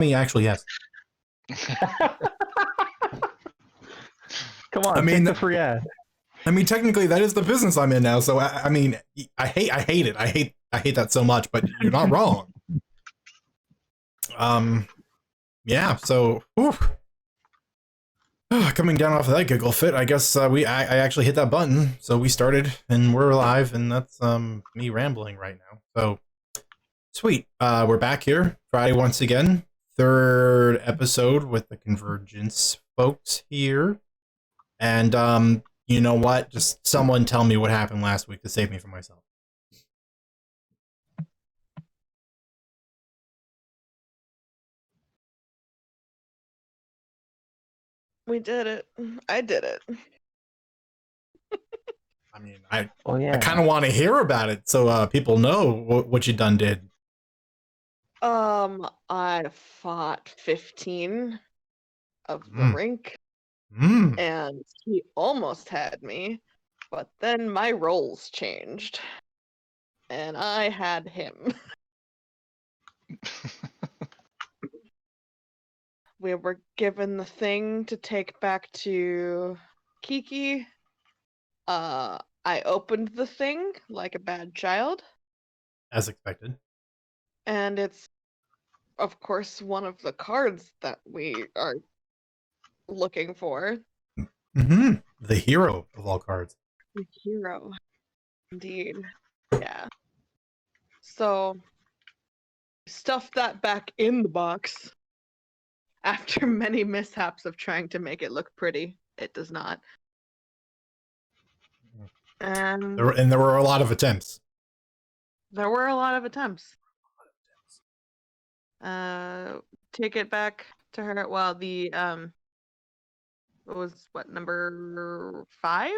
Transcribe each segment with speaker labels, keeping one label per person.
Speaker 1: me, actually, yes.
Speaker 2: Come on,
Speaker 1: I mean,
Speaker 2: take the free ad.
Speaker 1: I mean, technically, that is the business I'm in now. So, I mean, I hate it. I hate that so much. But you're not wrong. Yeah. So, whew. Coming down off of that giggle fit, I guess I actually hit that button. So we started, and we're alive, and that's me rambling right now. So, sweet. We're back here Friday once again. Third episode with the Convergence folks here. And you know what? Just someone tell me what happened last week to save me from myself.
Speaker 3: We did it. I did it.
Speaker 1: I mean, I
Speaker 2: yeah.
Speaker 1: kind of want to hear about it so people know what you done did.
Speaker 3: I fought 15 of the rink, and he almost had me, but then my roles changed, and I had him. We were given the thing to take back to Kiki. I opened the thing like a bad child.
Speaker 1: As expected.
Speaker 3: And it's, of course, one of the cards that we are looking for.
Speaker 1: The hero of all cards.
Speaker 3: The hero. Indeed. Yeah. So, stuffed that back in the box. After many mishaps of trying to make it look pretty, it does not. And
Speaker 1: there were a lot of attempts.
Speaker 3: There were a lot of attempts. Take it back to her. Well, the it was number 5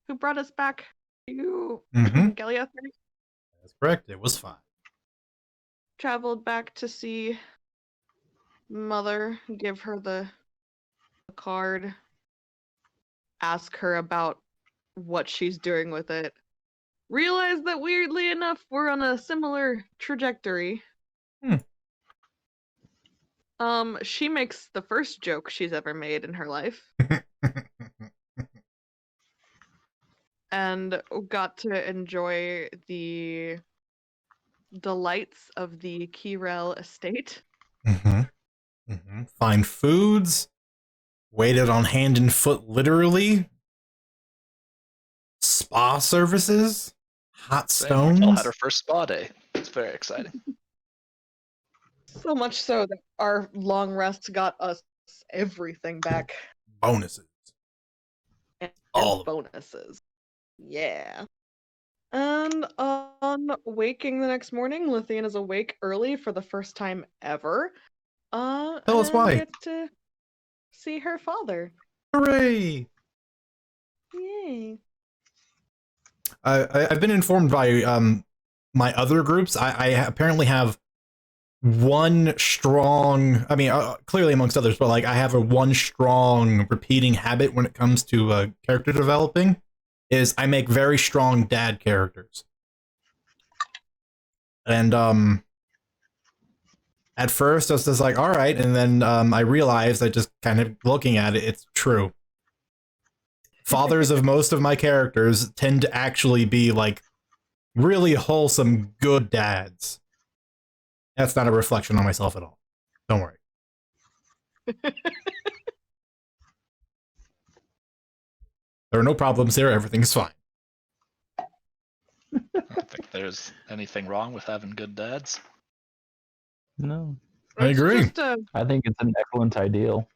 Speaker 3: who brought us back to Galiath?
Speaker 1: That's correct. It was 5.
Speaker 3: Traveled back to see Mother, give her the card, ask her about what she's doing with it. Realize that weirdly enough, we're on a similar trajectory. She makes the first joke she's ever made in her life. And got to enjoy the delights of the Kirel estate.
Speaker 1: Find foods, waited on hand and foot literally, spa services, hot stones.
Speaker 4: Raquel had her first spa day. It's very exciting.
Speaker 3: So much so that our long rest got us everything back.
Speaker 1: Bonuses.
Speaker 3: And
Speaker 1: all
Speaker 3: bonuses. Yeah. And on waking the next morning, Lithian is awake early for the first time ever.
Speaker 1: Tell us why.
Speaker 3: Get to see her father.
Speaker 1: Hooray!
Speaker 3: Yay.
Speaker 1: I've been informed by my other groups. I apparently have one strong, I mean, clearly amongst others, but like I have a one strong repeating habit when it comes to character developing, is I make very strong dad characters. And at first I was just like, all right, and then I realized, I just kind of looking at it, it's true. Fathers of most of my characters tend to actually be like really wholesome, good dads. That's not a reflection on myself at all. Don't worry. There are no problems here. Everything's fine.
Speaker 4: I don't think there's anything wrong with having good dads.
Speaker 2: No.
Speaker 1: I agree.
Speaker 2: I think it's an excellent ideal.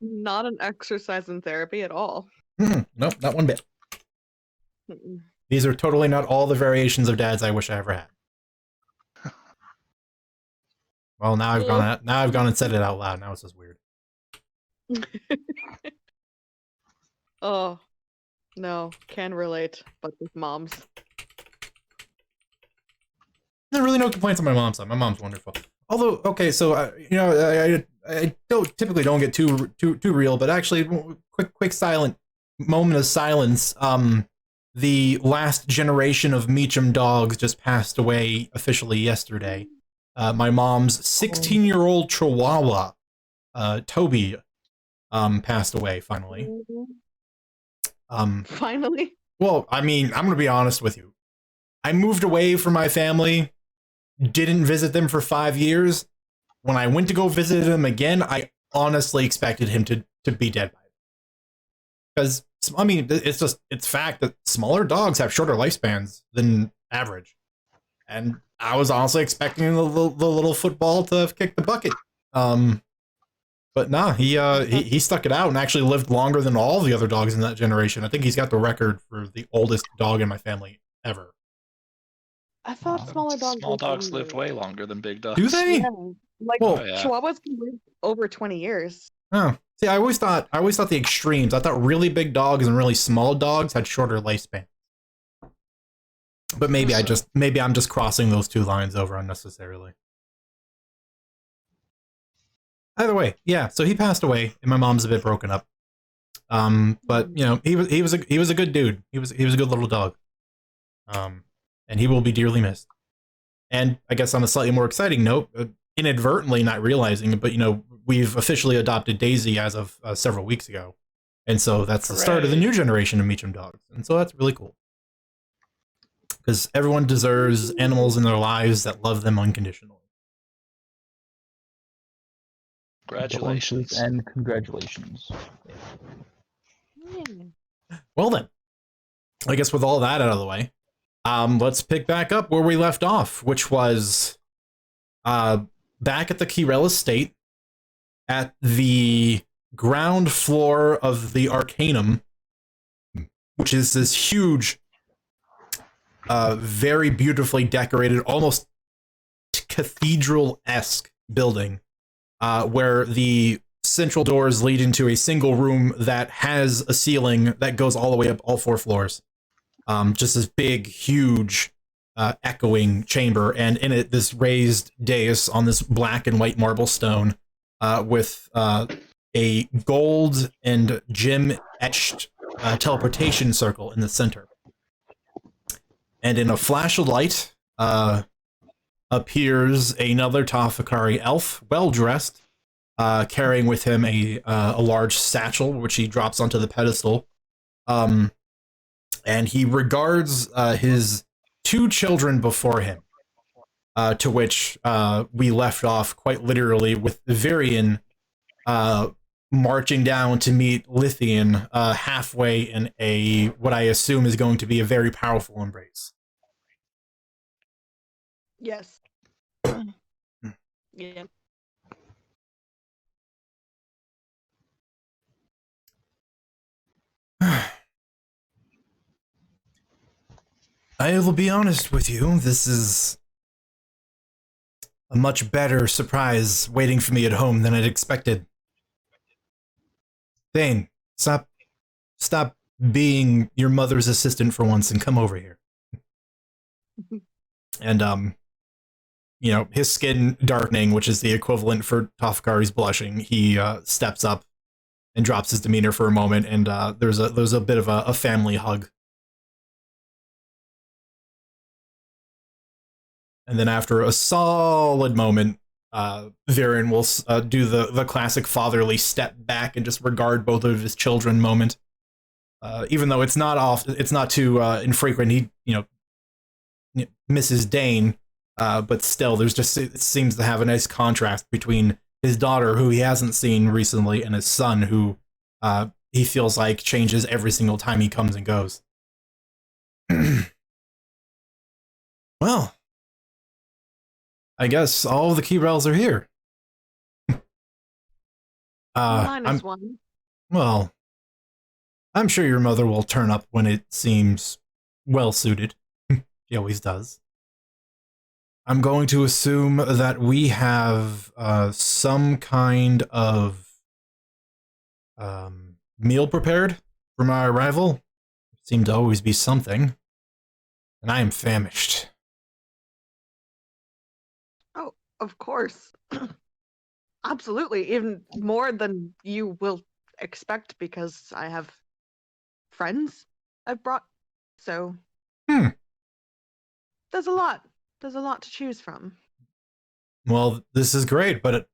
Speaker 3: Not an exercise in therapy at all.
Speaker 1: Nope, not one bit. These are totally not all the variations of dads I wish I ever had. Well, now I've gone and said it out loud. Now it's just weird.
Speaker 3: Oh, no, can relate, but with moms.
Speaker 1: There are really no complaints on my mom's side. My mom's wonderful. Although, okay, so you know, I typically don't get too real, but actually, quick silent moment of silence. The last generation of Meacham dogs just passed away officially yesterday. My mom's 16-year-old Chihuahua, Toby, passed away finally.
Speaker 3: Finally.
Speaker 1: Well, I mean, I'm gonna be honest with you. I moved away from my family, didn't visit them for 5 years. When I went to go visit him again, I honestly expected him to be dead by it. Because, I mean, it's fact that smaller dogs have shorter lifespans than average. And I was honestly expecting the little football to kick the bucket. But nah, he stuck it out and actually lived longer than all the other dogs in that generation. I think he's got the record for the oldest dog in my family ever.
Speaker 3: I thought smaller dogs.
Speaker 4: Small
Speaker 3: lived
Speaker 4: dogs
Speaker 3: longer.
Speaker 4: lived way longer than big dogs.
Speaker 1: Do they?
Speaker 3: Yeah, like
Speaker 1: Well,
Speaker 4: Oh, yeah.
Speaker 3: Chihuahuas can live over 20 years.
Speaker 1: Oh, see, I always thought the extremes. I thought really big dogs and really small dogs had shorter lifespans. But maybe I'm just crossing those two lines over unnecessarily. Either way, yeah. So he passed away, and my mom's a bit broken up. But you know, he was a good dude. He was a good little dog. And he will be dearly missed. And I guess on a slightly more exciting note, inadvertently not realizing it, but you know, we've officially adopted Daisy as of several weeks ago, and so that's the start of the new generation of Meacham dogs, and so that's really cool. Because everyone deserves animals in their lives that love them unconditionally.
Speaker 4: Congratulations.
Speaker 2: And congratulations.
Speaker 1: Well then, I guess with all that out of the way, let's pick back up where we left off, which was back at the Kirel estate at the ground floor of the Arcanum, which is this huge, very beautifully decorated, almost cathedral-esque building, where the central doors lead into a single room that has a ceiling that goes all the way up all 4 floors. Just this big, huge, echoing chamber, and in it, this raised dais on this black and white marble stone, with a gold and gem-etched teleportation circle in the center. And in a flash of light, appears another Tafakari elf, well-dressed, carrying with him a large satchel, which he drops onto the pedestal. And he regards his 2 children before him, to which we left off quite literally with Virian marching down to meet Lithian halfway in a what I assume is going to be a very powerful embrace.
Speaker 3: Yes. Yeah.
Speaker 1: I will be honest with you, this is a much better surprise waiting for me at home than I'd expected. Thane, stop being your mother's assistant for once and come over here. And, you know, his skin darkening, which is the equivalent for Tafakari's blushing, he steps up and drops his demeanor for a moment, and there's a bit of a family hug. And then after a solid moment, Viren will do the classic fatherly step back and just regard both of his children moment. Even though it's not too infrequent, he, you know, misses Dane, but still, it seems to have a nice contrast between his daughter, who he hasn't seen recently, and his son, who he feels like changes every single time he comes and goes. Well, I guess all of the Kirels are here.
Speaker 3: Minus one.
Speaker 1: Well, I'm sure your mother will turn up when it seems well suited. She always does. I'm going to assume that we have some kind of meal prepared for my arrival. Seemed to always be something. And I am famished.
Speaker 3: Oh, of course. Absolutely. Even more than you will expect, because I have friends I've brought. So there's a lot to choose from.
Speaker 1: Well, this is great, but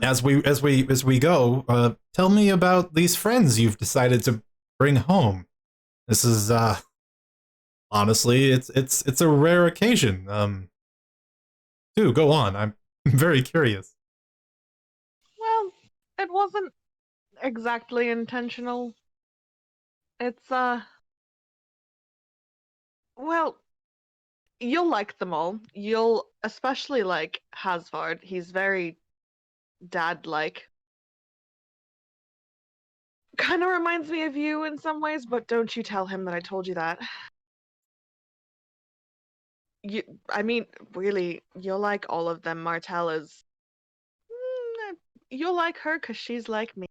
Speaker 1: as we go, tell me about these friends you've decided to bring home. This is honestly, it's a rare occasion. Do go on. I'm very curious.
Speaker 3: Well, it wasn't exactly intentional. It's, well, you'll like them all. You'll especially like Hasvard. He's very dad-like. Kind of reminds me of you in some ways, but don't you tell him that I told you that. You, I mean, really, you'll like all of them. Martell is, you'll like her because she's like me.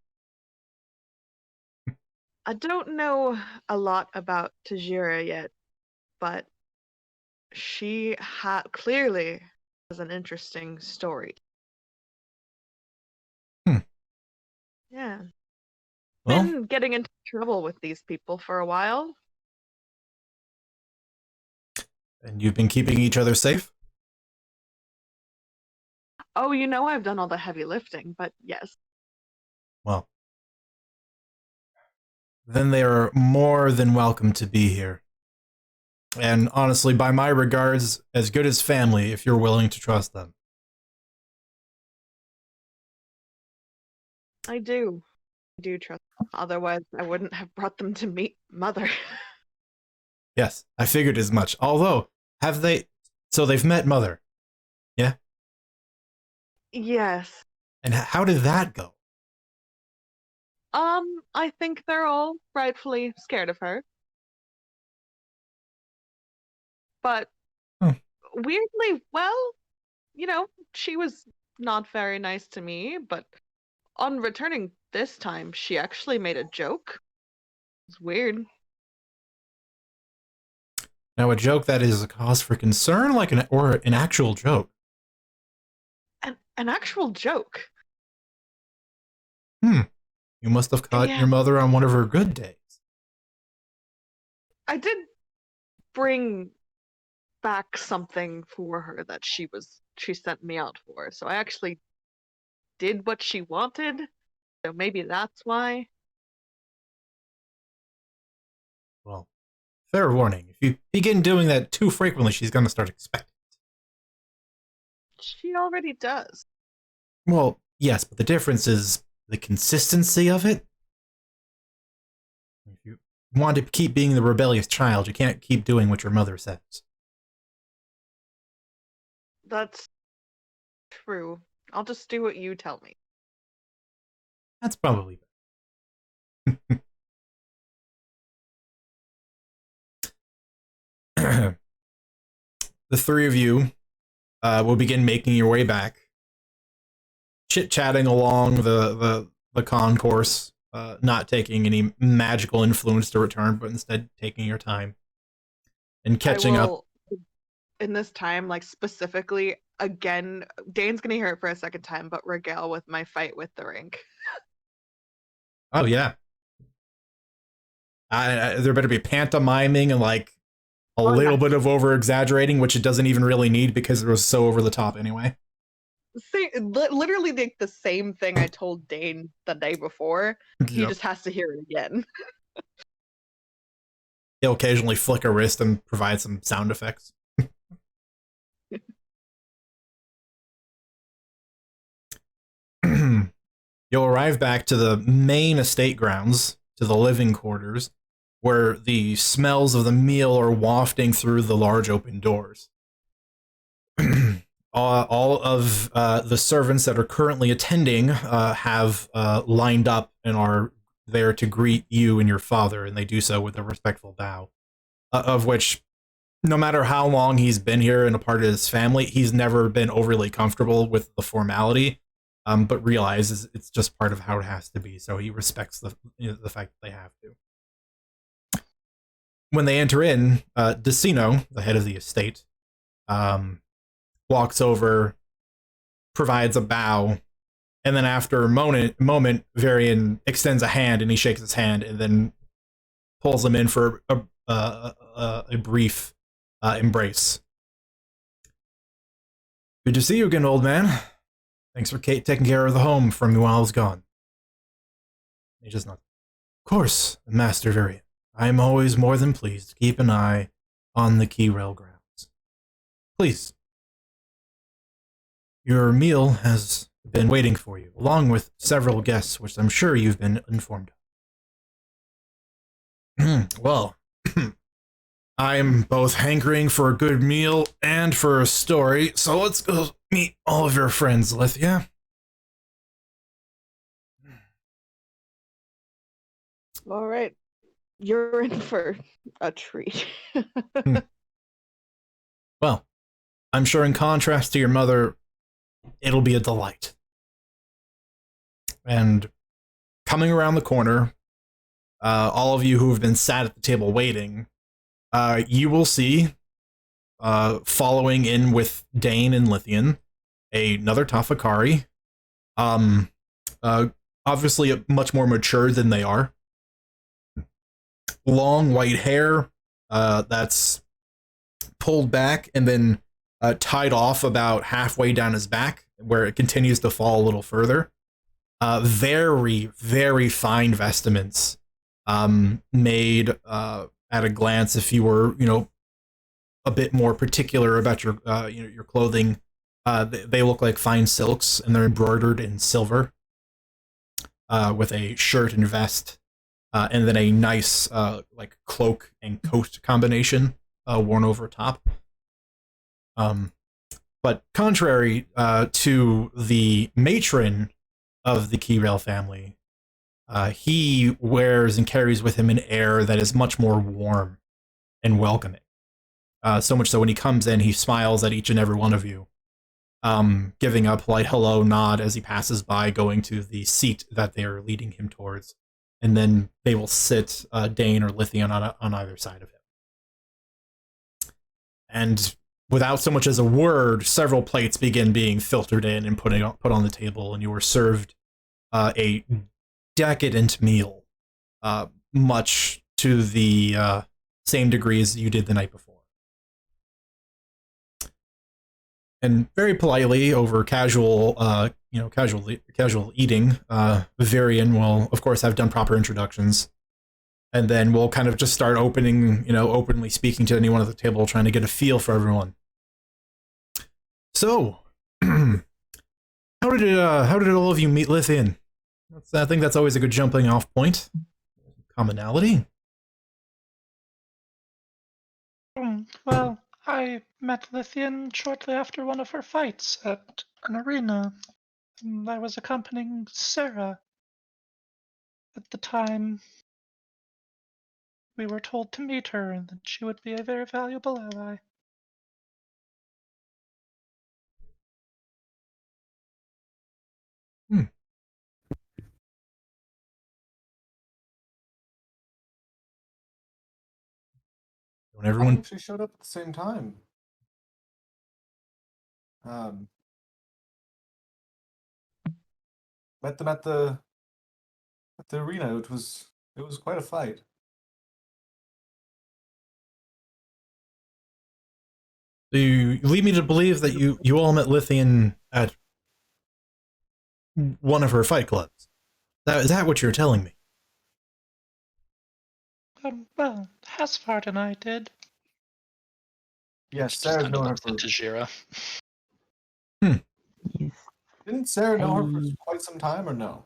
Speaker 3: I don't know a lot about Tajira yet, but she clearly has an interesting story.
Speaker 1: Hmm.
Speaker 3: Yeah.
Speaker 1: Well,
Speaker 3: Been getting into trouble with these people for a while.
Speaker 1: and you've been keeping each other safe?
Speaker 3: Oh, you know I've done all the heavy lifting, but yes.
Speaker 1: Well, then they are more than welcome to be here. And honestly, by my regards, as good as family if you're willing to trust them.
Speaker 3: I do. I do trust them. Otherwise, I wouldn't have brought them to meet Mother.
Speaker 1: Yes, I figured as much. Although, have they... So they've met Mother. Yeah?
Speaker 3: Yes.
Speaker 1: And how did that go?
Speaker 3: I think they're all rightfully scared of her. But
Speaker 1: Hmm.
Speaker 3: weirdly, well, she was not very nice to me, but on returning this time, she actually made a joke. It's weird.
Speaker 1: Now, a joke that is a cause for concern, like an actual joke.
Speaker 3: An actual joke.
Speaker 1: You must have caught
Speaker 3: Yeah.
Speaker 1: your mother on one of her good days.
Speaker 3: I did bring back something for her that she sent me out for. So I actually did what she wanted. So maybe that's why.
Speaker 1: Well, fair warning. If you begin doing that too frequently, she's going to start expecting it.
Speaker 3: She already does.
Speaker 1: Well, yes, but the difference is the consistency of it. If you want to keep being the rebellious child, you can't keep doing what your mother says.
Speaker 3: That's true. I'll just do what you tell me.
Speaker 1: That's probably better. The three of you will begin making your way back, chit-chatting along the concourse, not taking any magical influence to return, but instead taking your time and catching up.
Speaker 3: In this time, like specifically, again, Dane's gonna hear it for a second time, but regale with my fight with the rink.
Speaker 1: Oh, yeah. There better be pantomiming and like a little bit of over-exaggerating, which it doesn't even really need because it was so over the top anyway.
Speaker 3: Literally the same thing I told Dane the day before. He just has to hear it again.
Speaker 1: He'll occasionally flick a wrist and provide some sound effects. You'll arrive back to the main estate grounds, to the living quarters, where the smells of the meal are wafting through the large open doors. All of the servants that are currently attending have lined up and are there to greet you and your father, and they do so with a respectful bow, of which, no matter how long he's been here and a part of his family, he's never been overly comfortable with the formality, but realizes it's just part of how it has to be, so he respects the fact that they have to. When they enter in, Decino, the head of the estate, walks over, provides a bow, and then after a moment, Varian extends a hand and he shakes his hand and then pulls him in for a brief embrace. Good to see you again, old man. Thanks for taking care of the home from me while I was gone. He just nodded. Of course, Master Varian. I am always more than pleased to keep an eye on the Key Rail grounds. Please. Your meal has been waiting for you, along with several guests, which I'm sure you've been informed of. Well, I'm both hankering for a good meal and for a story, so let's go meet all of your friends, Lithia.
Speaker 3: All right. You're in for a treat.
Speaker 1: Well, I'm sure in contrast to your mother, it'll be a delight. And coming around the corner, all of you who have been sat at the table waiting, you will see, following in with Dane and Lithian, another Tafakari. Obviously much more mature than they are. Long white hair, that's pulled back and then tied off about halfway down his back, where it continues to fall a little further. Very, very fine vestments, made at a glance. If you were, a bit more particular about your, your clothing, they look like fine silks, and they're embroidered in silver, with a shirt and vest, and then a nice, like cloak and coat combination, worn over top. But contrary to the matron of the Keyrail family, he wears and carries with him an air that is much more warm and welcoming. So much so when he comes in, he smiles at each and every one of you, giving a polite hello nod as he passes by, going to the seat that they are leading him towards. And then they will sit Dane or Lithian on either side of him. And without so much as a word, several plates begin being filtered in and put on the table, and you are served a decadent meal, much to the same degree as you did the night before. And very politely, over casual eating, Varian will, of course, have done proper introductions, and then we'll kind of just start openly speaking to anyone at the table, trying to get a feel for everyone. So, how did all of you meet Lithian? I think that's always a good jumping off point. Commonality.
Speaker 4: Well, I met Lithian shortly after one of her fights at an arena. And I was accompanying Sarah. At the time, we were told to meet her and that she would be a very valuable ally.
Speaker 1: When everyone
Speaker 5: I actually showed up at the same time. Met them at the arena. It was quite a fight.
Speaker 1: you lead me to believe that you all met Lithian at one of her fight clubs. Is that what you're telling me?
Speaker 4: Well, Hasford and I did.
Speaker 5: Yes,
Speaker 4: Just
Speaker 5: Sarah's
Speaker 4: kind of
Speaker 5: known her
Speaker 4: looks
Speaker 5: for.
Speaker 4: into Jira.
Speaker 2: Yes.
Speaker 5: Didn't Sarah know her for
Speaker 2: I-
Speaker 5: quite some time, or no?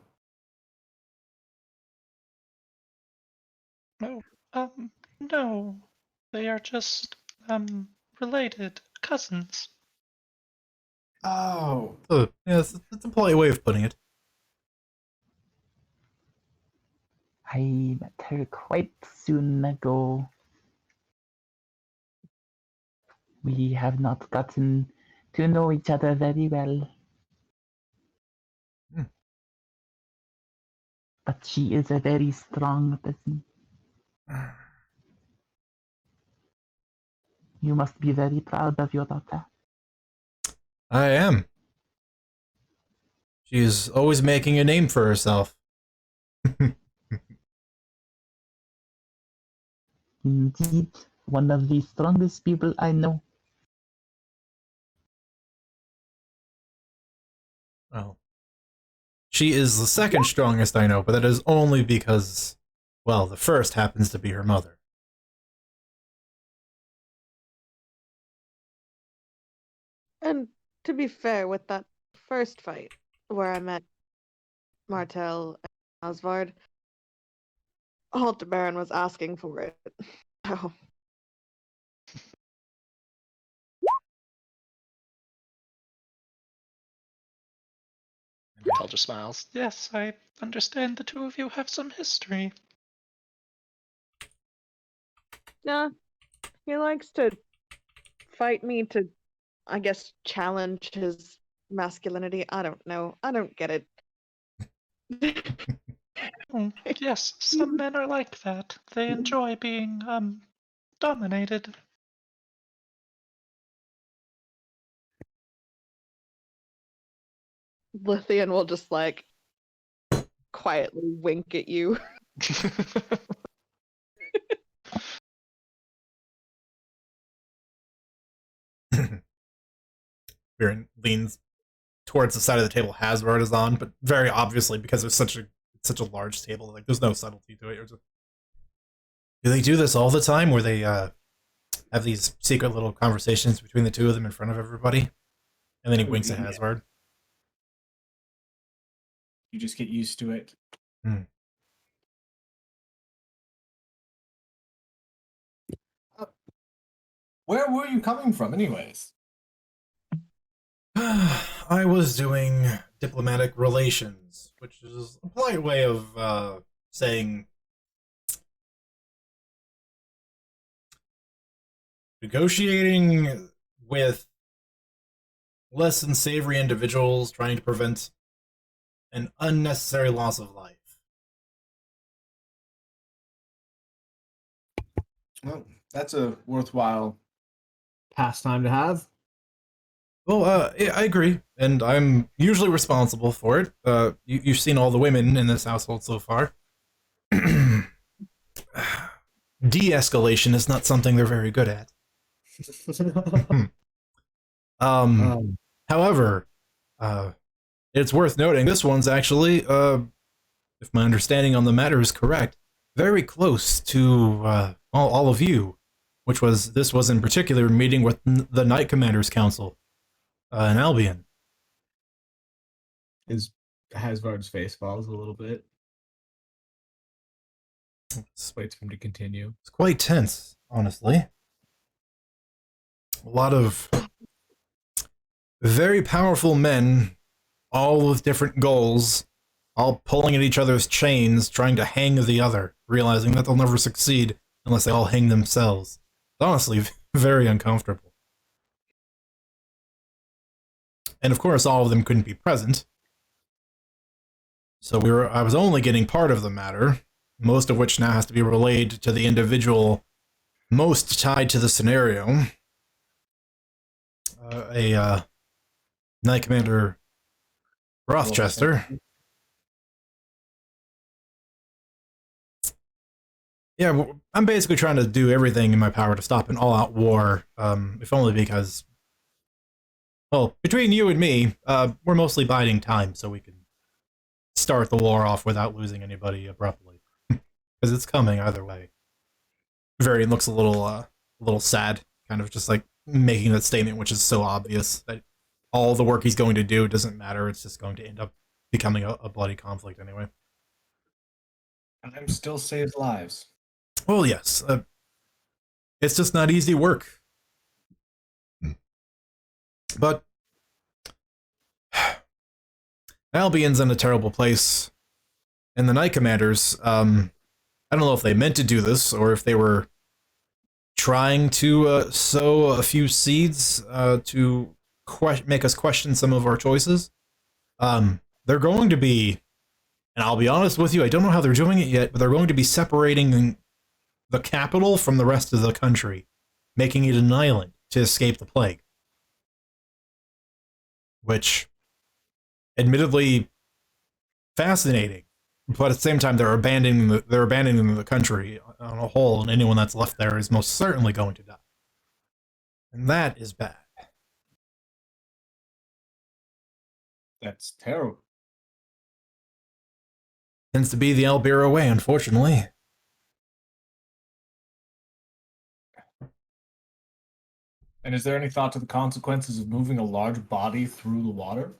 Speaker 4: No. They are just, related. Cousins.
Speaker 5: Oh,
Speaker 1: Oh, yeah, that's a polite way of putting it.
Speaker 2: I met her quite soon ago. We have not gotten to know each other very well.
Speaker 1: Hmm.
Speaker 2: But she is a very strong person. You must be very proud of your daughter.
Speaker 1: I am. She's always making a name for herself.
Speaker 2: Indeed, one of the strongest people I know.
Speaker 1: Well, she is the second strongest I know, but that is only because, well, the first happens to be her mother.
Speaker 3: And to be fair, with that first fight where I met Martel and Osvard, Aldebaran was asking for it. Oh,
Speaker 6: Tel just smiles.
Speaker 4: Yes, I understand the two of you have some history.
Speaker 3: yeah, he likes to fight me to, I guess, challenge his masculinity. I don't know. I don't get it.
Speaker 4: Yes, some men are like that. They enjoy being, dominated.
Speaker 3: Lithian will just like quietly wink at you.
Speaker 1: Viren leans towards the side of the table Hasbard is on, but very obviously because there's such a large table, like there's no subtlety to it. Do they do this all the time, where they have these secret little conversations between the two of them in front of everybody? And then he winks at Hasbard.
Speaker 7: You just get used to it.
Speaker 5: Where were you coming from, anyways?
Speaker 1: I was doing diplomatic relations, which is a polite way of saying negotiating with less than savory individuals trying to prevent an unnecessary loss of life.
Speaker 7: Well, that's a worthwhile pastime to have.
Speaker 1: Well, yeah, I agree, and I'm usually responsible for it. You've seen all the women in this household so far. De-escalation is not something they're very good at. However, it's worth noting this one's actually, if my understanding on the matter is correct, very close to all of you, this was in particular meeting with the Knight Commanders Council in Albion.
Speaker 7: Hasvard's face falls a little bit. Just wait for him to continue.
Speaker 1: It's quite tense, honestly. A lot of very powerful men, all with different goals, all pulling at each other's chains, trying to hang the other, realizing that they'll never succeed unless they all hang themselves. It's honestly very uncomfortable. And of course, all of them couldn't be present. So I was only getting part of the matter, most of which now has to be relayed to the individual most tied to the scenario. Knight Commander Rothchester. Yeah, I'm basically trying to do everything in my power to stop an all-out war, if only because, well, between you and me, we're mostly biding time so we can start the war off without losing anybody abruptly. Because it's coming either way. Varian looks a little sad, kind of just like making that statement, which is so obvious that all the work he's going to do doesn't matter. It's just going to end up becoming a bloody conflict anyway.
Speaker 7: Time still saves lives.
Speaker 1: Well, yes. It's just not easy work. But Albion's in a terrible place. And the Knight Commanders, I don't know if they meant to do this or if they were trying to sow a few seeds to make us question some of our choices. They're going to be, and I'll be honest with you, I don't know how they're doing it yet, but they're going to be separating the capital from the rest of the country, making it an island to escape the plague. Which, admittedly, fascinating, but at the same time, they're abandoning the country on a whole, and anyone that's left there is most certainly going to die, and that is bad.
Speaker 5: That's terrible.
Speaker 1: Tends to be the Albira way, unfortunately.
Speaker 5: And is there any thought to the consequences of moving a large body through the water?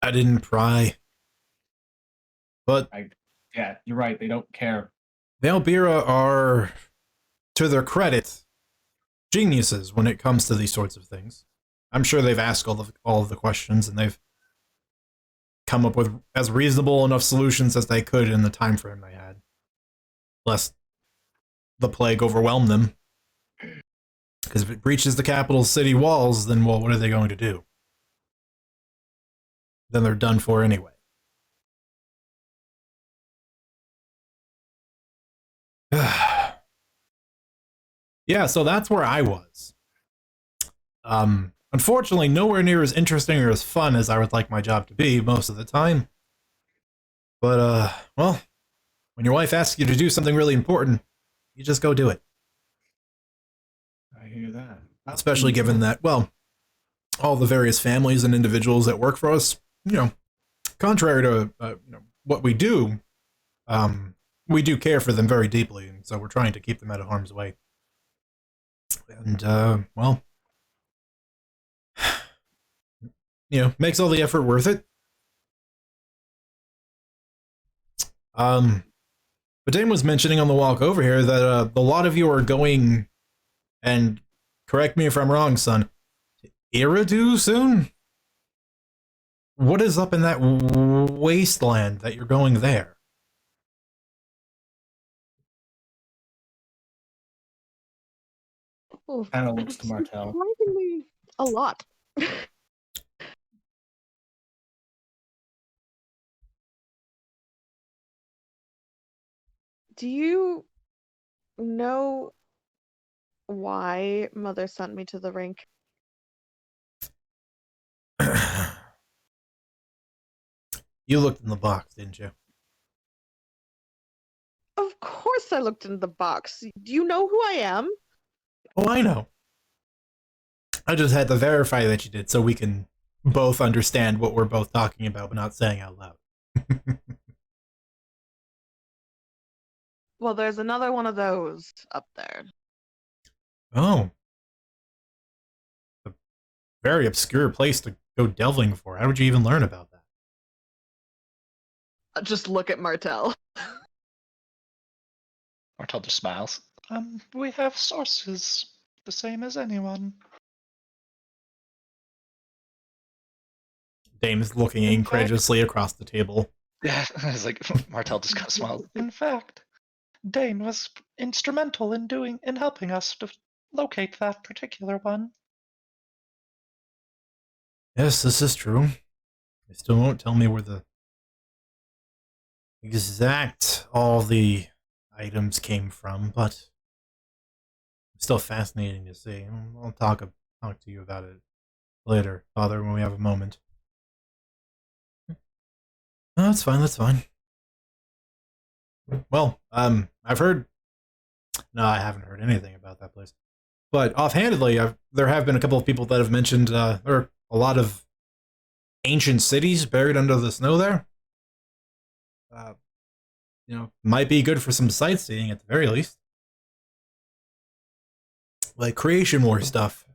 Speaker 1: I didn't pry. But
Speaker 5: Yeah, you're right. They don't care.
Speaker 1: the Albira are, to their credit, geniuses when it comes to these sorts of things. I'm sure they've asked all of the questions, and they've come up with as reasonable enough solutions as they could in the time frame they had. Lest the plague overwhelm them. Because if it breaches the capital city walls, then, well, what are they going to do? Then they're done for anyway. Yeah, so that's where I was. Unfortunately, nowhere near as interesting or as fun as I would like my job to be most of the time. But, well, when your wife asks you to do something really important, you just go do it.
Speaker 5: I hear that.
Speaker 1: Especially given that, well, all the various families and individuals that work for us, contrary to what we do care for them very deeply, and so we're trying to keep them out of harm's way. And, well, makes all the effort worth it. But Dane was mentioning on the walk over here that a lot of you are going, and correct me if I'm wrong, son, to Eridu soon? What is up in that wasteland that you're going there?
Speaker 3: Oh,
Speaker 5: Kind of looks to Martel.
Speaker 3: surprisingly, a lot. Do you know why Mother sent me to the rink?
Speaker 1: You looked in the box, didn't you?
Speaker 3: Of course I looked in the box. Do you know who I am?
Speaker 1: Oh, I know. I just had to verify that you did so we can both understand what we're both talking about but not saying out loud.
Speaker 3: Well, there's another one of those up there.
Speaker 1: Oh. A very obscure place to go delving for. How would you even learn about that?
Speaker 3: Just look at Martel.
Speaker 4: Martel just smiles. We have sources, the same as anyone.
Speaker 1: Dame is looking
Speaker 4: In
Speaker 1: incredulously across the table.
Speaker 4: Yeah, it's like Martel just kind of smiles. In fact, Dane was instrumental in helping us to locate that particular one.
Speaker 1: Yes, this is true. They still won't tell me where the exact all the items came from, but it's still fascinating to see. I'll talk to you about it later, Father, when we have a moment. No, that's fine, that's fine. Well, I've heard... No, I haven't heard anything about that place. But offhandedly, there have been a couple of people that have mentioned there are a lot of ancient cities buried under the snow there. Might be good for some sightseeing at the very least. Like Creation War stuff.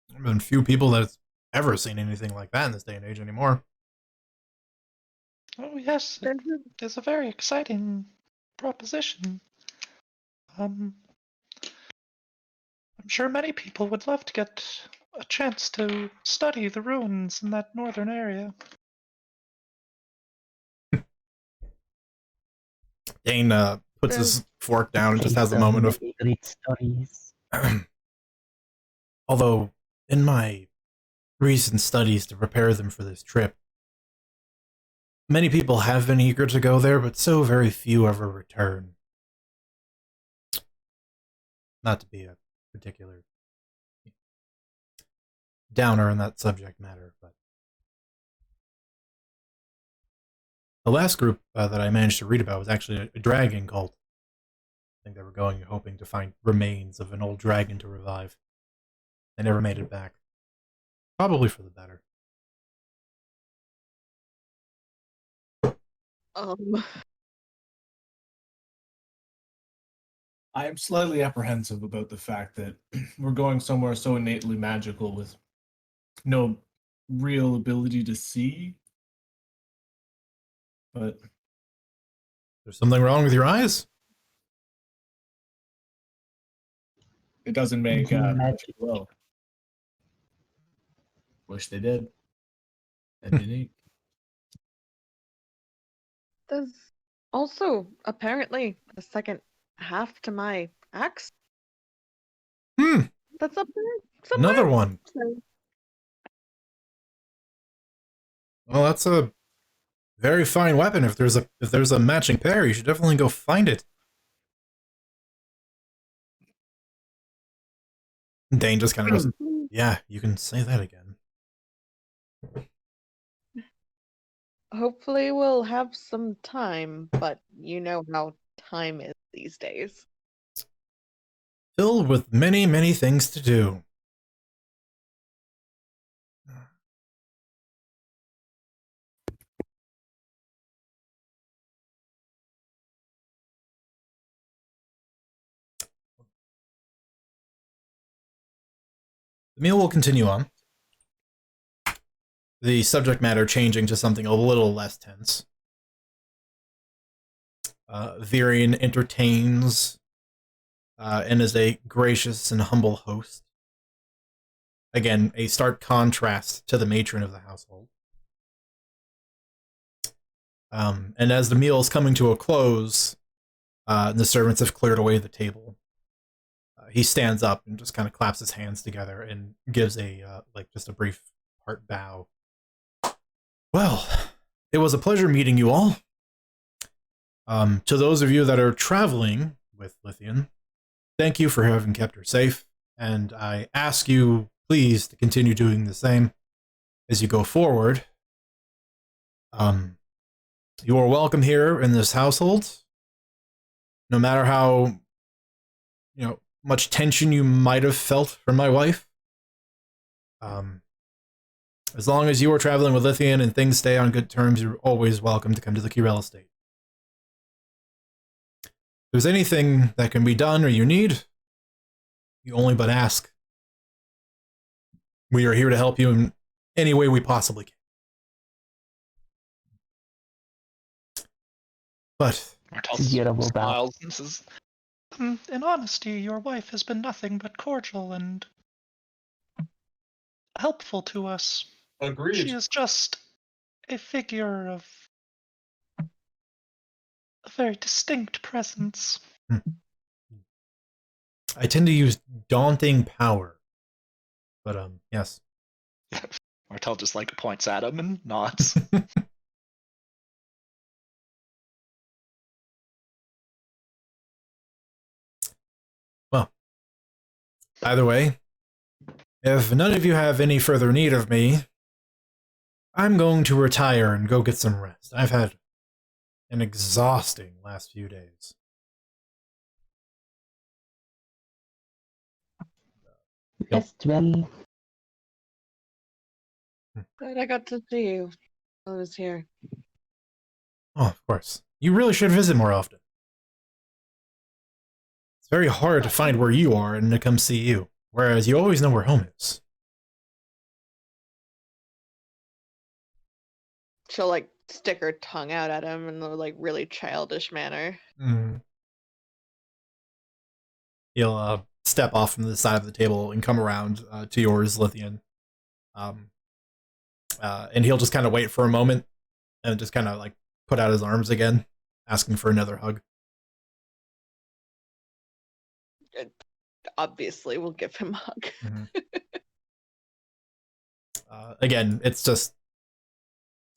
Speaker 1: There have been few people that's ever seen anything like that in this day and age anymore.
Speaker 4: Oh yes, it is a very exciting proposition. I'm sure many people would love to get a chance to study the ruins in that northern area.
Speaker 1: Dane puts his fork down and just has a moment of...
Speaker 2: Great stories.
Speaker 1: Although, in my recent studies to prepare them for this trip, many people have been eager to go there, but so very few ever return. Not to be a particular downer in that subject matter, but the last group that I managed to read about was actually a dragon cult. I think they were going hoping to find remains of an old dragon to revive. They never made it back. Probably for the better.
Speaker 3: Um,
Speaker 5: I am slightly apprehensive about the fact that we're going somewhere so innately magical with no real ability to see. But
Speaker 1: There's something wrong with your eyes?
Speaker 5: it doesn't make
Speaker 2: Magic.
Speaker 5: magic glow. Wish they did. That'd be neat.
Speaker 3: there's also apparently a second half to my axe
Speaker 1: Hmm.
Speaker 3: that's up there somewhere.
Speaker 1: Another one.
Speaker 3: So,
Speaker 1: Well, that's a very fine weapon. If there's a matching pair, you should definitely go find it. Dane just kind of goes, "Yeah, you can say that again."
Speaker 3: hopefully we'll have some time, but you know how time is these days.
Speaker 1: Filled with many, many things to do. The meal will continue on. The subject matter changing to something a little less tense. Virian entertains and is a gracious and humble host. Again, a stark contrast to the matron of the household. And as the meal is coming to a close, and the servants have cleared away the table, he stands up and just kind of claps his hands together and gives a just a brief part bow. Well, it was a pleasure meeting you all. To those of you that are traveling with Lithian, thank you for having kept her safe, and I ask you, please, to continue doing the same as you go forward. You are welcome here in this household. No matter how, much tension you might have felt from my wife. As long as you are traveling with Lithian and things stay on good terms, you're always welcome to come to the Kirel estate. If there's anything that can be done or you need, you only but ask. We are here to help you in any way we possibly can. But
Speaker 2: Beautiful bow.
Speaker 6: Smiles. This is
Speaker 4: In honesty, your wife has been nothing but cordial and helpful to us.
Speaker 5: Agreed.
Speaker 4: She is just a figure of a very distinct presence.
Speaker 1: I tend to use daunting power. But, yes.
Speaker 6: Martel just points at him and nods.
Speaker 1: Well, either way, if none of you have any further need of me, I'm going to retire and go get some rest. I've had an exhausting last few days.
Speaker 2: Rest well.
Speaker 3: Glad I got to see you. I was here.
Speaker 1: Oh, of course. You really should visit more often. It's very hard to find where you are and to come see you, whereas you always know where home is.
Speaker 3: She'll stick her tongue out at him in a really childish manner.
Speaker 1: Mm. He'll step off from the side of the table and come around to yours, Lithian. And he'll just kind of wait for a moment and just kind of put out his arms again, asking for another hug.
Speaker 3: Obviously, we'll give him a hug.
Speaker 1: Mm-hmm. Again, it's just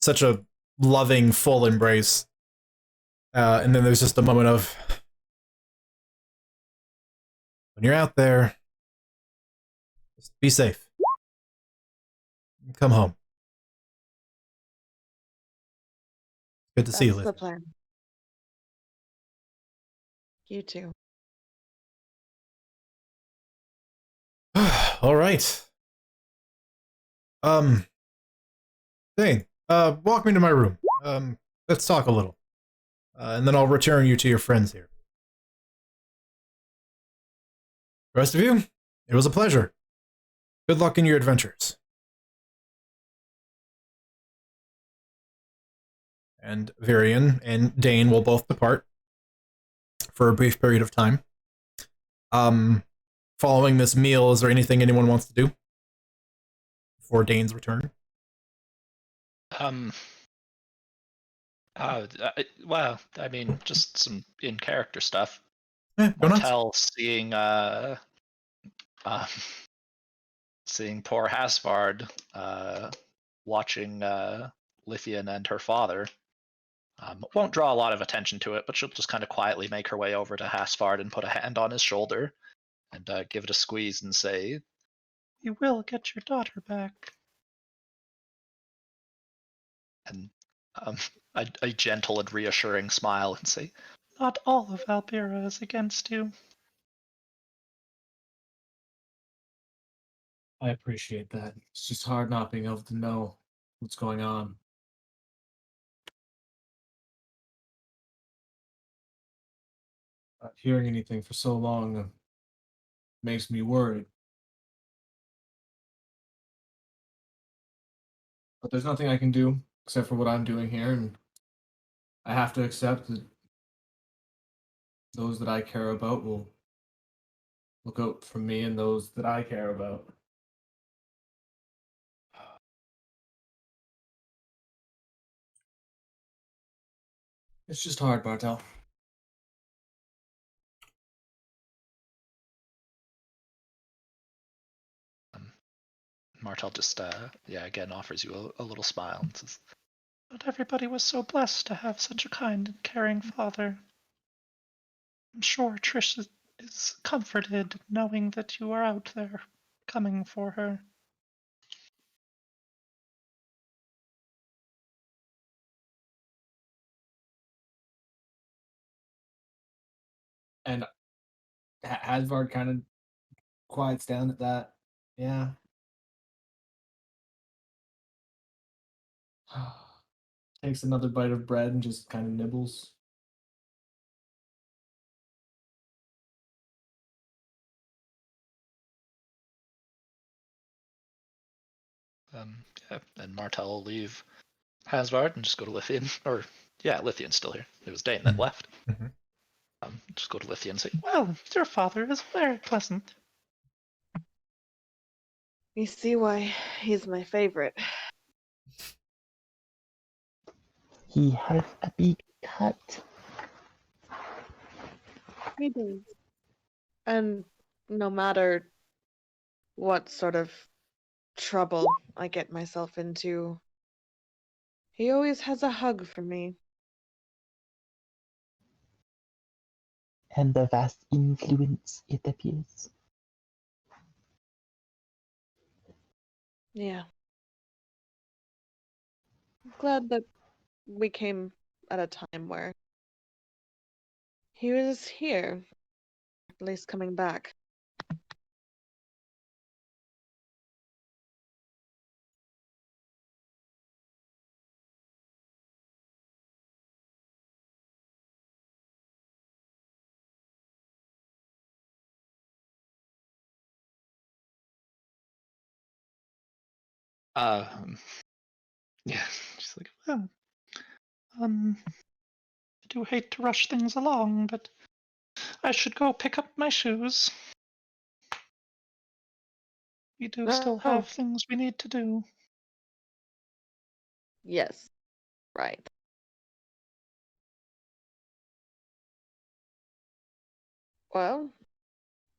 Speaker 1: such a loving, full embrace. And then there's just a moment of, when you're out there, just be safe. Come home. Good to see you,
Speaker 3: That's
Speaker 1: Liz.
Speaker 3: the plan. You too.
Speaker 1: All right. Dane, walk me to my room. Let's talk a little. And then I'll return you to your friends here. The rest of you, it was a pleasure. Good luck in your adventures. And Varian and Dane will both depart for a brief period of time. Following this meal, is there anything anyone wants to do before Dane's return?
Speaker 6: Well, I mean, just some in-character stuff.
Speaker 1: Go nuts.
Speaker 6: Martel seeing seeing poor Hasvard watching Lithian and her father. Won't draw a lot of attention to it, but she'll just kind of quietly make her way over to Hasvard and put a hand on his shoulder and give it a squeeze and say,
Speaker 4: You will get your daughter back.
Speaker 6: and a gentle and reassuring smile and say,
Speaker 4: Not all of Albira is against you.
Speaker 5: I appreciate that. It's just hard not being able to know what's going on. Not hearing anything for so long makes me worried. But there's nothing I can do except for what I'm doing here, and I have to accept that those that I care about will look out for me and those that I care about. It's just hard, Bartel.
Speaker 6: Martel just, again offers you a little smile and says,
Speaker 4: But everybody was so blessed to have such a kind and caring father. I'm sure Trish is comforted knowing that you are out there coming for her.
Speaker 5: And Hasvard kind of quiets down at that. Yeah. Takes another bite of bread and just kind of nibbles.
Speaker 6: yeah, and Martel will leave Hasvard and just go to Lithian, or Lithian's still here. It was Dane that left.
Speaker 1: Mm-hmm.
Speaker 6: Just go to Lithian and say,
Speaker 4: Well, your father is very pleasant.
Speaker 3: You see why he's my favorite.
Speaker 2: He has a big cut.
Speaker 3: He does. And no matter what sort of trouble I get myself into, he always has a hug for me.
Speaker 2: And a vast influence, it appears.
Speaker 3: Yeah. I'm glad that we came at a time where he was here, at least coming back.
Speaker 6: yeah, she's like,
Speaker 4: Well, I do hate to rush things along, but I should go pick up my shoes. We do still
Speaker 3: Oh,
Speaker 4: have things we need to do.
Speaker 3: yes. Right. Well,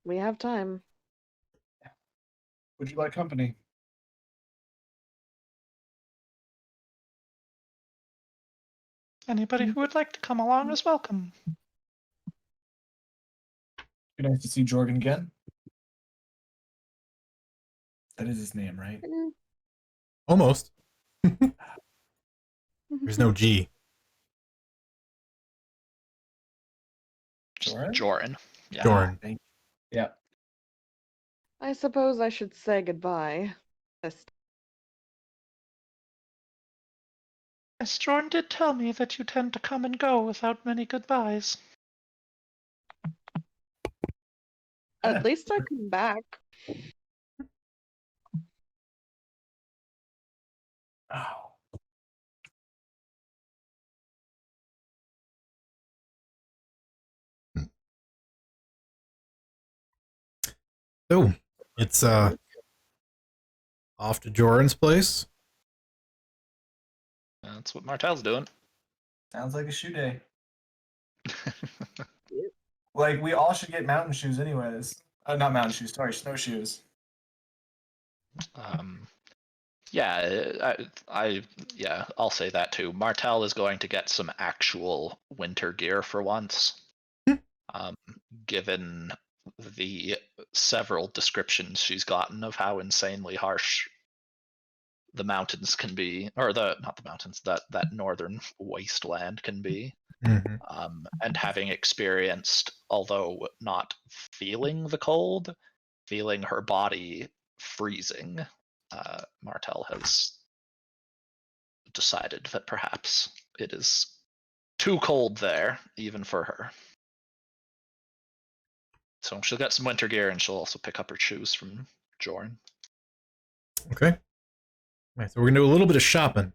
Speaker 3: we have time.
Speaker 5: Would you like company?
Speaker 4: Anybody who would like to come along is welcome.
Speaker 5: Be nice to see Jorgen again. That is his name, right?
Speaker 1: Almost. There's no G.
Speaker 6: just
Speaker 5: Joran?
Speaker 6: Joran. Yeah.
Speaker 1: Jorn.
Speaker 5: Thank you. Yeah.
Speaker 3: I suppose I should say goodbye. Just
Speaker 4: Yes, Jordan did tell me that you tend to come and go without many goodbyes.
Speaker 3: At least I come back.
Speaker 5: Oh.
Speaker 1: So it's off to Joran's place.
Speaker 6: That's what Martel's doing.
Speaker 7: Sounds like a shoe day. Like, we all should get mountain shoes anyways. Not mountain shoes, sorry, snowshoes.
Speaker 6: Yeah, yeah, I'll say that too. Martel is going to get some actual winter gear for once. um, Given the several descriptions she's gotten of how insanely harsh the mountains can be, or not the mountains, that northern wasteland can be.
Speaker 1: Mm-hmm.
Speaker 6: And having experienced, although not feeling the cold, feeling her body freezing, Martel has decided that perhaps it is too cold there, even for her. So she'll get some winter gear, and she'll also pick up her shoes from Jorn.
Speaker 1: Okay. All right, so we're gonna do a little bit of shopping.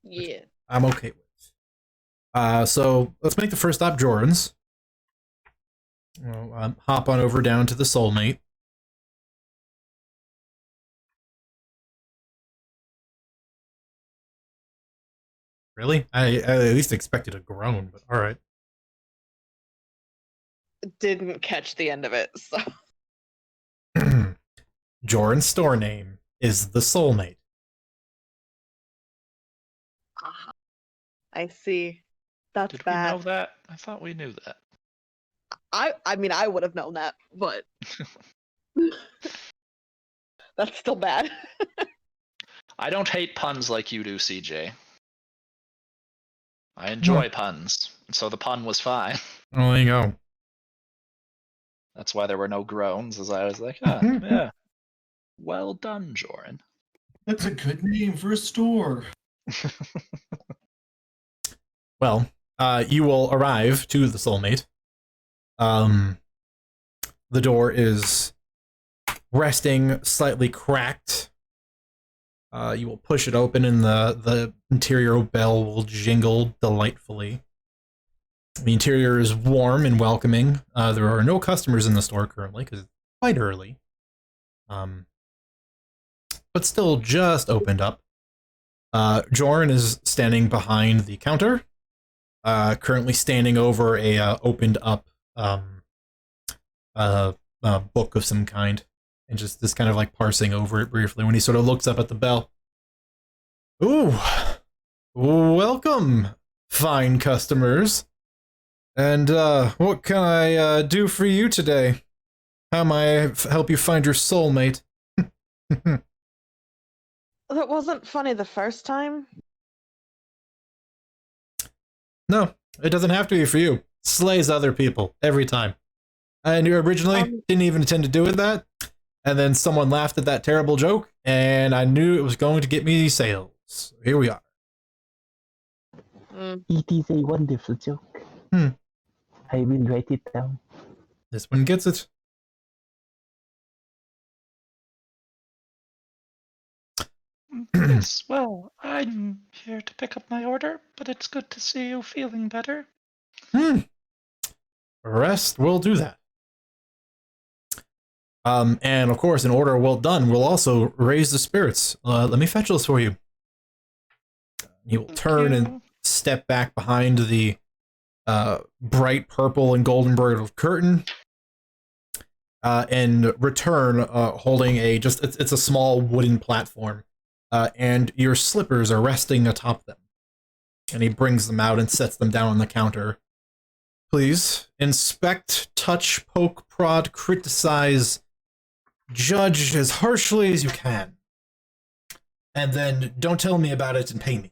Speaker 3: Yeah.
Speaker 1: I'm okay with. So let's make the first stop Joran's. We'll hop on over down to the Soulmate. Really? I at least expected a groan, but all right.
Speaker 3: Didn't catch the end of it, so.
Speaker 1: Joran's store name is the Soulmate.
Speaker 3: I see. That's
Speaker 6: Did
Speaker 3: bad.
Speaker 6: we know that? I thought we knew that.
Speaker 3: I mean, I would have known that, but that's still bad.
Speaker 6: I don't hate puns like you do, CJ. I enjoy puns, so the pun was fine.
Speaker 1: Oh, there you go.
Speaker 6: That's why there were no groans, as I was like, yeah. Well done, Joran.
Speaker 7: That's a good name for a store.
Speaker 1: Well, you will arrive to the Soulmate. The door is resting slightly cracked. You will push it open and the interior bell will jingle delightfully. The interior is warm and welcoming. There are no customers in the store currently because it's quite early. But still just opened up. Jorn is standing behind the counter, currently standing over a opened up book of some kind, and just kind of like parsing over it briefly when he sort of looks up at the bell. Ooh, welcome, fine customers. And what can I do for you today? How may I help you find your soulmate?
Speaker 3: That wasn't funny the first time.
Speaker 1: No, it doesn't have to be for you. Slays other people every time. And you originally didn't even intend to do it that. And then someone laughed at that terrible joke, and I knew it was going to get me sales. Here we are.
Speaker 2: It is a wonderful joke. I will write it down.
Speaker 1: This one gets it.
Speaker 4: Yes, well, I'm here to pick up my order, but it's good to see you feeling better.
Speaker 1: Rest will do that. And of course, an order well done will also raise the spirits. Let me fetch those for you. He will turn and step back behind the bright purple and golden embroidered curtain, and return holding it's a small wooden platform, and your slippers are resting atop them. And he brings them out and sets them down on the counter. Please inspect, touch, poke, prod, criticize, judge as harshly as you can. And then don't tell me about it and pay me.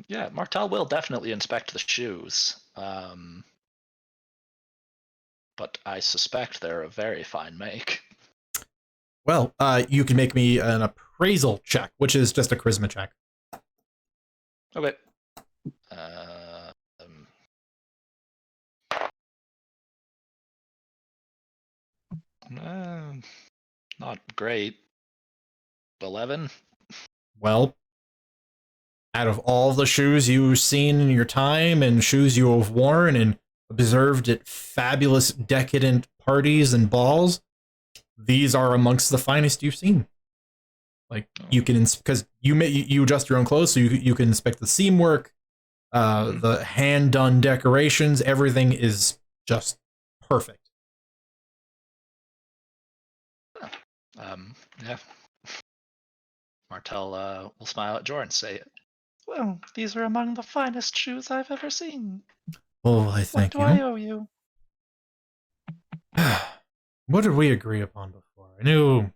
Speaker 6: Yeah, Martel will definitely inspect the shoes. But I suspect they're a very fine make.
Speaker 1: Well, you can make me an appraisal check, which is just a charisma check.
Speaker 6: Okay. Um, not great. 11.
Speaker 1: Well, out of all the shoes you've seen in your time and shoes you have worn and observed at fabulous decadent parties and balls, these are amongst the finest you've seen. Like you can, because you adjust your own clothes, so you can inspect the seam work, the hand done decorations. Everything is just perfect.
Speaker 6: Yeah. Martel will smile at Jordan, say,
Speaker 4: Well, these are among the finest shoes I've ever seen.
Speaker 1: Oh, I
Speaker 4: What
Speaker 1: thank
Speaker 4: do I
Speaker 1: you.
Speaker 4: owe you?
Speaker 1: What did we agree upon before? I knew.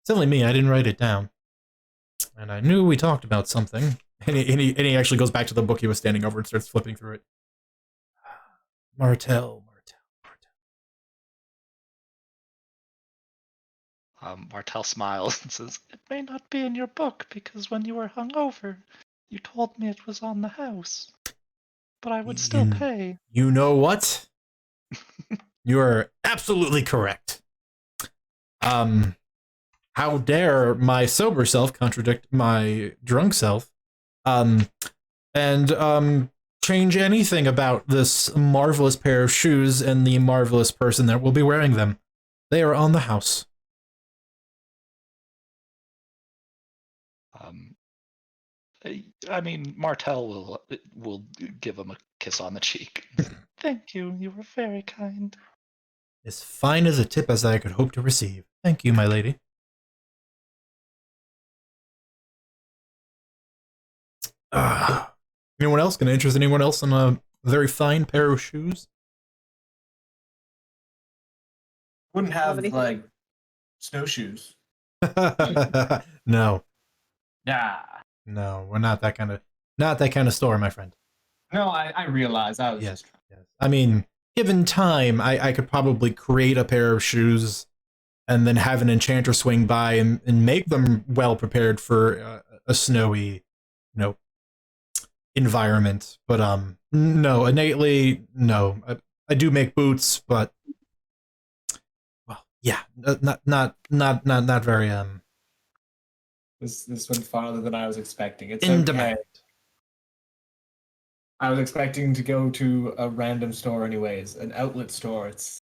Speaker 1: Silly me, I didn't write it down. And I knew we talked about something. And he actually goes back to the book he was standing over and starts flipping through it. Martel.
Speaker 6: Martel smiles and says,
Speaker 4: It may not be in your book because when you were hungover, you told me it was on the house. But I would still pay.
Speaker 1: You know what? You are absolutely correct. How dare my sober self contradict my drunk self? And change anything about this marvelous pair of shoes and the marvelous person that will be wearing them. They are on the house.
Speaker 6: I mean, Martel will give him a kiss on the cheek.
Speaker 4: Thank you. You were very kind.
Speaker 1: As fine as a tip as I could hope to receive. Thank you, my lady. Anyone else? Gonna interest anyone else in a very fine pair of shoes?
Speaker 5: Wouldn't have
Speaker 3: anything?
Speaker 5: like snowshoes.
Speaker 1: No,
Speaker 5: Yeah.
Speaker 1: no, we're not that kind of store, my friend.
Speaker 5: No, I realize I was
Speaker 1: Yes,
Speaker 5: just
Speaker 1: yes. I mean, given time, I could probably create a pair of shoes and then have an enchanter swing by and make them well prepared for a snowy, environment. But no, innately, no. I do make boots, but well, yeah, not very
Speaker 5: this went farther than I was expecting. It's
Speaker 1: in
Speaker 5: okay.
Speaker 1: demand.
Speaker 5: I was expecting to go to a random store anyways, an outlet store. It's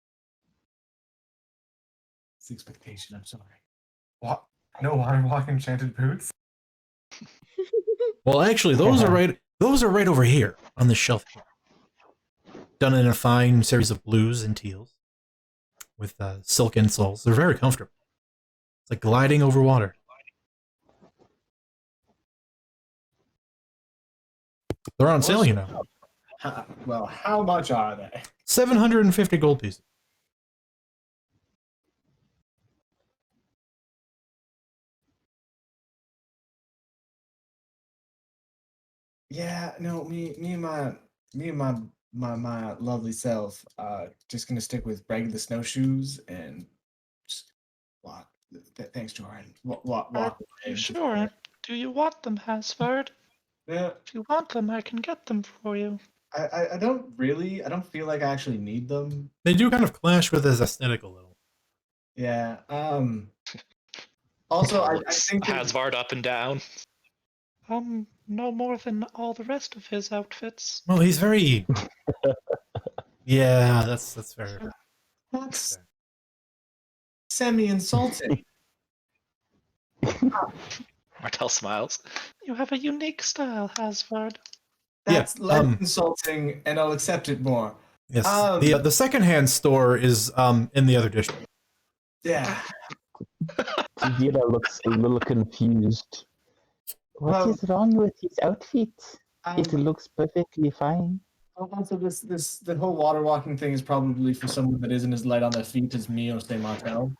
Speaker 5: expectation, I'm sorry. What? No water walk enchanted boots?
Speaker 1: Well, actually, those are right over here on the shelf here. Done in a fine series of blues and teals with silk insoles. They're very comfortable. It's like gliding over water. They're on sale, you know.
Speaker 5: Well, how much are they?
Speaker 1: 750 gold pieces.
Speaker 5: Yeah, no, me and my lovely self just gonna stick with regular snowshoes and just walk. Thanks, Jordan. Walk away.
Speaker 4: Sure. Do you want them, Hasford?
Speaker 5: Yeah,
Speaker 4: If you want them, I can get them for you.
Speaker 5: I don't feel like I actually need them.
Speaker 1: They do kind of clash with his aesthetic a little.
Speaker 5: Yeah. Also, I think that,
Speaker 6: Hasvard up and down.
Speaker 4: No more than all the rest of his outfits.
Speaker 1: Well, he's very. Yeah, that's fair.
Speaker 5: that's semi-insulting.
Speaker 6: Martel smiles.
Speaker 4: You have a unique style, Hasford.
Speaker 5: That's
Speaker 1: Yeah,
Speaker 5: less insulting, and I'll accept it more.
Speaker 1: Yes, the secondhand store is in the other district.
Speaker 5: Yeah.
Speaker 2: Tavira looks a little confused. What is wrong with his outfit? It looks perfectly fine.
Speaker 5: Also, the whole water walking thing is probably for someone that isn't as light on their feet as me or say Martel.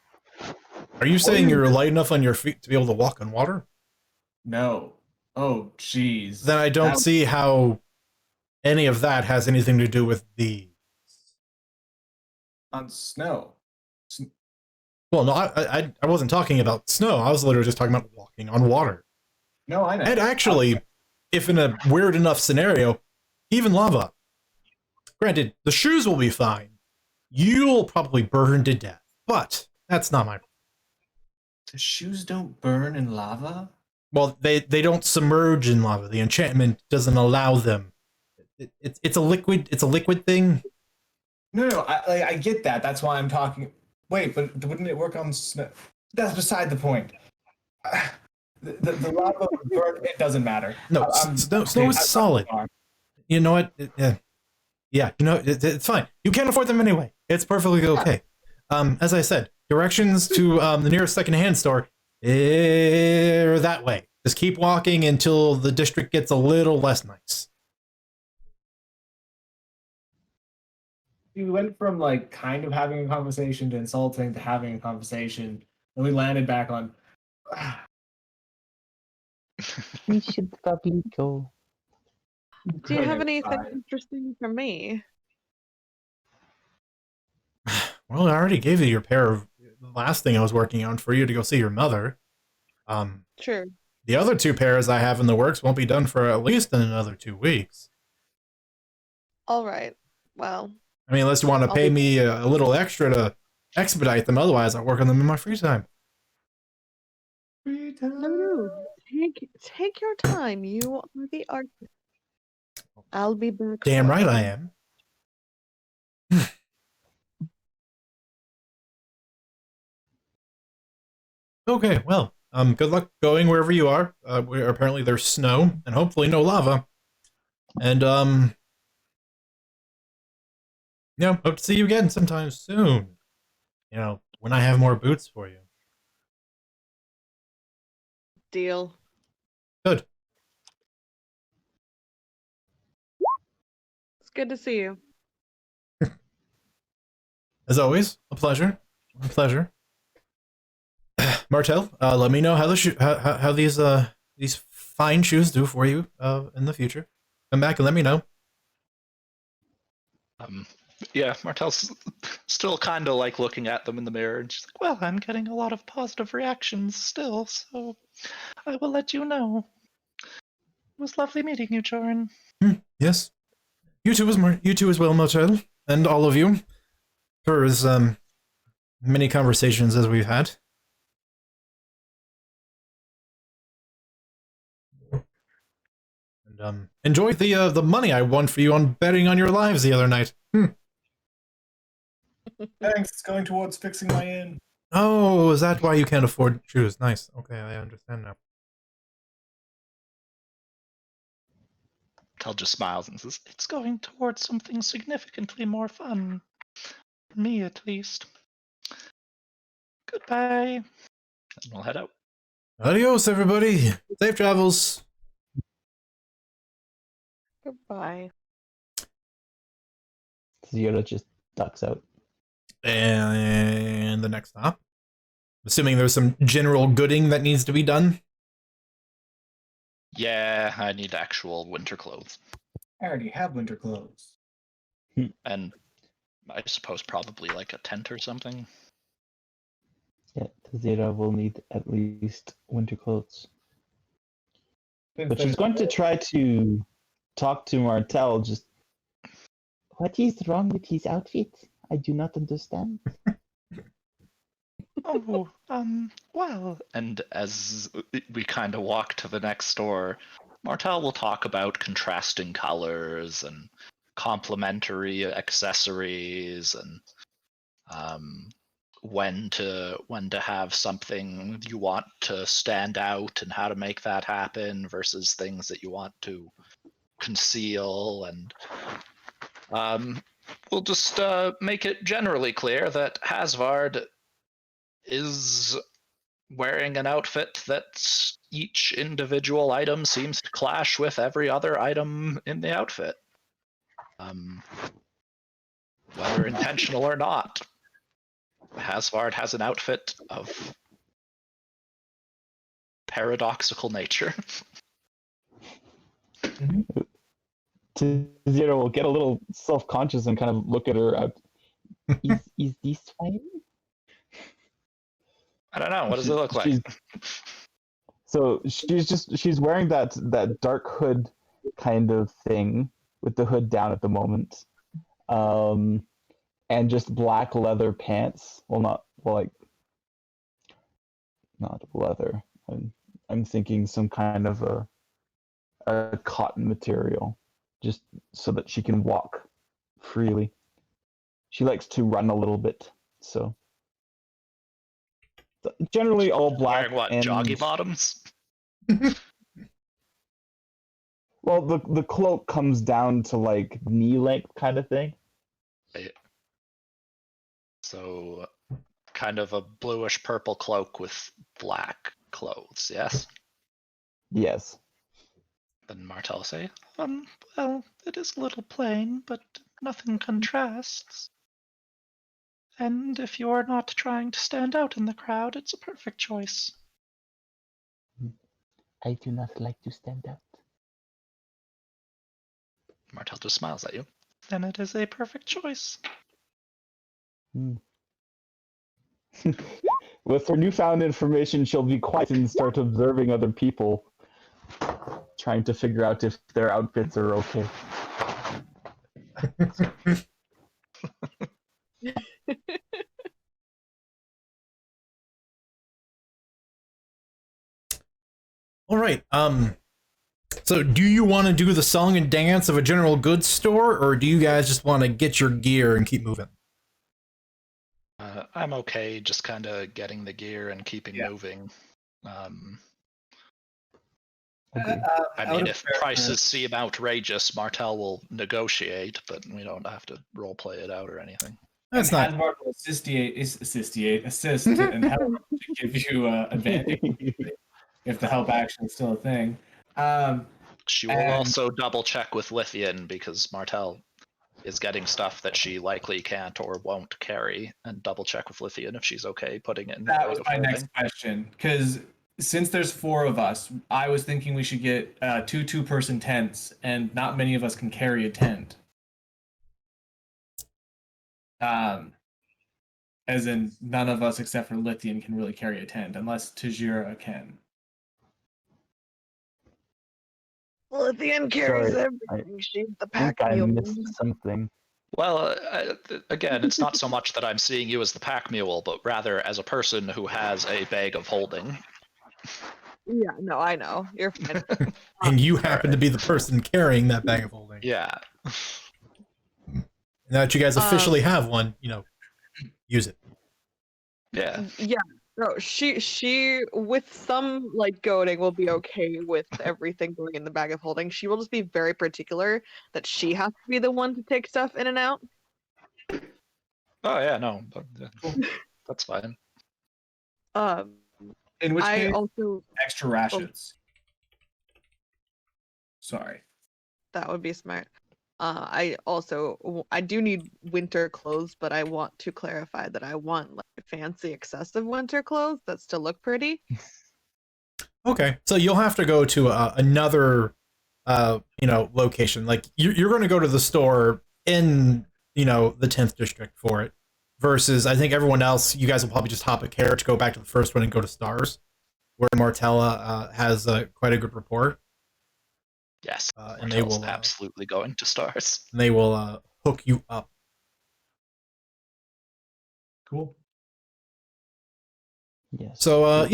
Speaker 1: Are you saying you're light enough on your feet to be able to walk on water?
Speaker 5: No. Oh, jeez.
Speaker 1: Then I don't see how any of that has anything to do with the.
Speaker 5: On snow.
Speaker 1: Well, no, I wasn't talking about snow. I was literally just talking about walking on water.
Speaker 7: No, I know.
Speaker 1: And actually, if in a weird enough scenario, even lava. Granted, the shoes will be fine. You'll probably burn to death, but that's not my.
Speaker 7: The shoes don't burn in lava?
Speaker 1: Well, they don't submerge in lava. The enchantment doesn't allow them. It's a liquid. It's a liquid thing.
Speaker 7: No, I get that. That's why I'm talking. Wait, but wouldn't it work on snow? That's beside the point. The lava would burn. It doesn't matter.
Speaker 1: No, snow is solid. You know what? Yeah, you know it's fine. You can't afford them anyway. It's perfectly okay. As I said, directions to the nearest secondhand store are that way. Just keep walking until the district gets a little less nice.
Speaker 7: We went from like kind of having a conversation to insulting to having a conversation, and we landed back on.
Speaker 2: We should probably go.
Speaker 3: Do you have
Speaker 7: Good,
Speaker 3: anything
Speaker 7: fine.
Speaker 3: interesting for me?
Speaker 1: Well, I already gave you your pair of the last thing I was working on for you to go see your mother.
Speaker 3: Sure.
Speaker 1: The other two pairs I have in the works won't be done for at least another 2 weeks.
Speaker 3: All right. Well,
Speaker 1: I mean, unless you want to
Speaker 3: I'll
Speaker 1: pay
Speaker 3: be-
Speaker 1: me a little extra to expedite them. Otherwise, I'll work on them in my free time.
Speaker 3: no. Take your time. You are the artist. I'll be back.
Speaker 1: Damn right I
Speaker 3: shortly.
Speaker 1: am. Okay, well, good luck going wherever you are. Apparently there's snow and hopefully no lava. And yeah, hope to see you again sometime soon. You know, when I have more boots for you.
Speaker 3: Deal.
Speaker 1: Good.
Speaker 3: It's good to see you.
Speaker 1: As always, a pleasure. A pleasure. Martel, let me know how the how these fine shoes do for you in the future. Come back and let me know.
Speaker 6: Yeah, Martel's still kind of like looking at them in the mirror, and she's like,
Speaker 4: Well, I'm getting a lot of positive reactions still, so I will let you know. It was lovely meeting you, Joran.
Speaker 1: Yes, you too as well, Martel, and all of you, for as many conversations as we've had. And enjoy the money I won for you on betting on your lives the other night.
Speaker 7: Thanks. It's going towards fixing my inn.
Speaker 1: Oh, is that why you can't afford shoes? Nice. Okay, I understand now.
Speaker 6: Martel just smiles and says,
Speaker 4: It's going towards something significantly more fun. For me, at least. Goodbye.
Speaker 6: and we'll head out.
Speaker 1: Adios, everybody. Safe travels.
Speaker 3: Goodbye.
Speaker 2: Zero just ducks out.
Speaker 1: And the next stop. Assuming there's some general gooding that needs to be done.
Speaker 6: Yeah, I need actual winter clothes.
Speaker 7: I already have winter clothes.
Speaker 6: And I suppose probably like a tent or something.
Speaker 2: Yeah, Zero will need at least winter clothes. But she's going to try to talk to Martel. Just, what is wrong with his outfit? I do not understand.
Speaker 4: Oh, well,
Speaker 6: And as we kind of walk to the next door, Martel will talk about contrasting colors and complementary accessories and when to have something you want to stand out and how to make that happen versus things that you want to conceal. And we'll just make it generally clear that Hasvard is wearing an outfit that each individual item seems to clash with every other item in the outfit. Whether intentional or not, Hasvard has an outfit of paradoxical nature.
Speaker 2: Zero will get a little self-conscious and kind of look at her. Is this fine?
Speaker 6: I don't know. What does it look like?
Speaker 2: She's wearing that dark hood kind of thing with the hood down at the moment, and just black leather pants. Well, not leather. I'm thinking some kind of a cotton material, just so that she can walk freely. She likes to run a little bit, so generally all black.
Speaker 6: Wearing what?
Speaker 2: And
Speaker 6: Joggy bottoms?
Speaker 2: well, the cloak comes down to like knee length kind of thing.
Speaker 6: So, kind of a bluish purple cloak with black clothes. Yes.
Speaker 2: Yes.
Speaker 6: Then Martell say,
Speaker 4: Well, it is a little plain, but nothing contrasts. And if you are not trying to stand out in the crowd, it's a perfect choice.
Speaker 2: I do not like to stand out.
Speaker 6: Martell just smiles at you.
Speaker 4: Then it is a perfect choice.
Speaker 2: With her newfound information, she'll be quiet and start observing other people, trying to figure out if their outfits are okay.
Speaker 1: All right. So do you want to do the song and dance of a general goods store, or do you guys just want to get your gear and keep moving?
Speaker 6: I'm okay, just kind of getting the gear and keeping moving. I mean, if prices seem outrageous, Martell will negotiate, but we don't have to role play it out or anything.
Speaker 1: That's not.
Speaker 7: Hasbart will assist and help to give you advantage if the help action is still a thing.
Speaker 6: She will also double check with Lithian because Martell is getting stuff that she likely can't or won't carry, and double check with Lithian if she's okay putting it in.
Speaker 7: That was my next question, because since there's 4 of us, I was thinking we should get 2 two-person tents, and not many of us can carry a tent. As in, none of us except for Lithian can really carry a tent, unless Tajira can.
Speaker 3: Lithian carries everything. She's the pack
Speaker 2: I
Speaker 3: mule.
Speaker 2: missed something.
Speaker 6: Well, again, it's not so much that I'm seeing you as the pack mule, but rather as a person who has a bag of holding.
Speaker 3: Yeah, no, I know. You're fine.
Speaker 1: And you happen to be the person carrying that bag of holding.
Speaker 6: Yeah.
Speaker 1: Now that you guys officially have one, use it.
Speaker 6: Yeah.
Speaker 3: Yeah. No, she with some like goading will be okay with everything going in the bag of holding. She will just be very particular that she has to be the one to take stuff in and out.
Speaker 6: Oh yeah, no, but, that's fine.
Speaker 7: In which case,
Speaker 3: also
Speaker 7: extra rations. Sorry.
Speaker 3: That would be smart. I do need winter clothes, but I want to clarify that I want like fancy, excessive winter clothes that still look pretty.
Speaker 1: Okay, so you'll have to go to another, location. Like you're going to go to the store in, the 10th district for it. Versus, I think everyone else, you guys will probably just hop a carriage, go back to the first one, and go to Stars, where Martella has quite a good rapport.
Speaker 6: Yes,
Speaker 1: and they will
Speaker 6: absolutely going to Stars.
Speaker 1: And they will hook you up.
Speaker 7: Cool.
Speaker 2: Yes.
Speaker 1: So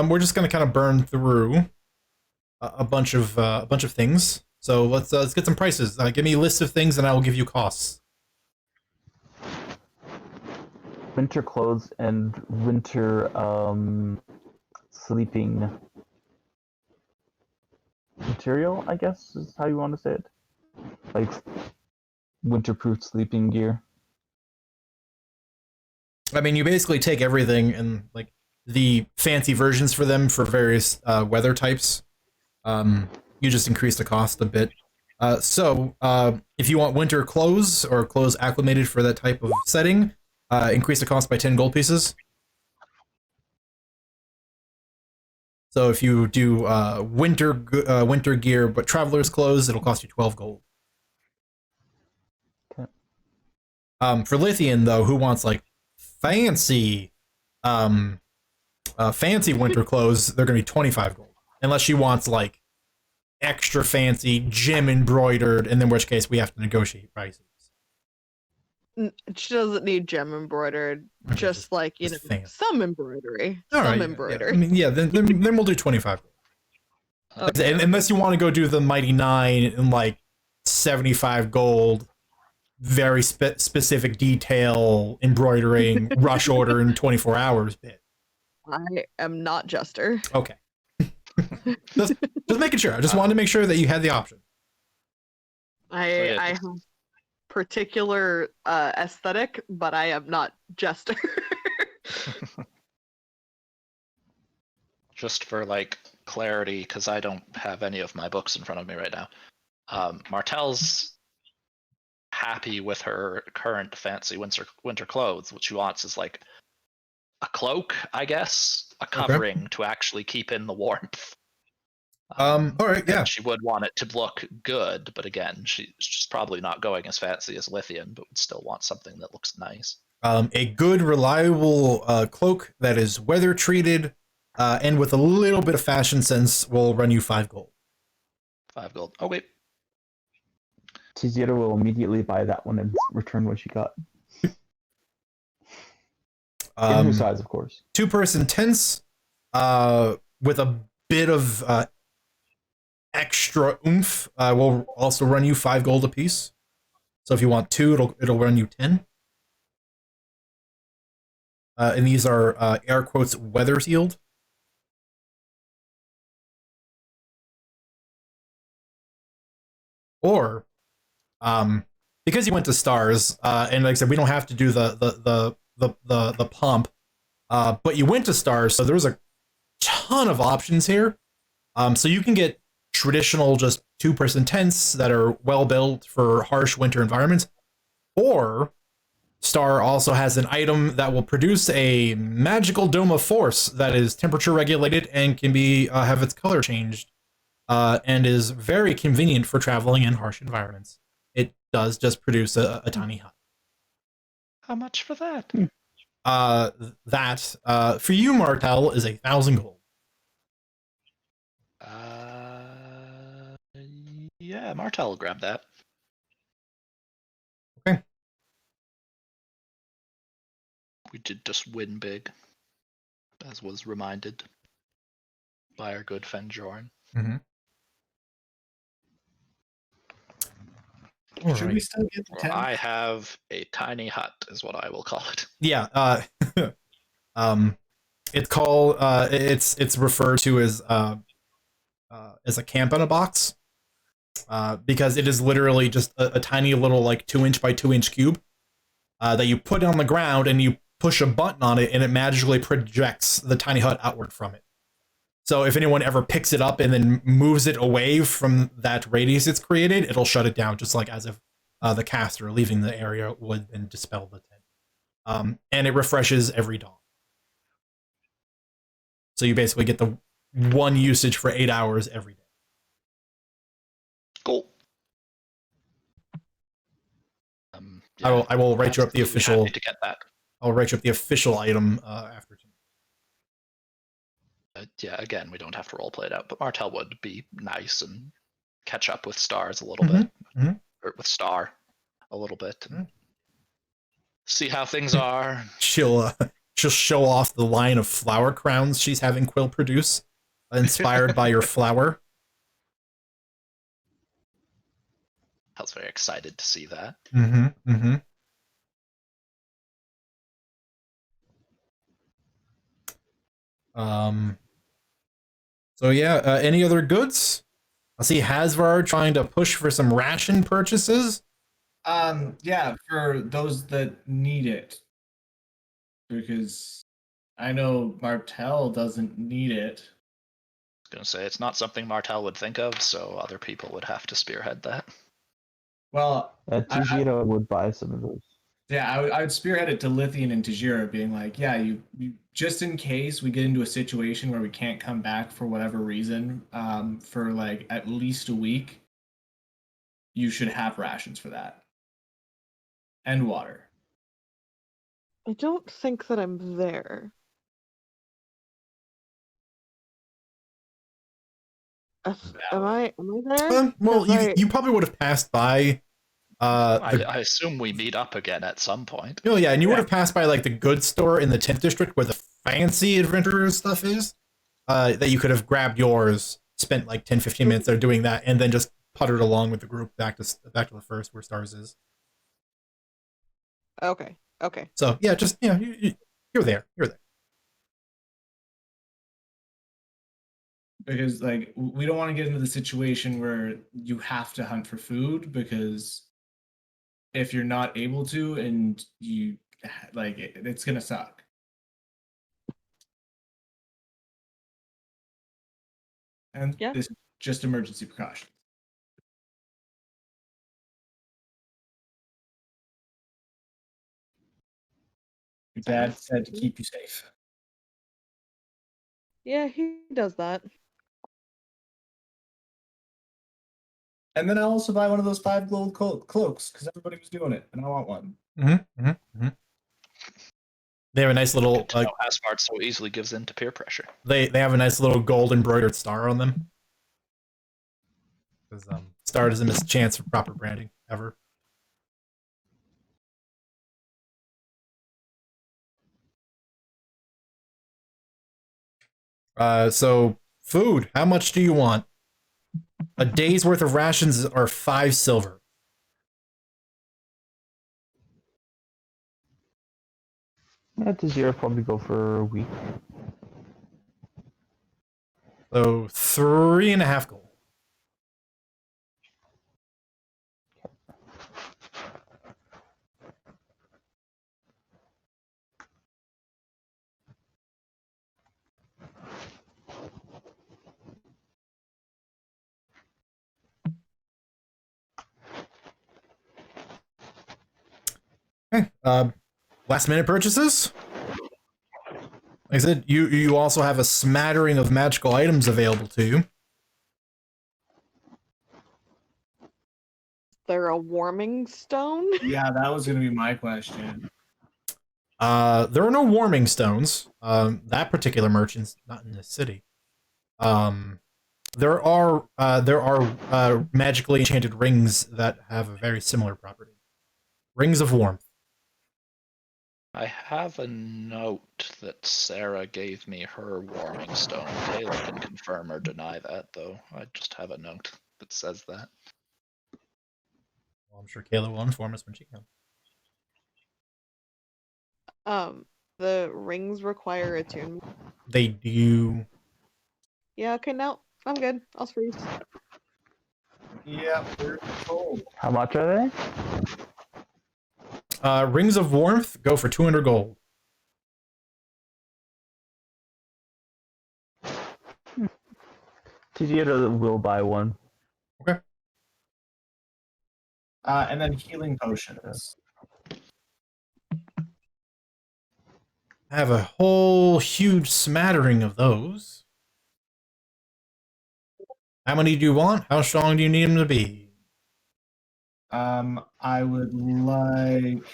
Speaker 1: we're just gonna kind of burn through a bunch of things. So let's get some prices. Give me a list of things, and I will give you costs.
Speaker 2: Winter clothes and winter sleeping material, I guess is how you want to say it. Like winterproof sleeping gear.
Speaker 1: I mean, you basically take everything and like the fancy versions for them for various weather types. You just increase the cost a bit. So if you want winter clothes or clothes acclimated for that type of setting, increase the cost by 10 gold pieces. So if you do winter gear but traveler's clothes, it'll cost you 12 gold.
Speaker 2: Okay.
Speaker 1: For Lithian though, who wants like fancy Fancy winter clothes, they're going to be 25 gold. Unless she wants, like, extra fancy, gem embroidered, and in which case we have to negotiate prices.
Speaker 3: She doesn't need gem embroidered,
Speaker 1: Okay,
Speaker 3: just like,
Speaker 1: just fancy.
Speaker 3: some embroidery.
Speaker 1: All
Speaker 3: some
Speaker 1: right,
Speaker 3: embroidery.
Speaker 1: Yeah. I mean, yeah, then we'll do 25 gold.
Speaker 6: Okay.
Speaker 1: Unless you want to go do the Mighty 9 and, like, 75 gold, very specific detail, embroidering, rush order in 24 hours bit.
Speaker 3: I am not Jester.
Speaker 1: Okay. just making sure. I just wanted to make sure that you had the option.
Speaker 3: I have particular aesthetic, but I am not Jester.
Speaker 6: Just for like clarity, because I don't have any of my books in front of me right now. Martel's happy with her current fancy winter clothes. What she wants is like a cloak, I guess, a covering to actually keep in the warmth.
Speaker 1: All right, yeah.
Speaker 6: She would want it to look good, but again, she's probably not going as fancy as Lithian, but would still want something that looks nice.
Speaker 1: A good, reliable cloak that is weather treated and with a little bit of fashion sense will run you 5 gold.
Speaker 6: 5 gold. Oh wait.
Speaker 2: Tizira will immediately buy that one and return what she got. In her size, of course.
Speaker 1: 2-person tents with a bit of extra oomph will also run you 5 gold apiece. So if you want 2, it'll run you 10. And these are air quotes weather sealed. Or because you went to stars, and like I said, we don't have to do the pump, but you went to stars, so there's a ton of options here. So you can get traditional just 2-person tents that are well built for harsh winter environments, or Star also has an item that will produce a magical dome of force that is temperature regulated and can be have its color changed, and is very convenient for traveling in harsh environments. It does just produce a tiny hut.
Speaker 4: How much for that?
Speaker 1: That for you, Martel, is 1,000 gold.
Speaker 6: Yeah, Martel will grab that.
Speaker 1: Okay.
Speaker 6: We did just win big, as was reminded by our good friend Jorn.
Speaker 1: Mm-hmm.
Speaker 7: Should we still get the 10?
Speaker 6: I have a tiny hut, is what I will call it.
Speaker 1: Yeah. It's called. It's referred to as a camp in a box, because it is literally just a tiny little like 2-inch by 2-inch cube that you put on the ground and you push a button on it and it magically projects the tiny hut outward from it. So if anyone ever picks it up and then moves it away from that radius it's created, it'll shut it down, just like as if the caster leaving the area would then dispel the tent. And it refreshes every dawn. So you basically get the one usage for 8 hours every day.
Speaker 6: Cool.
Speaker 1: I will write you up the official.
Speaker 6: Happy to get that.
Speaker 1: I'll write you up the official item after tonight.
Speaker 6: Yeah, again, we don't have to roleplay it out, but Martel would be nice and catch up with Stars a little bit, or with Star a little bit, and see how things are.
Speaker 1: She'll show off the line of flower crowns she's having Quill produce, inspired by your flower.
Speaker 6: I was very excited to see that.
Speaker 1: So yeah, any other goods? I see Hasvar trying to push for some ration purchases.
Speaker 7: Yeah, for those that need it. Because I know Martel doesn't need it.
Speaker 6: I was going to say, it's not something Martel would think of, so other people would have to spearhead that.
Speaker 7: Well,
Speaker 2: Tijira would buy some of those.
Speaker 7: Yeah, I would spearhead it to Lithian and Tajira, being like, yeah, you just in case we get into a situation where we can't come back for whatever reason, for like at least a week, you should have rations for that. And water.
Speaker 3: I don't think that I'm there. Am I there?
Speaker 1: Well,
Speaker 3: 'Cause
Speaker 1: you probably would have passed by.
Speaker 6: I assume we meet up again at some point.
Speaker 1: Oh yeah, and you would
Speaker 7: Yeah.
Speaker 1: have passed by like the goods store in the 10th district where the fancy adventurer stuff is. That you could have grabbed yours, spent like 10-15 minutes there doing that, and then just puttered along with the group back to the first where Stars is.
Speaker 3: Okay.
Speaker 1: So yeah, just you're there. You're there.
Speaker 7: Because like we don't want to get into the situation where you have to hunt for food, because if you're not able to and you like it's gonna suck. And
Speaker 3: Yeah.
Speaker 7: this is just emergency precaution. Your dad said to keep you safe.
Speaker 3: Yeah, he does that.
Speaker 7: And then I'll also buy one of those 5 gold cloaks because everybody was doing it, and I want one.
Speaker 1: They have a nice little
Speaker 6: Good to know Asphalt so easily gives in to peer pressure.
Speaker 1: they have a nice little gold embroidered star on them. Because Star doesn't miss a chance for proper branding ever. So food. How much do you want? A day's worth of rations are 5 silver.
Speaker 2: Yeah, to zero probably go for a week.
Speaker 1: So 3.5 gold. Okay. Last minute purchases. Like I said, you also have a smattering of magical items available to you.
Speaker 3: There a warming stone?
Speaker 7: Yeah, that was gonna be my question.
Speaker 1: There are no warming stones. That particular merchant's not in this city. There are magically enchanted rings that have a very similar property. Rings of warmth.
Speaker 6: I have a note that Sarah gave me her warming stone. Taylor can confirm or deny that, though. I just have a note that says that.
Speaker 1: Well, I'm sure Kayla will inform us when she can.
Speaker 3: The rings require attunement.
Speaker 1: They do.
Speaker 3: Yeah, okay, no, I'm good. I'll freeze.
Speaker 7: Yeah, we're cold.
Speaker 2: How much are they?
Speaker 1: Rings of warmth go for 200 gold.
Speaker 2: Tijira will buy one.
Speaker 1: Okay.
Speaker 7: And then healing potions.
Speaker 1: I have a whole huge smattering of those. How many do you want? How strong do you need them to be?
Speaker 7: I would like.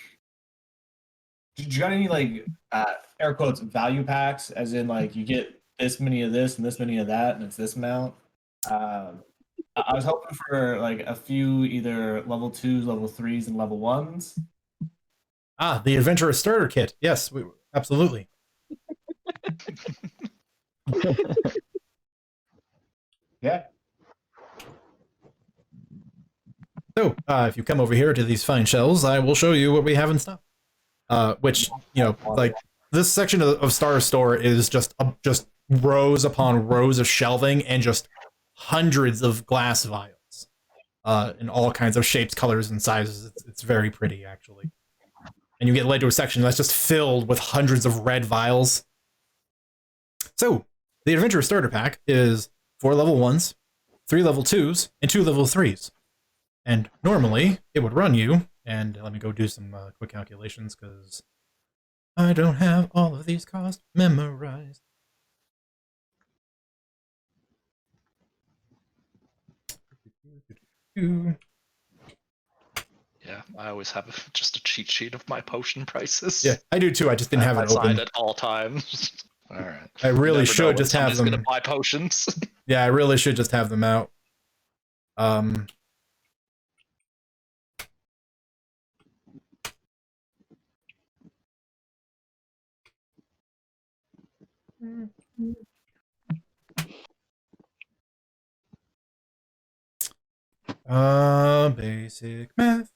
Speaker 7: Did you got any like air quotes value packs? As in, like you get this many of this and this many of that, and it's this amount. I was hoping for like a few either level 2s, level 3s, and level 1s.
Speaker 1: Ah, the Adventurer Starter Kit. Yes, absolutely.
Speaker 7: Yeah.
Speaker 1: So, if you come over here to these fine shelves, I will show you what we have in stock. Which, like this section of Star Store is just rows upon rows of shelving and just hundreds of glass vials, in all kinds of shapes, colors, and sizes. It's very pretty, actually. And you get led to a section that's just filled with hundreds of red vials. So, the Adventurer Starter Pack is 4 level 1s, 3 level 2s, and 2 level 3s. And normally, it would run you, and let me go do some quick calculations, because I don't have all of these costs memorized.
Speaker 6: Yeah, I always have just a cheat sheet of my potion prices.
Speaker 1: Yeah, I do too. I just didn't have it
Speaker 6: side
Speaker 1: open.
Speaker 6: at all times. All right.
Speaker 1: I really
Speaker 6: You never know
Speaker 1: should
Speaker 6: when
Speaker 1: just have
Speaker 6: somebody's
Speaker 1: them.
Speaker 6: gonna buy potions.
Speaker 1: Yeah, I really should just have them out. Basic math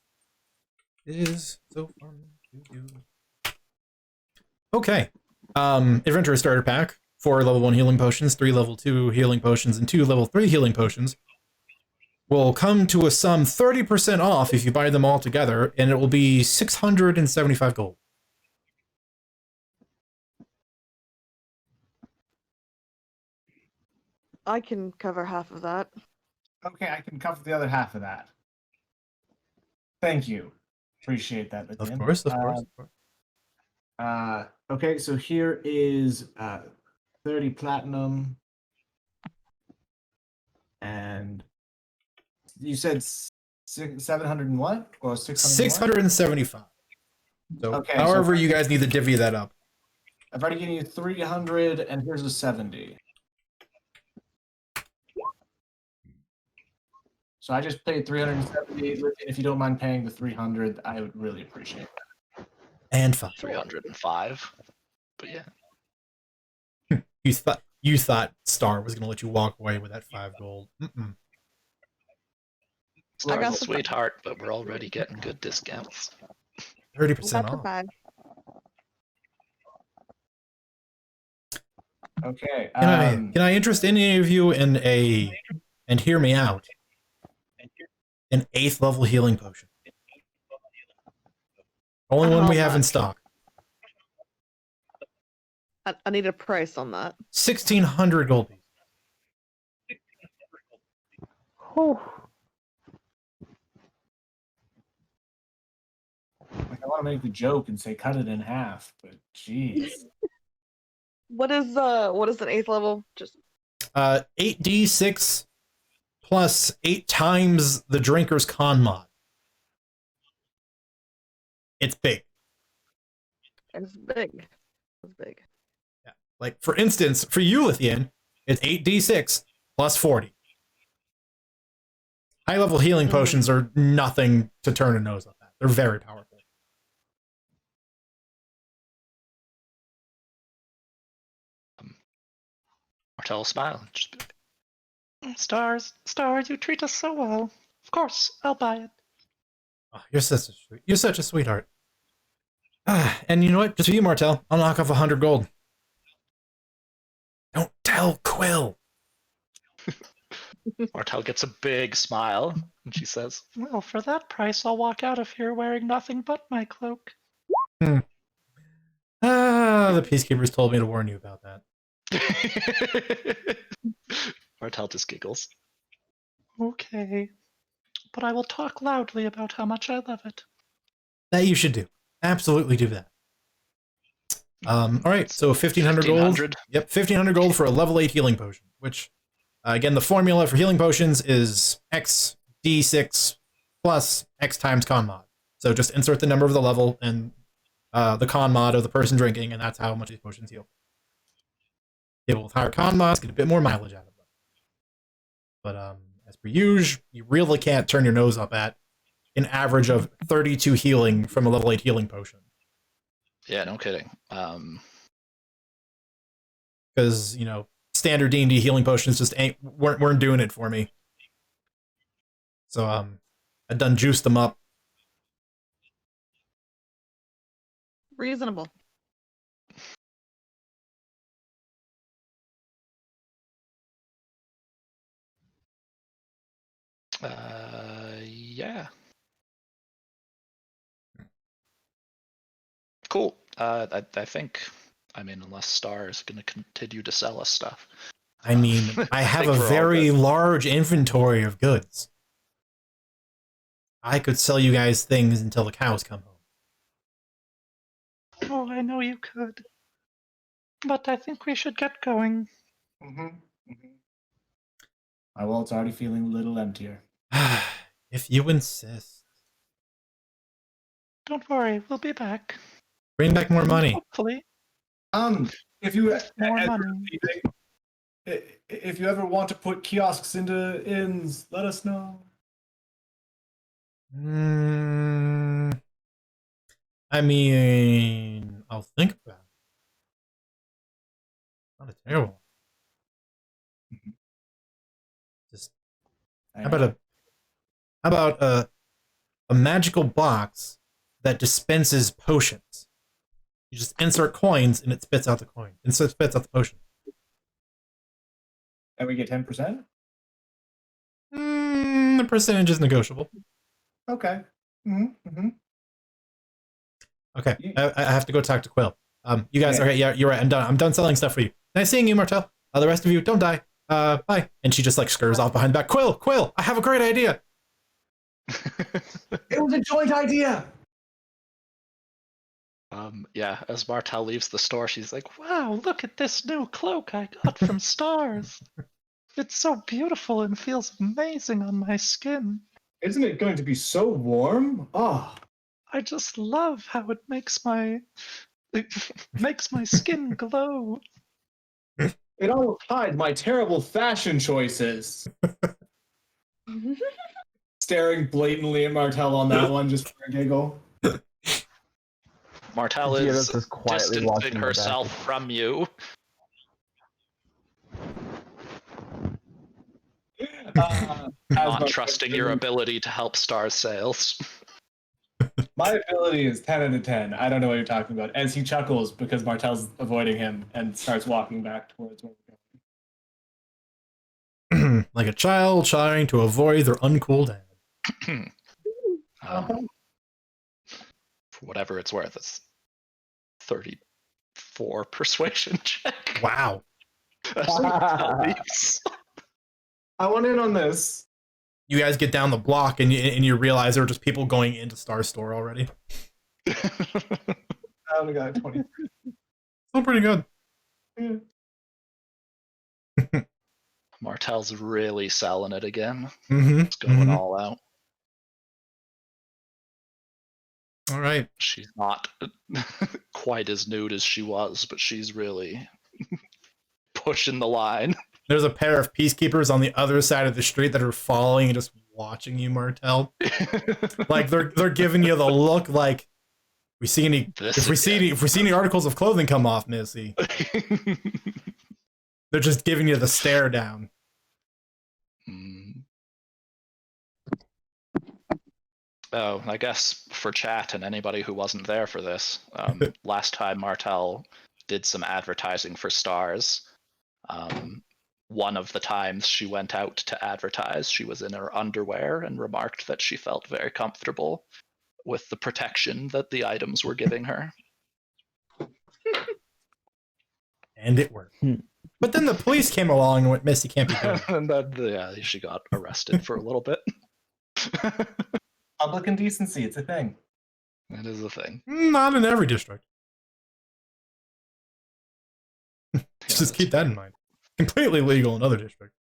Speaker 1: is so fun to do. Okay. Adventurer starter pack. 4 level 1 healing potions, 3 level 2 healing potions, and 2 level 3 healing potions will come to a sum 30% off if you buy them all together, and it will be 675 gold.
Speaker 3: I can cover half of that.
Speaker 7: Okay, I can cover the other half of that. Thank you. Appreciate that,
Speaker 1: Of
Speaker 7: Lithian.
Speaker 1: course, of course, of course.
Speaker 7: Okay, so here is 30 platinum. And you said 700 and what? Or 600
Speaker 1: 675. So,
Speaker 7: Okay,
Speaker 1: however
Speaker 7: so
Speaker 1: you guys need to divvy that up.
Speaker 7: I've already given you 300, and here's a 70. So I just paid 370. If you don't mind paying the 300, I would really appreciate that.
Speaker 1: And 5.
Speaker 6: 305. But yeah.
Speaker 1: You thought Star was going to let you walk away with that 5 gold.
Speaker 3: I got
Speaker 6: Star's a
Speaker 3: the
Speaker 6: sweetheart, but we're already getting good discounts.
Speaker 1: 30%
Speaker 3: Got the
Speaker 1: off.
Speaker 3: 5.
Speaker 7: Okay.
Speaker 1: Can I interest any of you in and hear me out, an 8th level healing potion? Only one
Speaker 3: How
Speaker 1: we have in
Speaker 3: much?
Speaker 1: stock.
Speaker 3: I need a price on that.
Speaker 1: 1,600 gold pieces.
Speaker 7: Like, I want to make the joke and say cut it in half, but jeez.
Speaker 3: What is an 8th level? Just
Speaker 1: 8d6 plus 8 times the drinker's con mod. It's big.
Speaker 3: it's big. It's big.
Speaker 1: Yeah. Like, for instance, for you, Lithian, it's 8d6 plus 40. High-level healing potions are nothing to turn a nose up at. They're very powerful.
Speaker 6: Martell smile.
Speaker 4: Stars, you treat us so well. Of course, I'll buy it.
Speaker 1: Oh, you're such a sweetheart. And you know what? Just for you, Martell, I'll knock off 100 gold. Don't tell Quill.
Speaker 6: Martell gets a big smile, and she says,
Speaker 4: Well, for that price, I'll walk out of here wearing nothing but my cloak.
Speaker 1: The peacekeepers told me to warn you about that.
Speaker 6: Martell just giggles.
Speaker 4: Okay. But I will talk loudly about how much I love it.
Speaker 1: That you should do. Absolutely do that. All right, so 1,500 gold.
Speaker 6: 1,500.
Speaker 1: Yep, 1,500 gold for a level 8 healing potion, which, again, the formula for healing potions is X D6 plus X times con mod. So just insert the number of the level and the con mod of the person drinking, and that's how much these potions heal. People with higher con mods get a bit more mileage out of them. But as per usual, you really can't turn your nose up at an average of 32 healing from a level 8 healing potion.
Speaker 6: Yeah, no kidding.
Speaker 1: Because, standard D&D healing potions just weren't doing it for me. So I done juiced them up.
Speaker 3: Reasonable.
Speaker 6: Yeah. Cool. I think, unless Star is going to continue to sell us stuff.
Speaker 1: I mean, I have
Speaker 6: think
Speaker 1: a
Speaker 6: we're all
Speaker 1: very
Speaker 6: good.
Speaker 1: large inventory of goods. I could sell you guys things until the cows come home.
Speaker 4: Oh, I know you could. But I think we should get going.
Speaker 7: My wallet's already feeling a little emptier.
Speaker 1: If you insist.
Speaker 4: Don't worry, we'll be back.
Speaker 1: Bring back more money.
Speaker 4: Hopefully.
Speaker 7: If you
Speaker 4: More
Speaker 7: as
Speaker 4: money.
Speaker 7: we're leaving, If you ever want to put kiosks into inns, let us know.
Speaker 1: I mean, I'll think about it. Not a terrible one. Just how about a magical box that dispenses potions? You just insert coins and it spits out the coin. And so it spits out the potion.
Speaker 7: And we get 10%?
Speaker 1: The percentage is negotiable.
Speaker 7: Okay. Mm-hmm.
Speaker 1: Okay, I have to go talk to Quill. You guys, okay, yeah, you're right. I'm done. I'm done selling stuff for you. Nice seeing you, Martel. The rest of you, don't die. Bye. And she just like scurries off behind the back. Quill, I have a great idea.
Speaker 7: It was a joint idea.
Speaker 6: Yeah, as Martel leaves the store, she's like, wow, look at this new cloak I got from Stars. It's so beautiful and feels amazing on my skin.
Speaker 7: Isn't it going to be so warm? Oh.
Speaker 6: I just love how it makes my skin glow.
Speaker 7: It almost hides my terrible fashion choices. Staring blatantly at Martel on that one just for a giggle.
Speaker 6: Martel is distancing herself from you. Not trusting your ability to help Star's sales.
Speaker 7: My ability is 10 out of 10. I don't know what you're talking about. As he chuckles because Martel's avoiding him and starts walking back towards where we're
Speaker 1: going. Like a child trying to avoid their uncool dad.
Speaker 6: For whatever it's worth, it's 34 persuasion check.
Speaker 1: Wow.
Speaker 7: I want in on this.
Speaker 1: You guys get down the block and you realize there are just people going into Star's store already.
Speaker 7: I only got 23.
Speaker 1: Still pretty good.
Speaker 7: Yeah.
Speaker 6: Martel's really selling it again.
Speaker 1: It's
Speaker 6: going all out.
Speaker 1: All right.
Speaker 6: She's not quite as nude as she was, but she's really pushing the line.
Speaker 1: There's a pair of peacekeepers on the other side of the street that are following and just watching you, Martel. Like they're giving you the look like if we see any articles of clothing come off, Missy. They're just giving you the stare down.
Speaker 6: Oh, I guess for chat and anybody who wasn't there for this, last time Martel did some advertising for Stars. One of the times she went out to advertise, she was in her underwear and remarked that she felt very comfortable with the protection that the items were giving her.
Speaker 1: And it worked. But then the police came along and went, Missy can't be doing
Speaker 6: And then, she got arrested for a little bit.
Speaker 7: Public indecency, it's a thing.
Speaker 6: It is a thing.
Speaker 1: Not in every district. Just keep that in mind. Completely legal in other districts.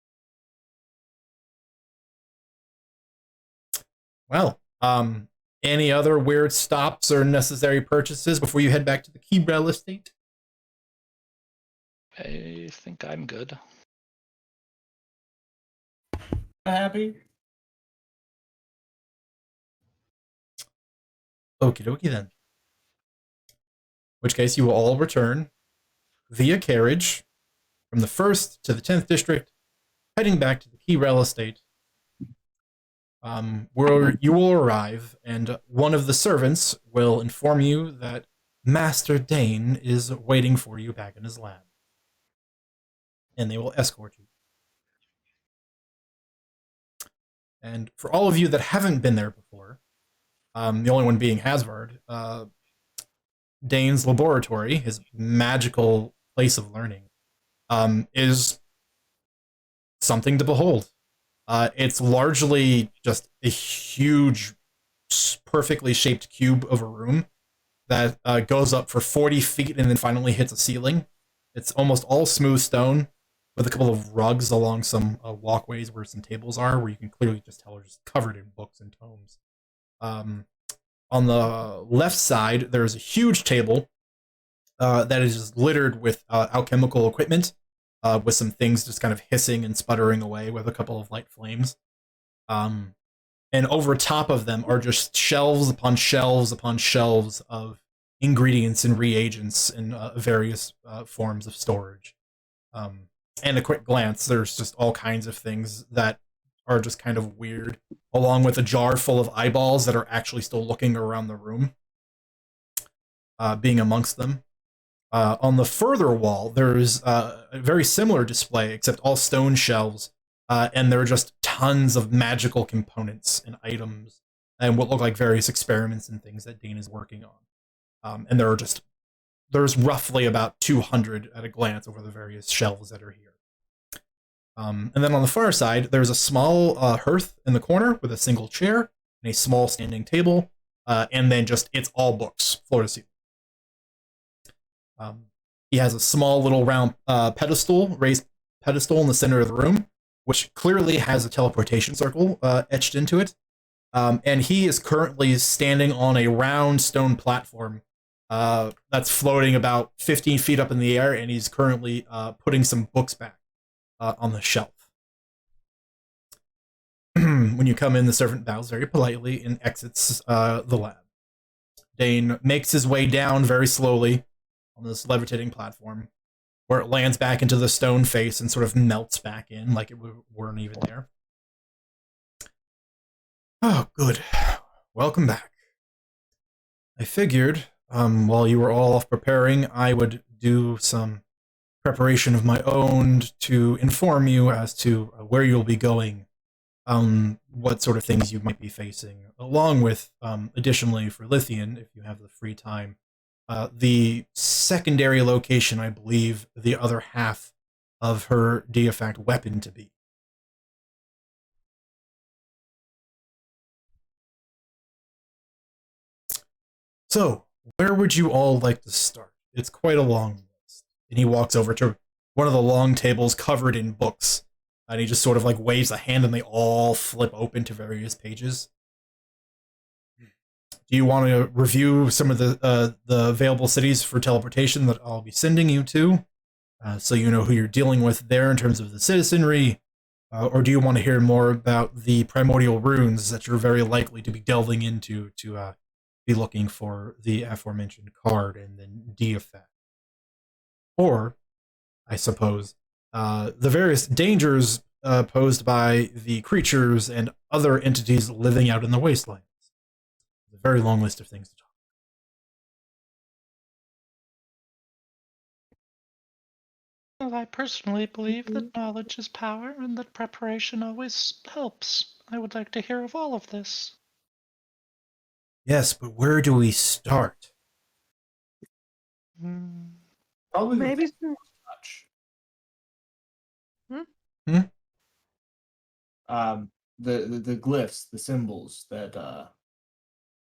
Speaker 1: Well, any other weird stops or necessary purchases before you head back to the Keebrell estate?
Speaker 6: I think I'm good.
Speaker 7: Happy?
Speaker 1: Okie dokie then. In which case you will all return via carriage from the 1st to the 10th district, heading back to the Keebrell estate, where you will arrive, and one of the servants will inform you that Master Dane is waiting for you back in his lab. And they will escort you. And for all of you that haven't been there before, the only one being Hasvard, Dane's laboratory, his magical place of learning, is something to behold. It's largely just a huge, perfectly shaped cube of a room that goes up for 40 feet and then finally hits a ceiling. It's almost all smooth stone with a couple of rugs along some walkways where some tables are, where you can clearly just tell are just covered in books and tomes. On the left side, there's a huge table that is just littered with alchemical equipment. with some things just kind of hissing and sputtering away with a couple of light flames. And over top of them are just shelves upon shelves upon shelves of ingredients and reagents in various forms of storage. And a quick glance, there's just all kinds of things that are just kind of weird, along with a jar full of eyeballs that are actually still looking around the room, being amongst them. On the further wall, there's a very similar display, except all stone shelves, and there are just tons of magical components and items and what look like various experiments and things that Dane is working on. And there's roughly about 200 at a glance over the various shelves that are here. And then on the far side, there's a small hearth in the corner with a single chair and a small standing table, and then it's all books, floor to ceiling. He has a small little round raised pedestal in the center of the room, which clearly has a teleportation circle etched into it. And he is currently standing on a round stone platform that's floating about 15 feet up in the air, and he's currently putting some books back on the shelf. When you come in, the servant bows very politely and exits the lab. Dane makes his way down very slowly on this levitating platform, where it lands back into the stone face and sort of melts back in like it weren't even there. Oh, good. Welcome back. I figured, while you were all off preparing, I would do some preparation of my own to inform you as to where you'll be going, what sort of things you might be facing, along with, additionally for Lithian, if you have the free time, the secondary location, I believe, the other half of her Deofact weapon to be. So, where would you all like to start? It's quite a long list. And he walks over to one of the long tables covered in books, and he just sort of like waves a hand and they all flip open to various pages. Do you want to review some of the available cities for teleportation that I'll be sending you to, so you know who you're dealing with there in terms of the citizenry, or do you want to hear more about the primordial runes that you're very likely to be delving into to be looking for the aforementioned card and then Deofact? Or, I suppose, the various dangers posed by the creatures and other entities living out in the wasteland. A very long list of things to talk
Speaker 4: Well, I personally believe that knowledge is power and that preparation always helps. I would like to hear of all of this.
Speaker 1: Yes, but where do we start?
Speaker 7: Probably
Speaker 3: Maybe
Speaker 7: the
Speaker 3: some.
Speaker 7: touch. The glyphs, the symbols that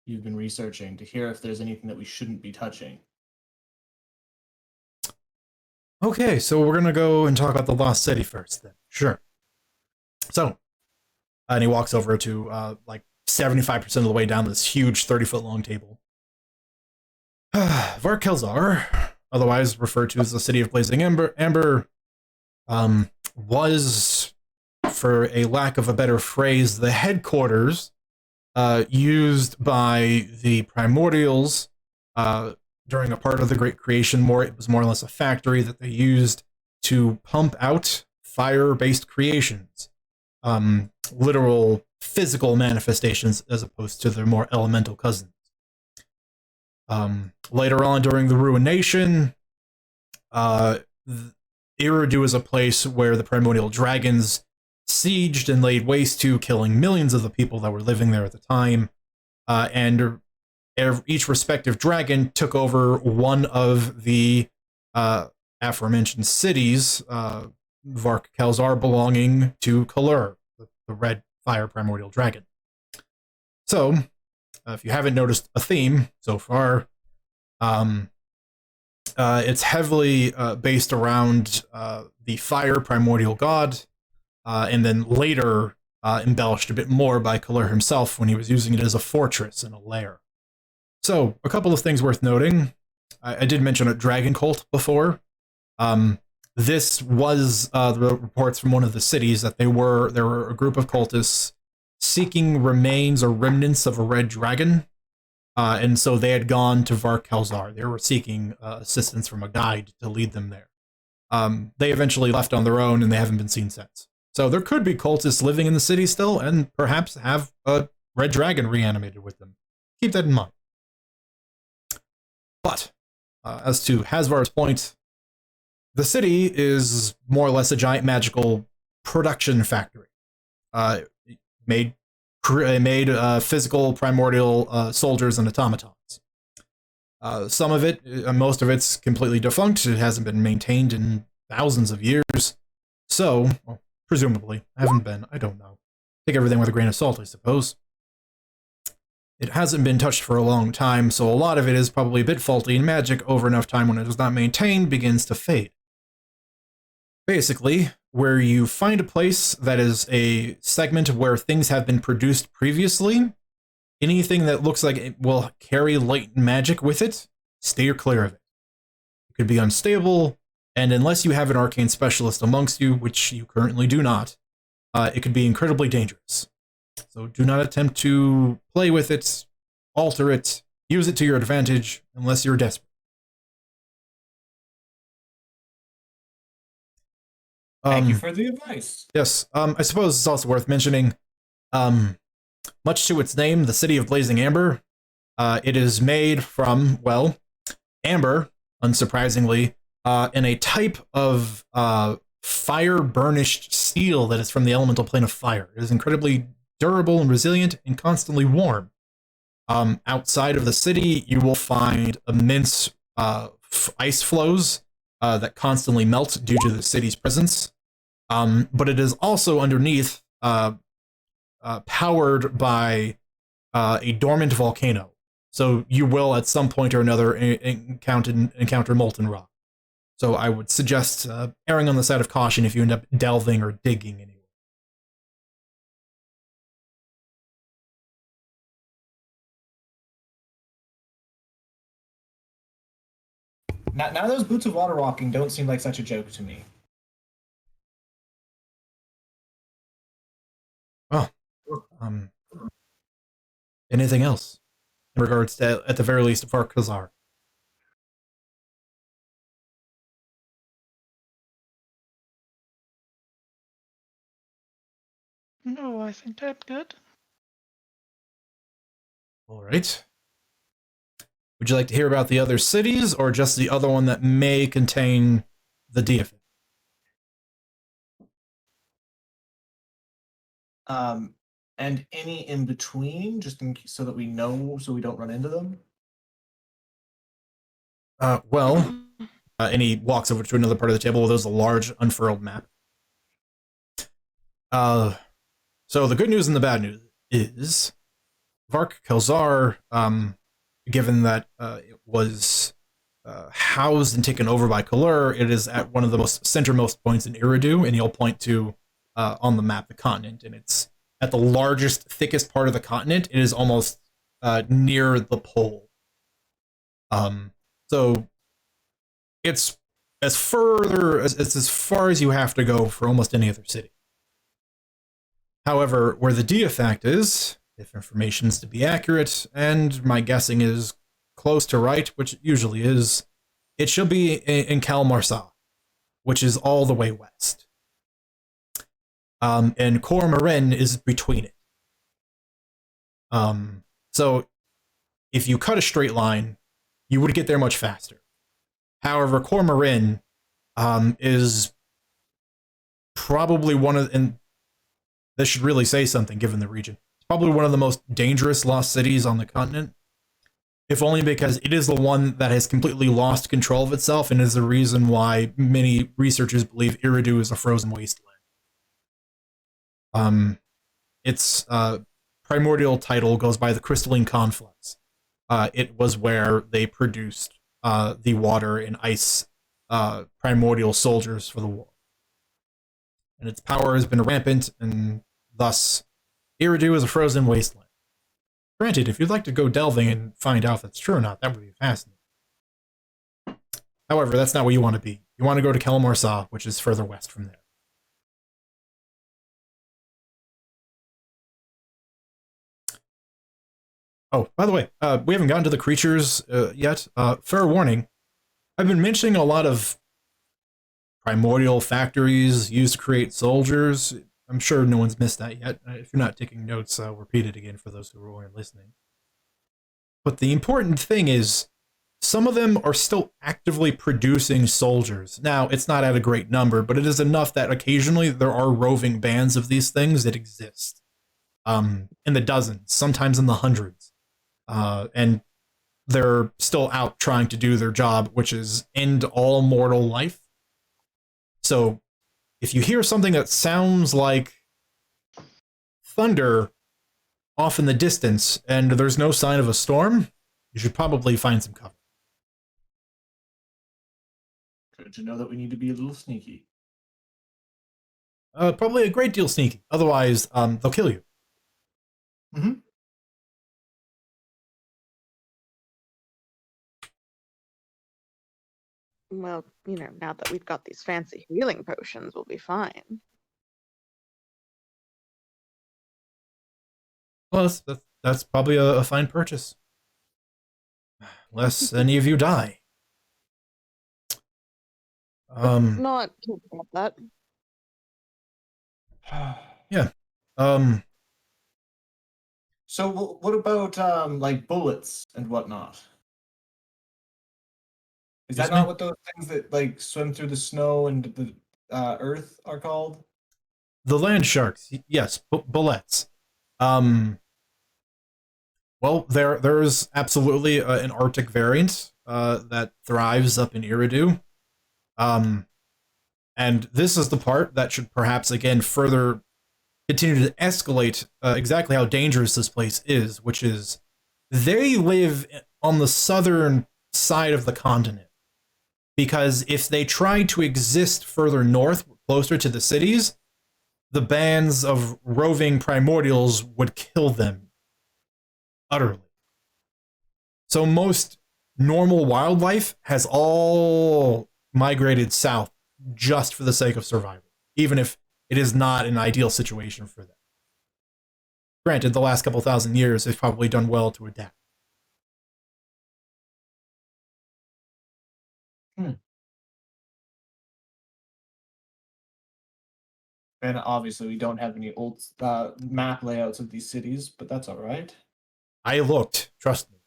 Speaker 7: you've been researching, to hear if there's anything that we shouldn't be touching.
Speaker 1: Okay, so we're gonna go and talk about the Lost City first then. Sure. So, and he walks over to like 75% of the way down this huge 30-foot long table. Varkelzar, otherwise referred to as the City of Blazing Amber, was, for a lack of a better phrase, the headquarters used by the primordials during a part of the Great Creation. It was more or less a factory that they used to pump out fire-based creations, literal physical manifestations as opposed to their more elemental cousins. Later on, during the Ruination, Eridu is a place where the primordial dragons sieged and laid waste to, killing millions of the people that were living there at the time, and each respective dragon took over one of the aforementioned cities, Varkelzar belonging to Kalur, the red fire primordial dragon. So, if you haven't noticed a theme so far, it's heavily based around the fire primordial god, and then later embellished a bit more by Kalur himself when he was using it as a fortress and a lair. So, a couple of things worth noting. I did mention a dragon cult before. this was the reports from one of the cities that there were a group of cultists seeking remains or remnants of a red dragon, and so they had gone to Varkelzar. They were seeking assistance from a guide to lead them there. They eventually left on their own, and they haven't been seen since. So there could be cultists living in the city still, and perhaps have a red dragon reanimated with them. Keep that in mind. But as to Hasvar's point, the city is more or less a giant magical production factory. Made physical primordial soldiers and automatons. Some of it, most of it's completely defunct. It hasn't been maintained in thousands of years. So, well, presumably, haven't been. I don't know. Take everything with a grain of salt, I suppose. It hasn't been touched for a long time, so a lot of it is probably a bit faulty, and magic over enough time when it is not maintained begins to fade. Basically, where you find a place that is a segment where things have been produced previously, anything that looks like it will carry latent magic with it, steer clear of it. It could be unstable, and unless you have an arcane specialist amongst you, which you currently do not, it could be incredibly dangerous. So do not attempt to play with it, alter it, use it to your advantage, unless you're desperate.
Speaker 7: Thank you for the advice.
Speaker 1: Yes, I suppose it's also worth mentioning, much to its name, the City of Blazing Amber, it is made from, well, amber, unsurprisingly, in a type of fire-burnished steel that is from the elemental plane of fire. It is incredibly durable and resilient and constantly warm. Outside of the city, you will find immense ice flows that constantly melt due to the city's presence. But it is also underneath powered by a dormant volcano. So you will at some point or another encounter molten rock. So I would suggest erring on the side of caution if you end up delving or digging anywhere.
Speaker 7: Now those boots of water walking don't seem like such a joke to me.
Speaker 1: Oh, anything else in regards to, at the very least, Varkazar?
Speaker 4: No, I think I'm good.
Speaker 1: All right. Would you like to hear about the other cities, or just the other one that may contain the Diafit?
Speaker 7: And any in between, just so that we know, so we don't run into them.
Speaker 1: And he walks over to another part of the table where there's a large unfurled map. So the good news and the bad news is Vark Kelzar, given that it was housed and taken over by Kalur, it is at one of the most centermost points in Iridu, and he'll point to on the map the continent, and it's at the largest, thickest part of the continent. It is almost near the pole. So it's as far as you have to go for almost any other city. However, where the Diafact is, if information is to be accurate, and my guessing is close to right, which it usually is, it should be in Kalmarsa, which is all the way west. And Cormarin is between it. So if you cut a straight line, you would get there much faster. However, Cormarin is probably one of, and this should really say something given the region, it's probably one of the most dangerous lost cities on the continent, if only because it is the one that has completely lost control of itself and is the reason why many researchers believe Iridu is a frozen wasteland. Its primordial title goes by the Crystalline Conflux. It was where they produced the water and ice primordial soldiers for the war. And its power has been rampant, and thus Iridu is a frozen wasteland. Granted, if you'd like to go delving and find out if that's true or not, that would be fascinating. However, that's not where you want to be. you want to go to Kelmarsa, which is further west from there. Oh, by the way, we haven't gotten to the creatures yet. Fair warning, I've been mentioning a lot of primordial factories used to create soldiers. I'm sure no one's missed that yet. If you're not taking notes, I'll repeat it again for those who weren't listening. But the important thing is, some of them are still actively producing soldiers. Now, it's not at a great number, but it is enough that occasionally there are roving bands of these things that exist. In the dozens, sometimes in the hundreds. And they're still out trying to do their job, which is end all mortal life. So, if you hear something that sounds like thunder off in the distance and there's no sign of a storm, you should probably find some cover.
Speaker 7: Good to know that we need to be a little sneaky.
Speaker 1: Probably a great deal sneaky. Otherwise, they'll kill you.
Speaker 7: Mm-hmm.
Speaker 3: Well, now that we've got these fancy healing potions, we'll be fine.
Speaker 1: Well, that's probably a fine purchase. Unless any of you die.
Speaker 3: Not talk about that.
Speaker 1: Yeah.
Speaker 7: So what about like bullets and whatnot? Is that
Speaker 1: Excuse me?
Speaker 7: not what those things that like swim through the snow and the earth are called?
Speaker 1: The land sharks, yes, bullets. Well, there's absolutely an Arctic variant that thrives up in Eridu. And this is the part that should perhaps, again, further continue to escalate exactly how dangerous this place is, which is they live on the southern side of the continent. Because if they try to exist further north, closer to the cities, the bands of roving primordials would kill them utterly. So most normal wildlife has all migrated south just for the sake of survival, even if it is not an ideal situation for them. Granted, the last couple thousand years, they've probably done well to adapt.
Speaker 7: And obviously, we don't have any old map layouts of these cities, but that's all right.
Speaker 1: I looked, trust me.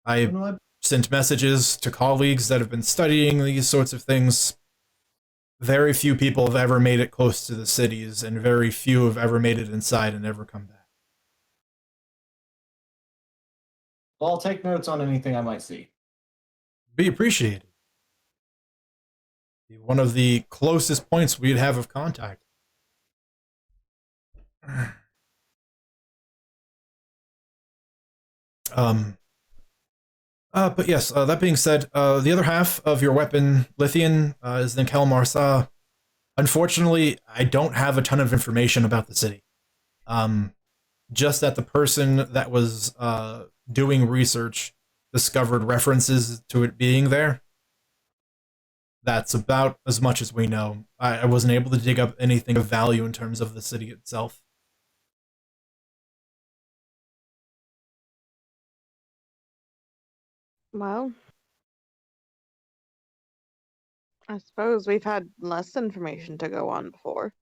Speaker 1: I
Speaker 7: No, I-
Speaker 1: sent messages to colleagues that have been studying these sorts of things. Very few people have ever made it close to the cities, and very few have ever made it inside and never come back.
Speaker 7: Well, I'll take notes on anything I might see.
Speaker 1: Be appreciated. Be one of the closest points we'd have of contact. But yes, that being said, the other half of your weapon, Lithian, is in Kelmarsa. Unfortunately, I don't have a ton of information about the city. Just that the person that was doing research discovered references to it being there. That's about as much as we know. I wasn't able to dig up anything of value in terms of the city itself.
Speaker 3: Well, I suppose we've had less information to go on before.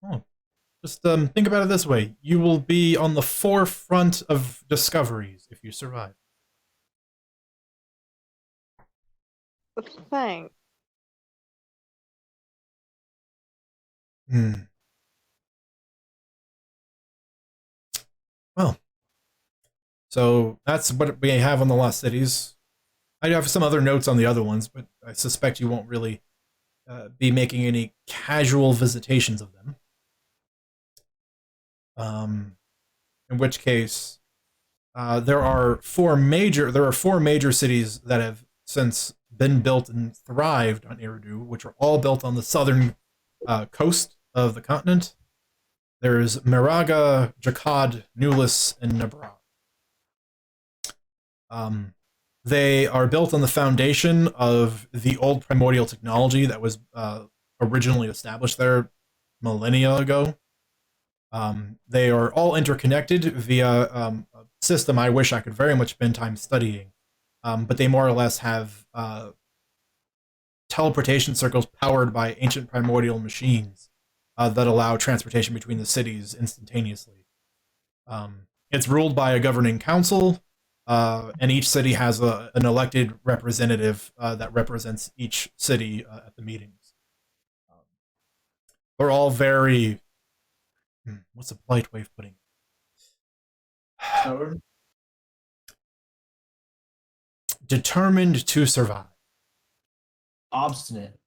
Speaker 1: Oh. Just think about it this way. You will be on the forefront of discoveries if you survive.
Speaker 3: Thanks.
Speaker 1: Hmm. Well, so that's what we have on the Lost Cities. I have some other notes on the other ones, but I suspect you won't really be making any casual visitations of them. In which case, there are four major cities that have since been built and thrived on Eridu, which are all built on the southern coast of the continent. There's Miraga, Jakad, Nulis, and Nabra. They are built on the foundation of the old primordial technology that was originally established there millennia ago. They are all interconnected via a system I wish I could very much spend time studying. But they more or less have teleportation circles powered by ancient primordial machines that allow transportation between the cities instantaneously. It's ruled by a governing council, and each city has an elected representative that represents each city at the meetings. They're all very... what's a polite way of putting it? Determined to survive.
Speaker 7: Obstinate.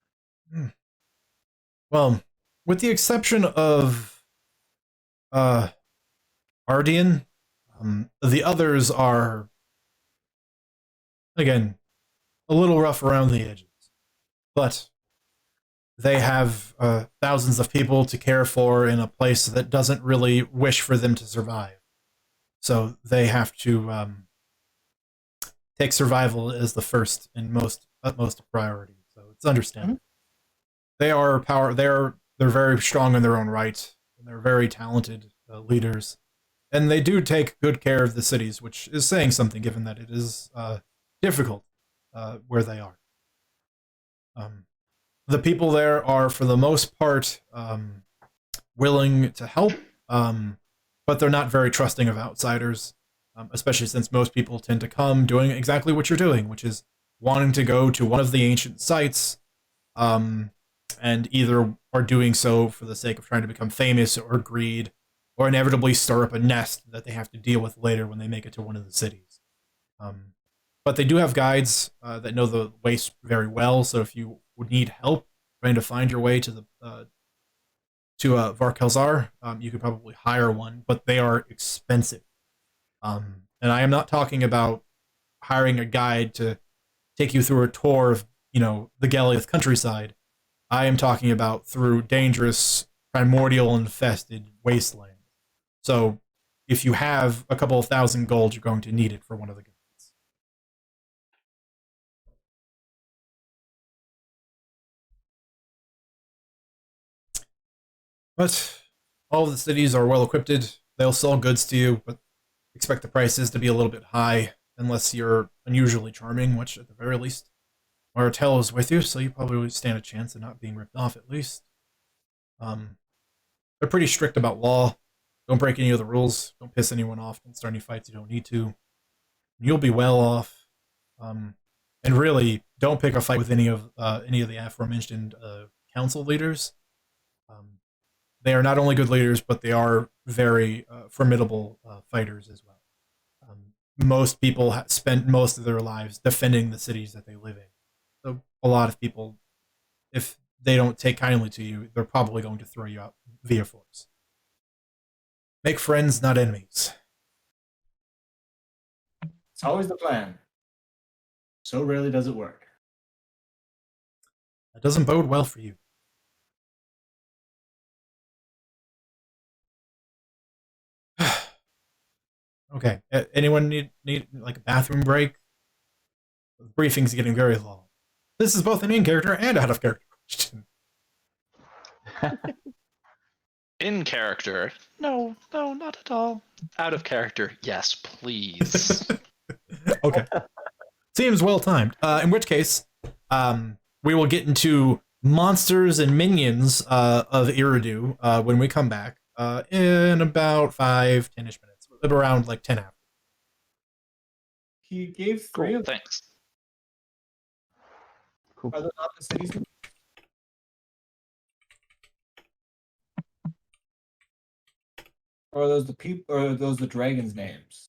Speaker 1: Well, with the exception of Ardian, the others are, again, a little rough around the edges. But they have thousands of people to care for in a place that doesn't really wish for them to survive. So they have to take survival as the first and utmost priority. So it's understandable. Mm-hmm. They're very strong in their own right, and they're very talented leaders. And they do take good care of the cities, which is saying something given that it is difficult where they are. The people there are, for the most part, willing to help, but they're not very trusting of outsiders, especially since most people tend to come doing exactly what you're doing, which is wanting to go to one of the ancient sites, and either are doing so for the sake of trying to become famous or greed, or inevitably stir up a nest that they have to deal with later when they make it to one of the cities. But they do have guides that know the ways very well, so if you would need help trying to find your way to the Varkelzar, you could probably hire one, but they are expensive. And I am not talking about hiring a guide to take you through a tour of, the Galliath countryside. I am talking about through dangerous, primordial infested wasteland. So if you have a couple of thousand gold, you're going to need it for one of the guides. But all of the cities are well equipped. They'll sell goods to you, but expect the prices to be a little bit high unless you're unusually charming, which at the very least Martell is with you, so you probably would stand a chance of not being ripped off at least. They're pretty strict about law. Don't break any of the rules. Don't piss anyone off. Don't start any fights you don't need to. You'll be well off. And really, don't pick a fight with any of the aforementioned council leaders. They are not only good leaders, but they are very formidable fighters as well. Most people spend most of their lives defending the cities that they live in. So a lot of people, if they don't take kindly to you, they're probably going to throw you out via force. Make friends, not enemies.
Speaker 7: It's always the plan. So rarely does it work.
Speaker 1: That doesn't bode well for you. Okay. Anyone need like a bathroom break? The briefing's getting very long. This is both an in-character and out of character question.
Speaker 6: In character.
Speaker 4: No, not at all.
Speaker 6: Out of character. Yes, please.
Speaker 1: Okay. Seems well timed. In which case, we will get into monsters and minions of Iridu when we come back in about 5-10ish minutes. Around like 10 after.
Speaker 7: He gave three of them.
Speaker 6: Thanks.
Speaker 2: Cool.
Speaker 7: Are they not the cities? Or are those the people? Or are those the dragons' names?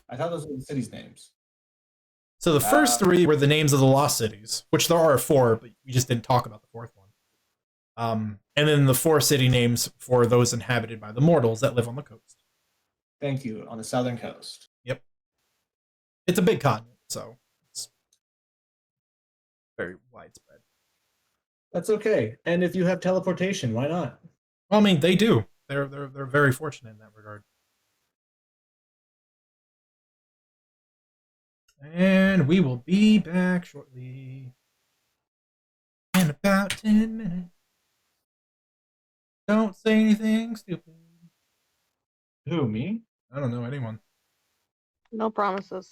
Speaker 7: I thought those were the cities' names.
Speaker 1: So the first three were the names of the lost cities, which there are 4, but we just didn't talk about the 4th one. And then the 4 city names for those inhabited by the mortals that live on the coast.
Speaker 7: Thank you. On the southern coast.
Speaker 1: Yep. It's a big continent, so it's very widespread.
Speaker 7: That's okay. And if you have teleportation, why not?
Speaker 1: Well, I mean, they do. They're very fortunate in that regard. And we will be back shortly. In about 10 minutes. Don't say anything stupid.
Speaker 5: Who, me?
Speaker 1: I don't know anyone.
Speaker 3: No promises.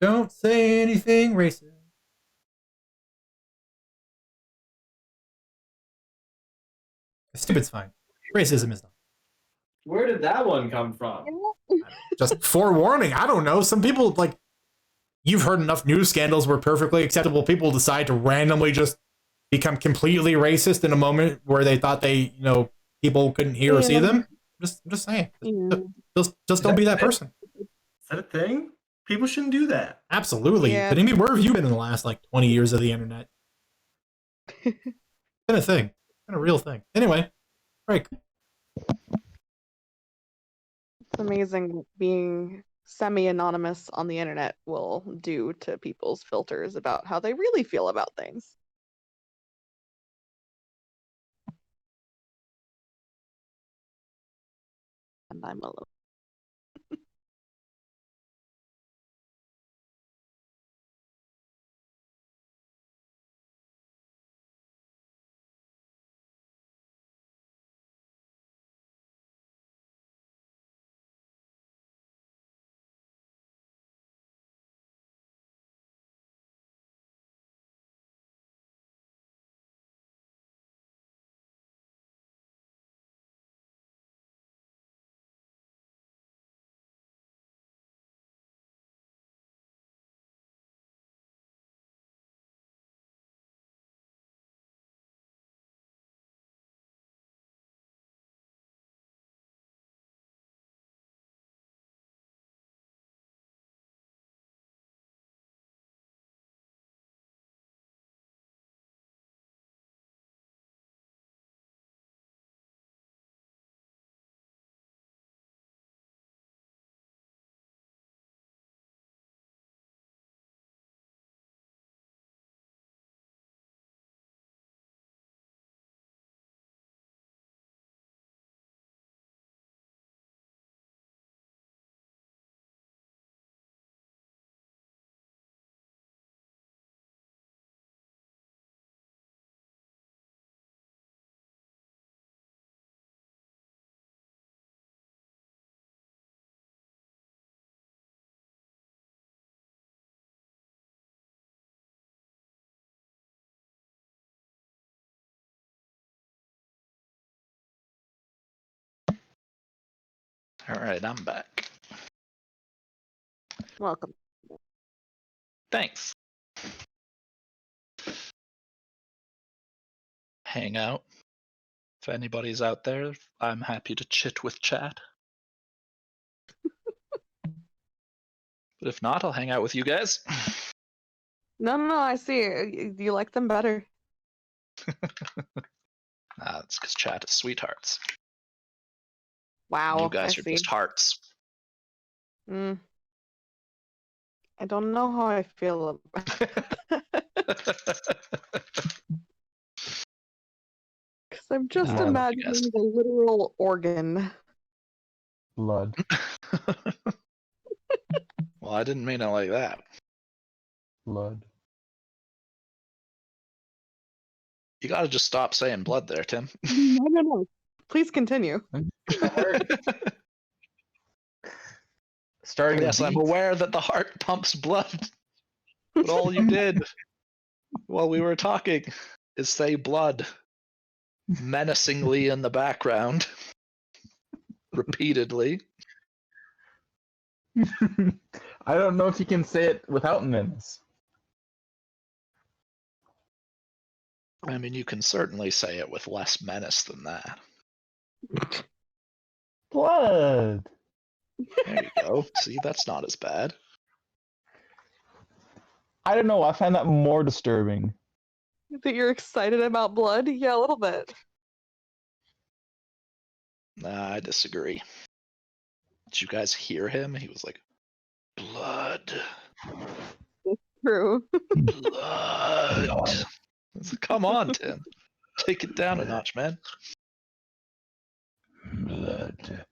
Speaker 1: Don't say anything racist. Stupid's fine. Racism is not.
Speaker 7: Where did that one come from?
Speaker 1: Just forewarning. I don't know. Some people, like, you've heard enough news scandals where perfectly acceptable people decide to randomly just become completely racist in a moment where they thought people couldn't hear or see them. I'm just saying. Just don't be that person.
Speaker 7: Is that a thing? People shouldn't do that.
Speaker 1: Absolutely.
Speaker 3: Yeah.
Speaker 1: Kidding me? Where have you been in the last 20 years of the internet? It's been a thing. It's been a real thing. Anyway, break.
Speaker 3: It's amazing what being semi-anonymous on the internet will do to people's filters about how they really feel about things. And I'm alone.
Speaker 6: All right, I'm back.
Speaker 3: Welcome.
Speaker 6: Thanks. Hang out. If anybody's out there, I'm happy to chit with chat. But if not, I'll hang out with you guys.
Speaker 3: No, I see. You like them better.
Speaker 6: It's because chat is sweethearts.
Speaker 3: Wow,
Speaker 6: You guys
Speaker 3: I
Speaker 6: are
Speaker 3: see.
Speaker 6: just hearts.
Speaker 3: I don't know how I feel about because I'm just
Speaker 2: I love you
Speaker 6: guys.
Speaker 3: imagining the literal organ.
Speaker 2: Blood.
Speaker 6: Well, I didn't mean it like that.
Speaker 2: Blood.
Speaker 6: You gotta just stop saying blood there, Tim.
Speaker 3: No. Please continue.
Speaker 2: Starting
Speaker 6: Yes, I'm
Speaker 2: beat.
Speaker 6: aware that the heart pumps blood. But all you did while we were talking is say blood menacingly in the background. Repeatedly.
Speaker 2: I don't know if you can say it without menace.
Speaker 6: I mean, you can certainly say it with less menace than that.
Speaker 2: Blood.
Speaker 6: There you go. See, that's not as bad.
Speaker 2: I don't know. I find that more disturbing.
Speaker 3: That you're excited about blood? Yeah, a little bit.
Speaker 6: Nah, I disagree. Did you guys hear him? He was like, blood.
Speaker 3: True.
Speaker 6: Blood. Come on, Tim. Take it down a notch, man.
Speaker 2: Blood.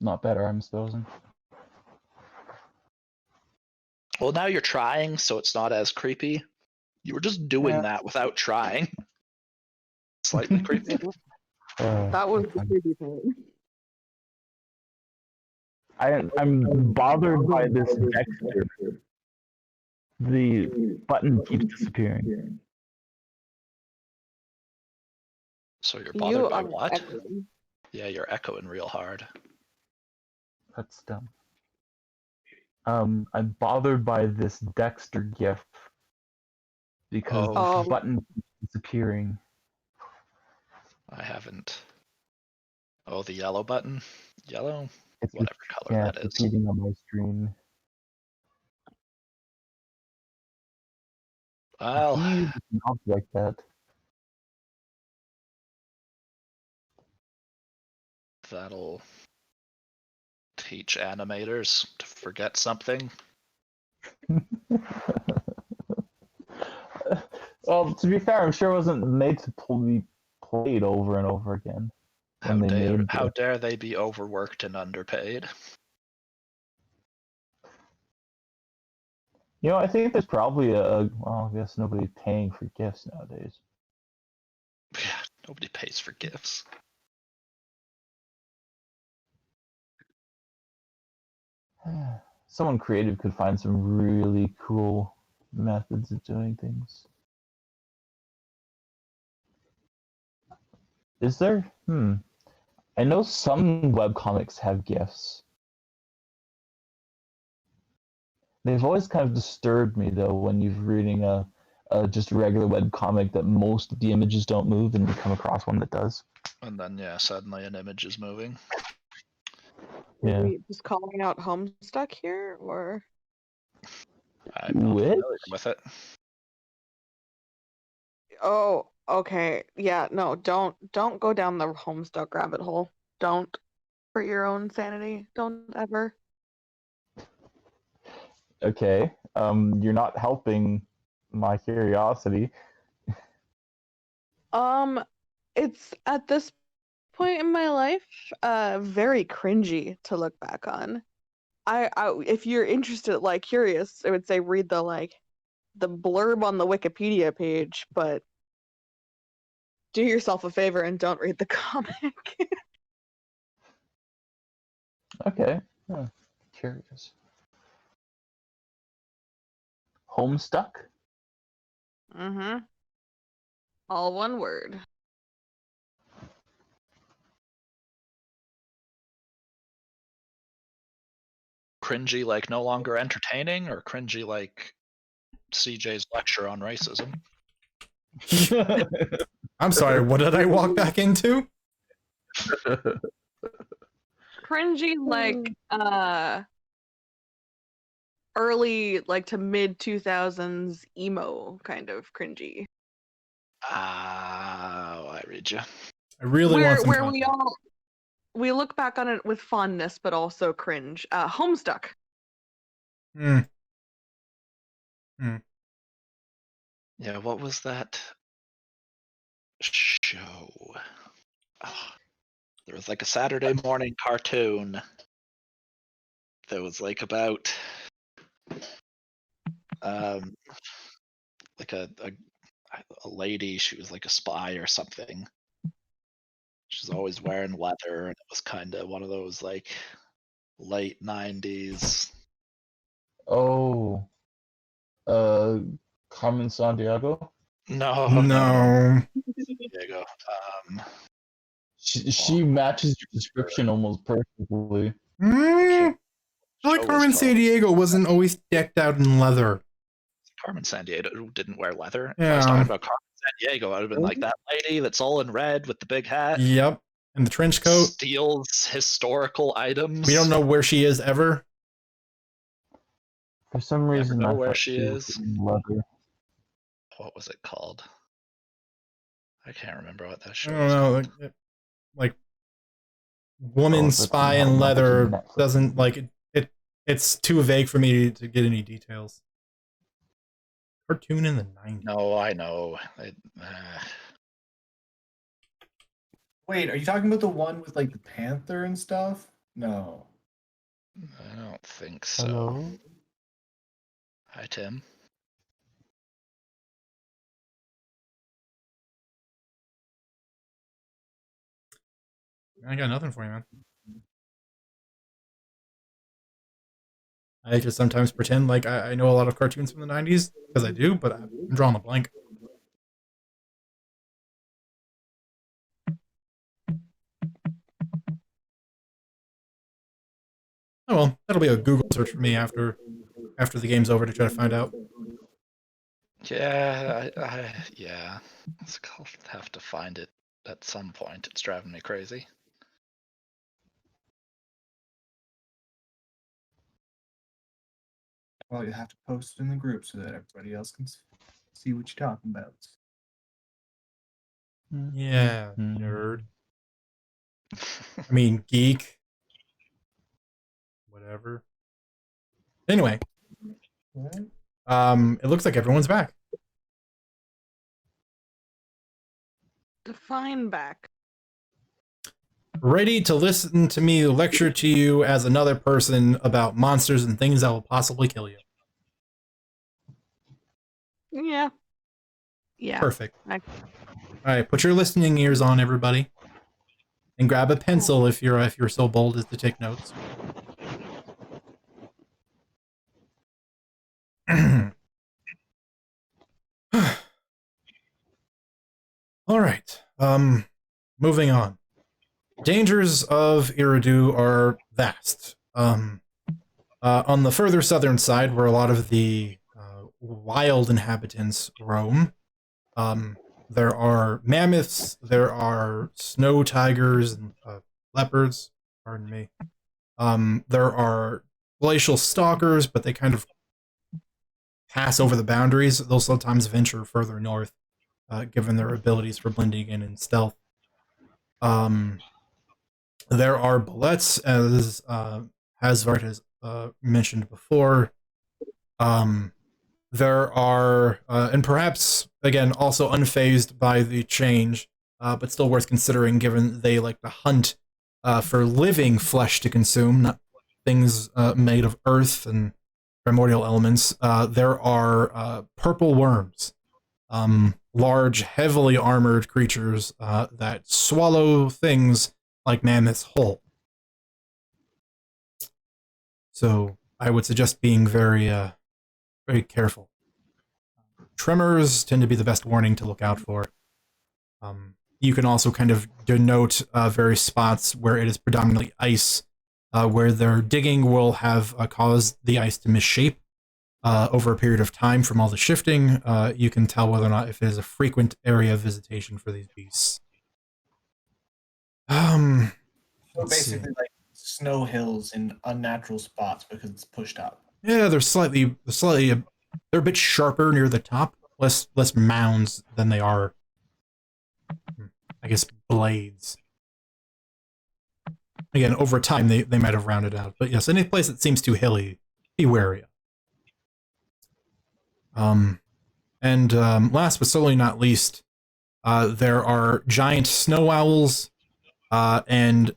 Speaker 2: not better, I'm supposing.
Speaker 6: Well, now you're trying, so it's not as creepy. You were just doing
Speaker 2: Yeah.
Speaker 6: that without trying. Slightly creepy.
Speaker 3: That was the creepy thing.
Speaker 2: I'm bothered by this Dexter. The button keeps disappearing.
Speaker 6: So you're
Speaker 3: You
Speaker 6: bothered by
Speaker 3: are
Speaker 6: what?
Speaker 3: echoing.
Speaker 6: Yeah, you're echoing real hard.
Speaker 2: That's dumb. I'm bothered by this Dexter gif because
Speaker 6: Oh.
Speaker 2: the button keeps disappearing.
Speaker 6: I haven't. Oh, the yellow button? Yellow?
Speaker 2: It's
Speaker 6: Whatever color
Speaker 2: yeah,
Speaker 6: that
Speaker 2: it's
Speaker 6: is.
Speaker 2: repeating on my screen.
Speaker 6: Well,
Speaker 2: He uses knobs like that.
Speaker 6: that'll teach animators to forget something.
Speaker 2: Well, to be fair, I'm sure it wasn't made to be played over and over again.
Speaker 6: How
Speaker 2: When they
Speaker 6: dare,
Speaker 2: made
Speaker 6: how
Speaker 2: the-
Speaker 6: dare they be overworked and underpaid?
Speaker 2: You know, I think there's probably well, I guess nobody's paying for gifts nowadays.
Speaker 6: Yeah, nobody pays for gifts.
Speaker 2: Someone creative could find some really cool methods of doing things. Is there? I know some webcomics have GIFs. They've always kind of disturbed me though when you're reading a just a regular webcomic that most of the images don't move and you come across one that does.
Speaker 6: And then, yeah, suddenly an image is moving.
Speaker 2: Yeah.
Speaker 3: Are we just calling out Homestuck here, or
Speaker 6: I'm not
Speaker 2: Which?
Speaker 6: familiar with it.
Speaker 3: oh, okay, yeah, no, don't go down the Homestuck rabbit hole. Don't, for your own sanity. Don't ever.
Speaker 2: Okay. You're not helping my curiosity.
Speaker 3: It's at this point in my life, very cringy to look back on. I if you're interested, like curious, I would say read the blurb on the Wikipedia page, but do yourself a favor and don't read the comic.
Speaker 2: Okay. Huh. Curious. Homestuck?
Speaker 3: Mm-hmm. All one word.
Speaker 6: Cringy like no longer entertaining, or cringy like CJ's lecture on racism?
Speaker 1: I'm sorry, what did I walk back into?
Speaker 3: Cringy like early to mid 2000s emo kind of cringy.
Speaker 6: Ah, I read you.
Speaker 1: I really want some
Speaker 3: Where
Speaker 1: context.
Speaker 3: we look back on it with fondness but also cringe. Homestuck.
Speaker 1: Hmm.
Speaker 6: Yeah, what was that show? Oh, there was like a Saturday morning cartoon that was like about like a lady. She was like a spy or something. She's always wearing leather, and it was kind of one of those like late 90s.
Speaker 2: Oh. Carmen Sandiego?
Speaker 6: No. There you go.
Speaker 2: She matches your description almost perfectly.
Speaker 1: I like Carmen Sandiego wasn't always decked out in leather.
Speaker 6: Carmen Sandiego didn't wear leather.
Speaker 1: Yeah.
Speaker 6: If I was talking about Carmen Sandiego, I would have been like that lady that's all in red with the big hat.
Speaker 1: Yep. And the trench coat.
Speaker 6: Steals historical items.
Speaker 1: We don't know where she is ever.
Speaker 2: For some reason,
Speaker 6: know
Speaker 2: I
Speaker 6: where
Speaker 2: thought
Speaker 6: she
Speaker 2: was
Speaker 6: is.
Speaker 2: in leather.
Speaker 6: What was it called? I can't remember what that
Speaker 1: I
Speaker 6: show
Speaker 1: don't
Speaker 6: was
Speaker 1: know.
Speaker 6: called.
Speaker 1: Like woman
Speaker 2: but
Speaker 1: spy
Speaker 2: not
Speaker 1: in
Speaker 2: much of
Speaker 1: leather
Speaker 2: Netflix.
Speaker 1: doesn't like it. It's too vague for me to get any details. Cartoon in the 90s.
Speaker 6: No, I know.
Speaker 7: Wait, are you talking about the one with like the panther and stuff? No.
Speaker 6: I don't think so.
Speaker 2: Hello?
Speaker 6: Hi, Tim.
Speaker 1: I got nothing for you, man. I just sometimes pretend like I know a lot of cartoons from the 90s, because I do, but I'm drawing a blank. Oh well, that'll be a Google search for me after the game's over to try to find out.
Speaker 6: Yeah, yeah. I'll have to find it at some point. It's driving me crazy.
Speaker 7: Well, you have to post it in the group so that everybody else can see what you're talking about.
Speaker 1: Yeah,
Speaker 2: Mm-hmm.
Speaker 1: nerd. I mean, geek. Whatever. Anyway, it looks like everyone's back.
Speaker 3: Define back.
Speaker 1: Ready to listen to me lecture to you as another person about monsters and things that will possibly kill you.
Speaker 3: Yeah. Yeah.
Speaker 1: Perfect.
Speaker 3: I-
Speaker 1: All right, put your listening ears on, everybody, and grab a pencil if you're so bold as to take notes. All right. Moving on. Dangers of Iridu are vast. On the further southern side, where a lot of the wild inhabitants roam, there are mammoths, there are snow tigers and leopards. Pardon me. There are glacial stalkers, but they kind of pass over the boundaries. They'll sometimes venture further north, given their abilities for blending in and stealth. There are bullets, as Hasvart has mentioned before. There are, and perhaps, again, also unfazed by the change, but still worth considering given they like to hunt for living flesh to consume, not things made of earth and primordial elements. There are purple worms, large, heavily armored creatures that swallow things like mammoths whole. So I would suggest being very careful. Tremors tend to be the best warning to look out for. You can also kind of denote various spots where it is predominantly ice, where their digging will have caused the ice to misshape over a period of time from all the shifting. You can tell whether or not if it is a frequent area of visitation for these beasts.
Speaker 7: So
Speaker 1: Let's see.
Speaker 7: basically, like snow hills in unnatural spots because it's pushed up.
Speaker 1: Yeah, they're a bit sharper near the top, less mounds than they are, I guess, blades. Again, over time they might have rounded out, but yes, any place that seems too hilly, be wary of. And last but certainly not least, there are giant snow owls and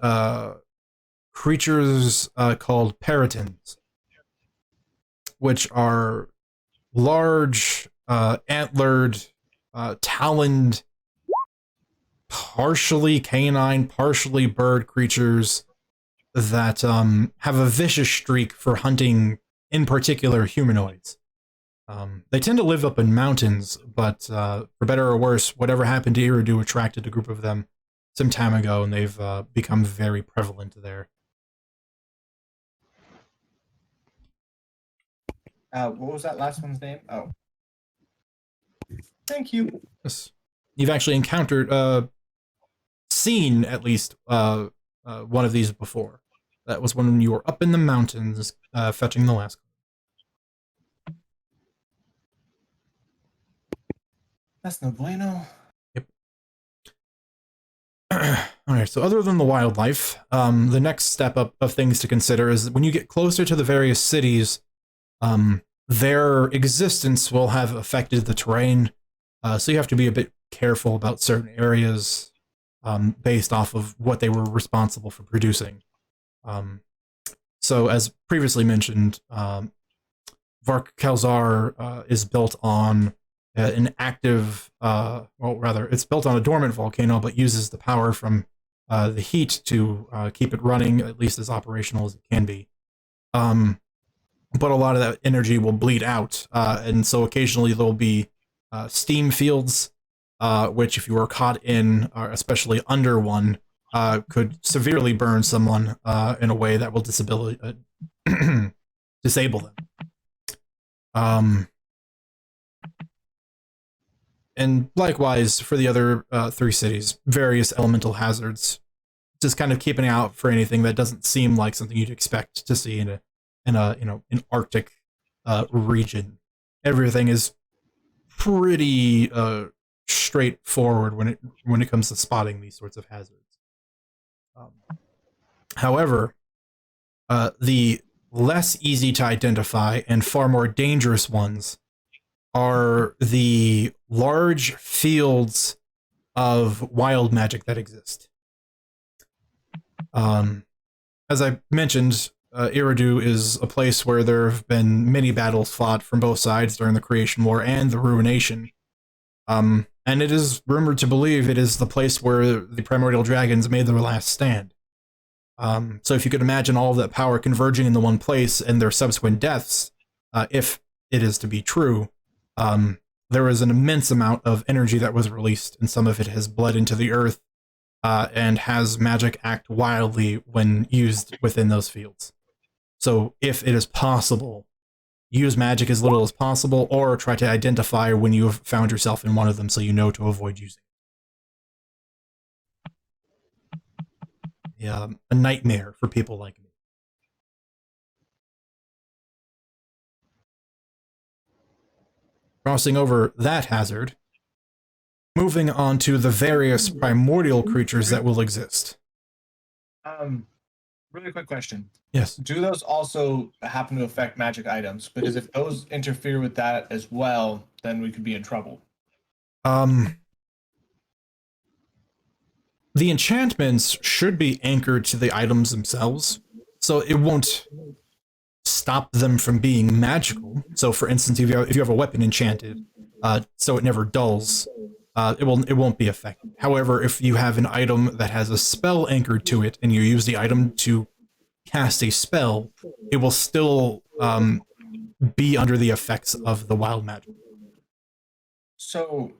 Speaker 1: creatures called peritons, which are large, antlered, taloned, partially canine, partially bird creatures that have a vicious streak for hunting, in particular, humanoids. They tend to live up in mountains, but for better or worse, whatever happened to Iridu attracted a group of them some time ago, and they've become very prevalent there.
Speaker 7: What was that last one's name? Oh. Thank you.
Speaker 1: Yes. You've actually encountered, seen at least one of these before. That was when you were up in the mountains fetching the last.
Speaker 7: That's no bueno.
Speaker 1: Yep. Alright, so other than the wildlife, the next step up of things to consider is when you get closer to the various cities, their existence will have affected the terrain, so you have to be a bit careful about certain areas based off of what they were responsible for producing. So as previously mentioned, Vark Kalzar is built on an active, well, rather, it's built on a dormant volcano, but uses the power from the heat to keep it running, at least as operational as it can be. But a lot of that energy will bleed out, and so occasionally there'll be steam fields, which, if you were caught in, especially under one, could severely burn someone in a way that will disable them. And likewise for the other 3 cities, various elemental hazards. Just kind of keeping out for anything that doesn't seem like something you'd expect to see in an Arctic region. Everything is pretty straightforward when it comes to spotting these sorts of hazards. However, the less easy to identify and far more dangerous ones are the large fields of wild magic that exist. As I mentioned, Eridu is a place where there have been many battles fought from both sides during the Creation War and the Ruination. And it is rumored to believe it is the place where the primordial dragons made their last stand. So if you could imagine all of that power converging in the one place and their subsequent deaths, if it is to be true, there was an immense amount of energy that was released, and some of it has bled into the earth, and has magic act wildly when used within those fields. So if it is possible, use magic as little as possible, or try to identify when you have found yourself in one of them so you know to avoid using it. Yeah, a nightmare for people like me. Crossing over that hazard, moving on to the various primordial creatures that will exist.
Speaker 7: Really quick question.
Speaker 1: Yes.
Speaker 7: Do those also happen to affect magic items? Because if those interfere with that as well, then we could be in trouble.
Speaker 1: The enchantments should be anchored to the items themselves, so it won't stop them from being magical. So, for instance, if you have a weapon enchanted, so it never dulls, it won't be affected. However, if you have an item that has a spell anchored to it, and you use the item to cast a spell, it will still be under the effects of the wild magic.
Speaker 7: So,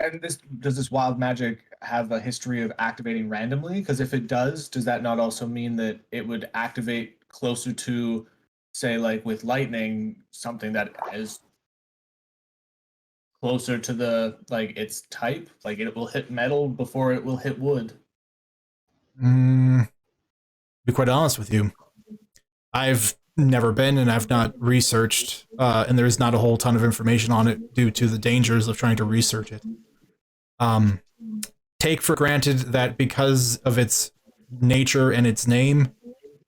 Speaker 7: and does this wild magic have a history of activating randomly? Because if it does that not also mean that it would activate closer to, say, like with lightning, something that is closer to the, like, its type? Like, it will hit metal before it will hit wood?
Speaker 1: To be quite honest with you, I've never been, and I've not researched, and there's not a whole ton of information on it due to the dangers of trying to research it. Take for granted that because of its nature and its name,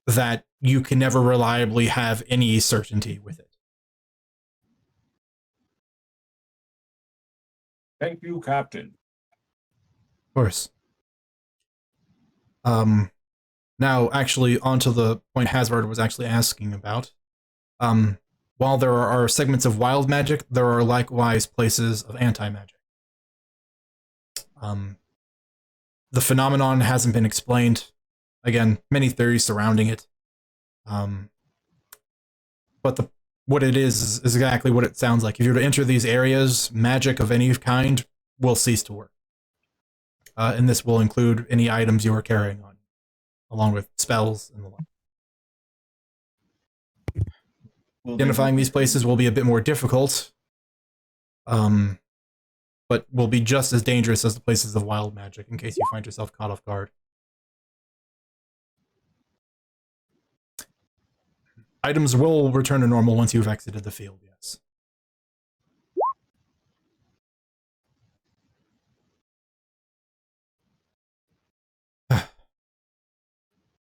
Speaker 1: that you can never reliably have any certainty with it.
Speaker 7: Thank you, Captain.
Speaker 1: Of course. Now, actually, onto the point Hasbard was actually asking about. While there are segments of wild magic, there are likewise places of anti-magic. The phenomenon hasn't been explained. Again, many theories surrounding it. But what it is exactly what it sounds like. If you were to enter these areas, magic of any kind will cease to work. And this will include any items you are carrying on, along with spells and the like. Identifying these places will be a bit more difficult, but will be just as dangerous as the places of wild magic, in case you find yourself caught off guard. Items will return to normal once you've exited the field, yes.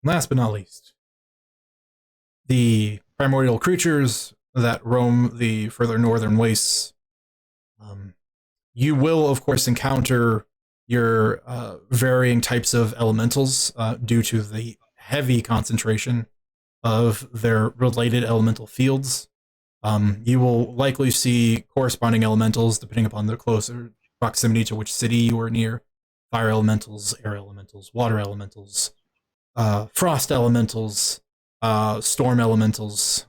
Speaker 1: Last but not least, the primordial creatures that roam the further northern wastes. You will, of course, encounter your varying types of elementals due to the heavy concentration of their related elemental fields. You will likely see corresponding elementals depending upon the closer proximity to which city you are near. Fire elementals, air elementals, water elementals, frost elementals, storm elementals.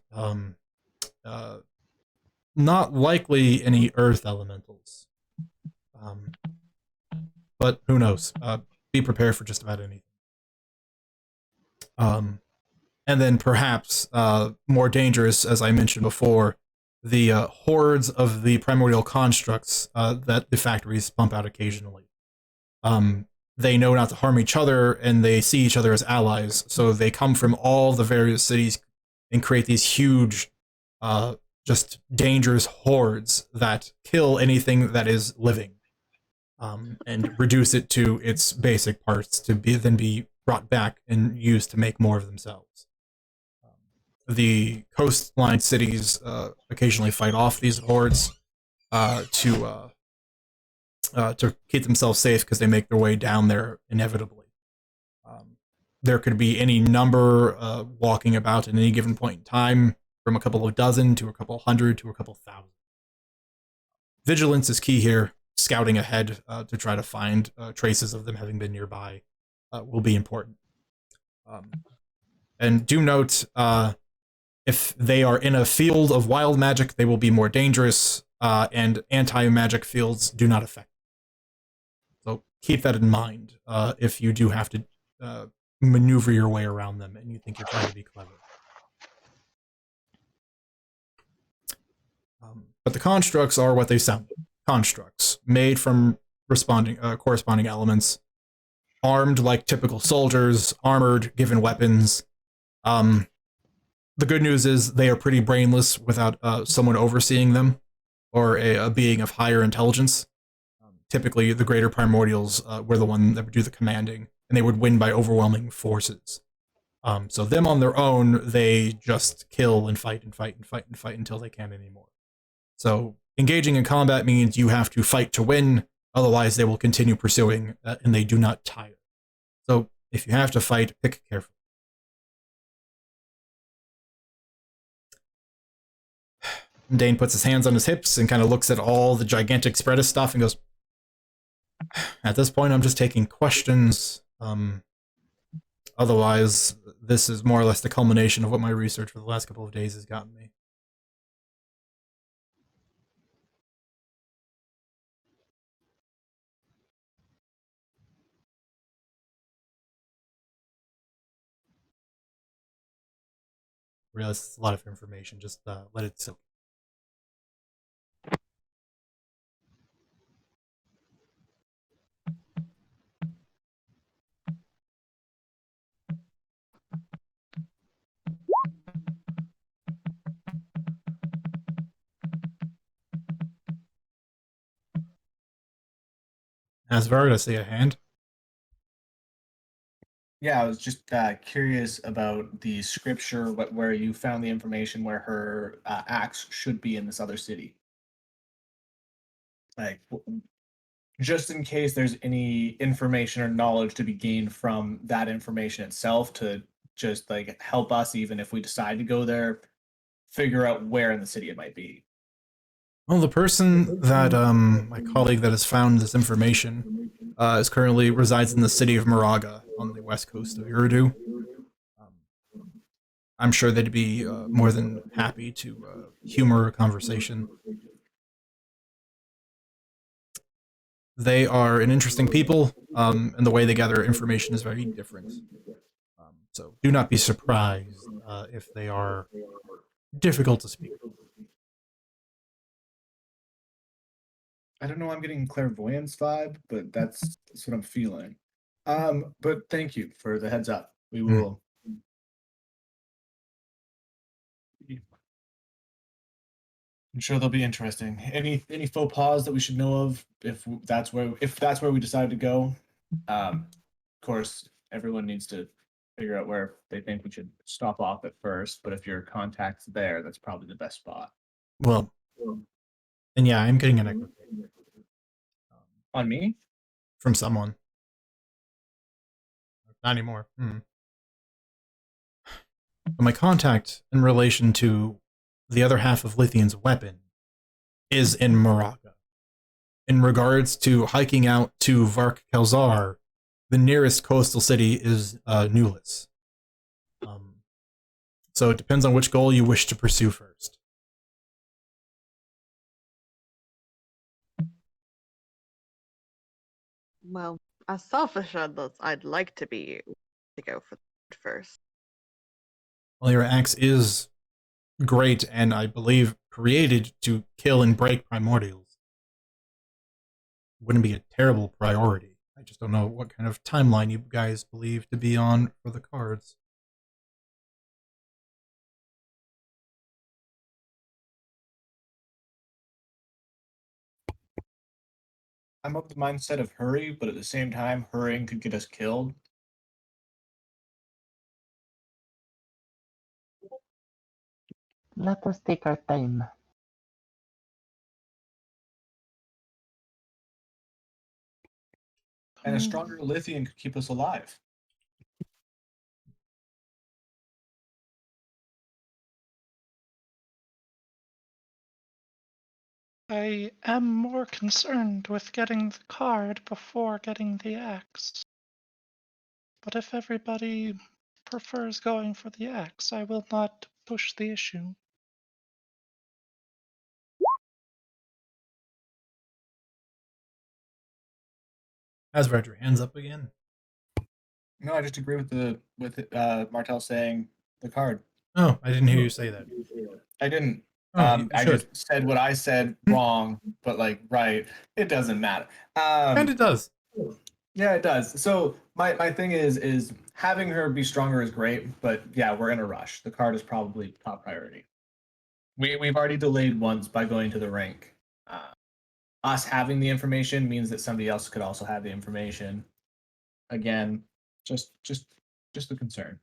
Speaker 1: Not likely any earth elementals. But who knows? Be prepared for just about anything. And then perhaps more dangerous, as I mentioned before, the hordes of the primordial constructs that the factories pump out occasionally. They know not to harm each other, and they see each other as allies, so they come from all the various cities and create these huge, just dangerous hordes that kill anything that is living, and reduce it to its basic parts to then be brought back and used to make more of themselves. The coastline cities occasionally fight off these hordes to keep themselves safe because they make their way down there inevitably. There could be any number walking about at any given point in time, from a couple of dozen to a couple hundred to a couple thousand. Vigilance is key here. Scouting ahead to try to find traces of them having been nearby will be important. And do note, if they are in a field of wild magic, they will be more dangerous, and anti-magic fields do not affect them. So keep that in mind if you do have to maneuver your way around them and you think you're trying to be clever. But the constructs are what they sound. Constructs made from corresponding elements, armed like typical soldiers, armored, given weapons. The good news is they are pretty brainless without someone overseeing them, or a being of higher intelligence. Typically, the greater primordials were the one that would do the commanding, and they would win by overwhelming forces. So them on their own, they just kill and fight and fight and fight and fight until they can't anymore. So engaging in combat means you have to fight to win, otherwise they will continue pursuing, and they do not tire. So if you have to fight, pick carefully. Dane puts his hands on his hips and kind of looks at all the gigantic spread of stuff and goes, at this point, I'm just taking questions. Otherwise, this is more or less the culmination of what my research for the last couple of days has gotten me. Realize it's a lot of information. Just let it soak. Asvard, I see a hand.
Speaker 7: Yeah, I was just curious about the scripture, where you found the information where her axe should be in this other city. Like, just in case there's any information or knowledge to be gained from that information itself to just like help us, even if we decide to go there, figure out where in the city it might be.
Speaker 1: Well, the person that my colleague that has found this information is currently resides in the city of Moraga on the west coast of Uridu. I'm sure they'd be more than happy to humor a conversation. They are an interesting people, and the way they gather information is very different. So do not be surprised if they are difficult to speak.
Speaker 7: I don't know. I'm getting clairvoyance vibe, but that's what I'm feeling. But thank you for the heads up. We will. I'm sure they'll be interesting. Any faux pas that we should know of if that's where we decide to go. Of course, everyone needs to figure out where they think we should stop off at first. But if your contact's there, that's probably the best spot.
Speaker 1: Well, and yeah, I'm getting an echo
Speaker 7: On me?
Speaker 1: from someone. Not anymore. My contact in relation to the other half of Lithian's weapon is in Moraga. In regards to hiking out to Vark Kelzar, the nearest coastal city is Nulis. So it depends on which goal you wish to pursue first.
Speaker 3: Well, as selfish as I'd like to be, to go for the first.
Speaker 1: Well, your axe is great and I believe created to kill and break primordials. Wouldn't be a terrible priority. I just don't know what kind of timeline you guys believe to be on for the cards.
Speaker 7: I'm of the mindset of hurry, but at the same time, hurrying could get us killed.
Speaker 2: Let us take our time.
Speaker 7: And a stronger Lithian could keep us alive.
Speaker 4: I am more concerned with getting the card before getting the axe. But if everybody prefers going for the axe, I will not push the issue.
Speaker 1: Asvard, your hands up again.
Speaker 7: No, I just agree with Martel saying the card.
Speaker 1: Oh, I didn't hear you say that.
Speaker 7: I didn't.
Speaker 1: Oh, you
Speaker 7: I
Speaker 1: should.
Speaker 7: just said what I said wrong, but like right. It doesn't matter.
Speaker 1: And it does.
Speaker 7: Yeah, it does. So my thing is having her be stronger is great, but yeah, we're in a rush. The card is probably top priority. We've already delayed once by going to the rink. Us having the information means that somebody else could also have the information. Again, just the concern.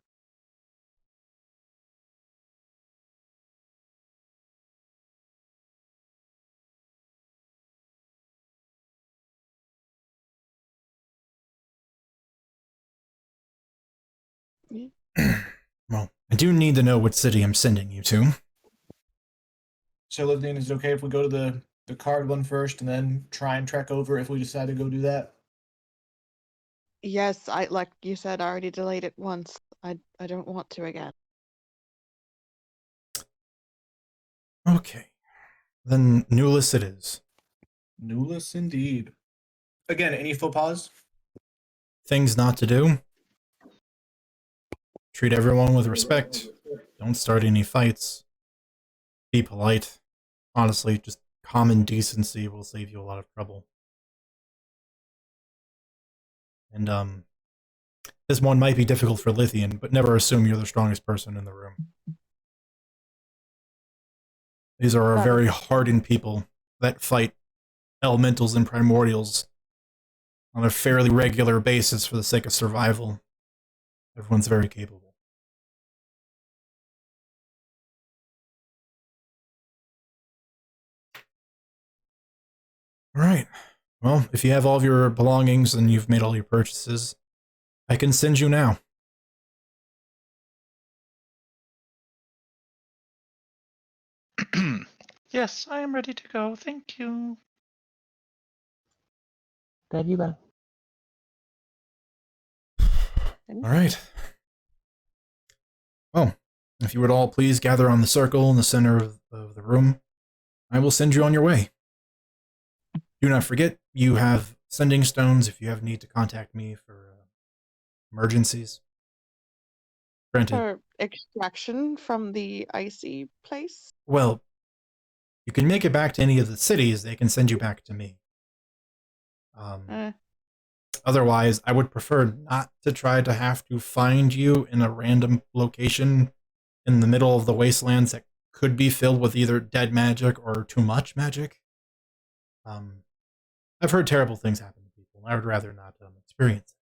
Speaker 1: Well, I do need to know what city I'm sending you to.
Speaker 7: So, Livdine, is it okay if we go to the card one first and then try and trek over if we decide to go do that?
Speaker 3: Yes, I like you said, I already delayed it once. I don't want to again.
Speaker 1: Okay. Then Nulis it is.
Speaker 7: Newless indeed. Again, any faux pas?
Speaker 1: Things not to do. Treat everyone with respect. Don't start any fights. Be polite. Honestly, just common decency will save you a lot of trouble. And, this one might be difficult for Lithian, but never assume you're the strongest person in the room. These are
Speaker 3: Got it.
Speaker 1: very hardened people that fight elementals and primordials on a fairly regular basis for the sake of survival. Everyone's very capable. All right. Well, if you have all of your belongings and you've made all your purchases, I can send you now.
Speaker 4: Yes, I am ready to go. Thank you.
Speaker 2: Very well.
Speaker 1: All right. Well, if you would all please gather on the circle in the center of the room, I will send you on your way. Do not forget, you have sending stones if you have need to contact me for emergencies. Granted.
Speaker 3: For extraction from the icy place?
Speaker 1: Well, you can make it back to any of the cities, they can send you back to me. Otherwise, I would prefer not to try to have to find you in a random location in the middle of the wastelands that could be filled with either dead magic or too much magic. I've heard terrible things happen to people, and I would rather not experience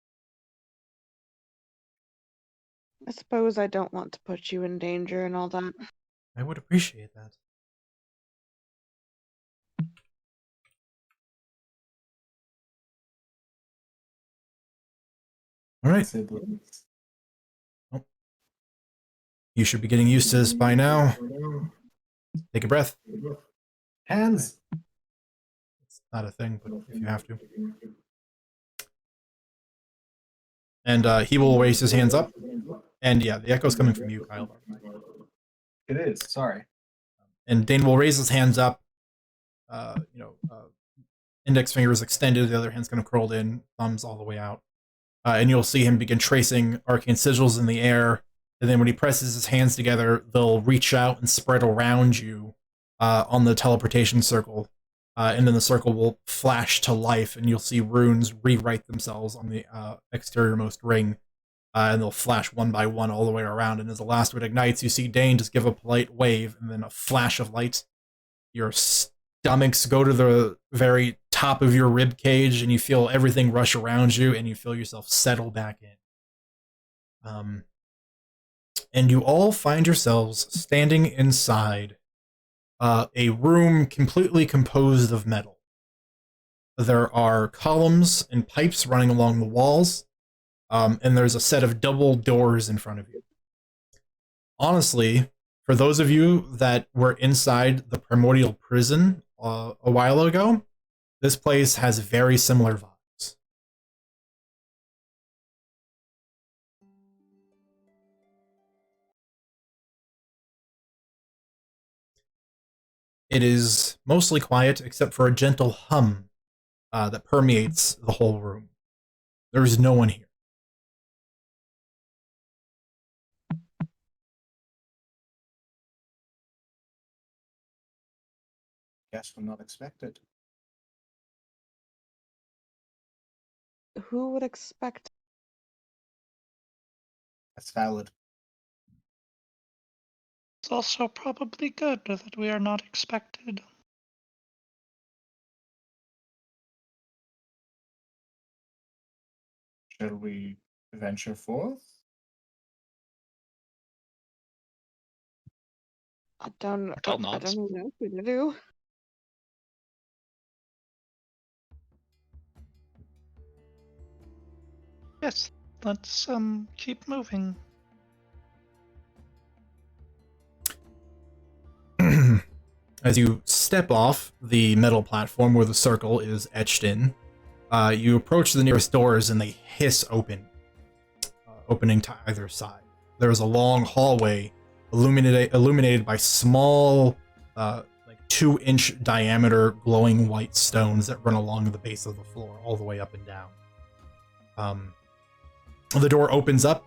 Speaker 1: it.
Speaker 3: I suppose I don't want to put you in danger and all that.
Speaker 1: I would appreciate that. All right.
Speaker 7: Siblings.
Speaker 1: You should be getting used to this by now. Take a breath.
Speaker 5: Hands.
Speaker 1: It's not a thing, but if you have to. And he will raise his hands up. And yeah, the echo's coming from you, Kyle.
Speaker 5: It is. Sorry.
Speaker 1: And Dane will raise his hands up. Index finger is extended, the other hand's kind of curled in, thumbs all the way out. And you'll see him begin tracing arcane sigils in the air. And then when he presses his hands together, they'll reach out and spread around you on the teleportation circle. And then the circle will flash to life, and you'll see runes rewrite themselves on the exteriormost ring. And they'll flash one by one all the way around. And as the last one ignites, you see Dane just give a polite wave, and then a flash of light. Your stomachs go to the very top of your rib cage, and you feel everything rush around you, and you feel yourself settle back in. And you all find yourselves standing inside a room completely composed of metal. There are columns and pipes running along the walls, and there's a set of double doors in front of you. Honestly, for those of you that were inside the primordial prison a while ago, this place has very similar vibes. It is mostly quiet, except for a gentle hum that permeates the whole room. There is no one here.
Speaker 5: Guess we're not expected.
Speaker 3: Who would expect?
Speaker 5: That's valid.
Speaker 4: It's also probably good that we are not expected.
Speaker 5: Shall we venture forth?
Speaker 3: I don't
Speaker 6: Martel
Speaker 3: know
Speaker 6: nods.
Speaker 3: what to do.
Speaker 4: Yes, let's keep moving.
Speaker 1: As you step off the metal platform where the circle is etched in, you approach the nearest doors and they hiss open, opening to either side. There is a long hallway illuminated by small, like 2-inch diameter glowing white stones that run along the base of the floor, all the way up and down. The door opens up,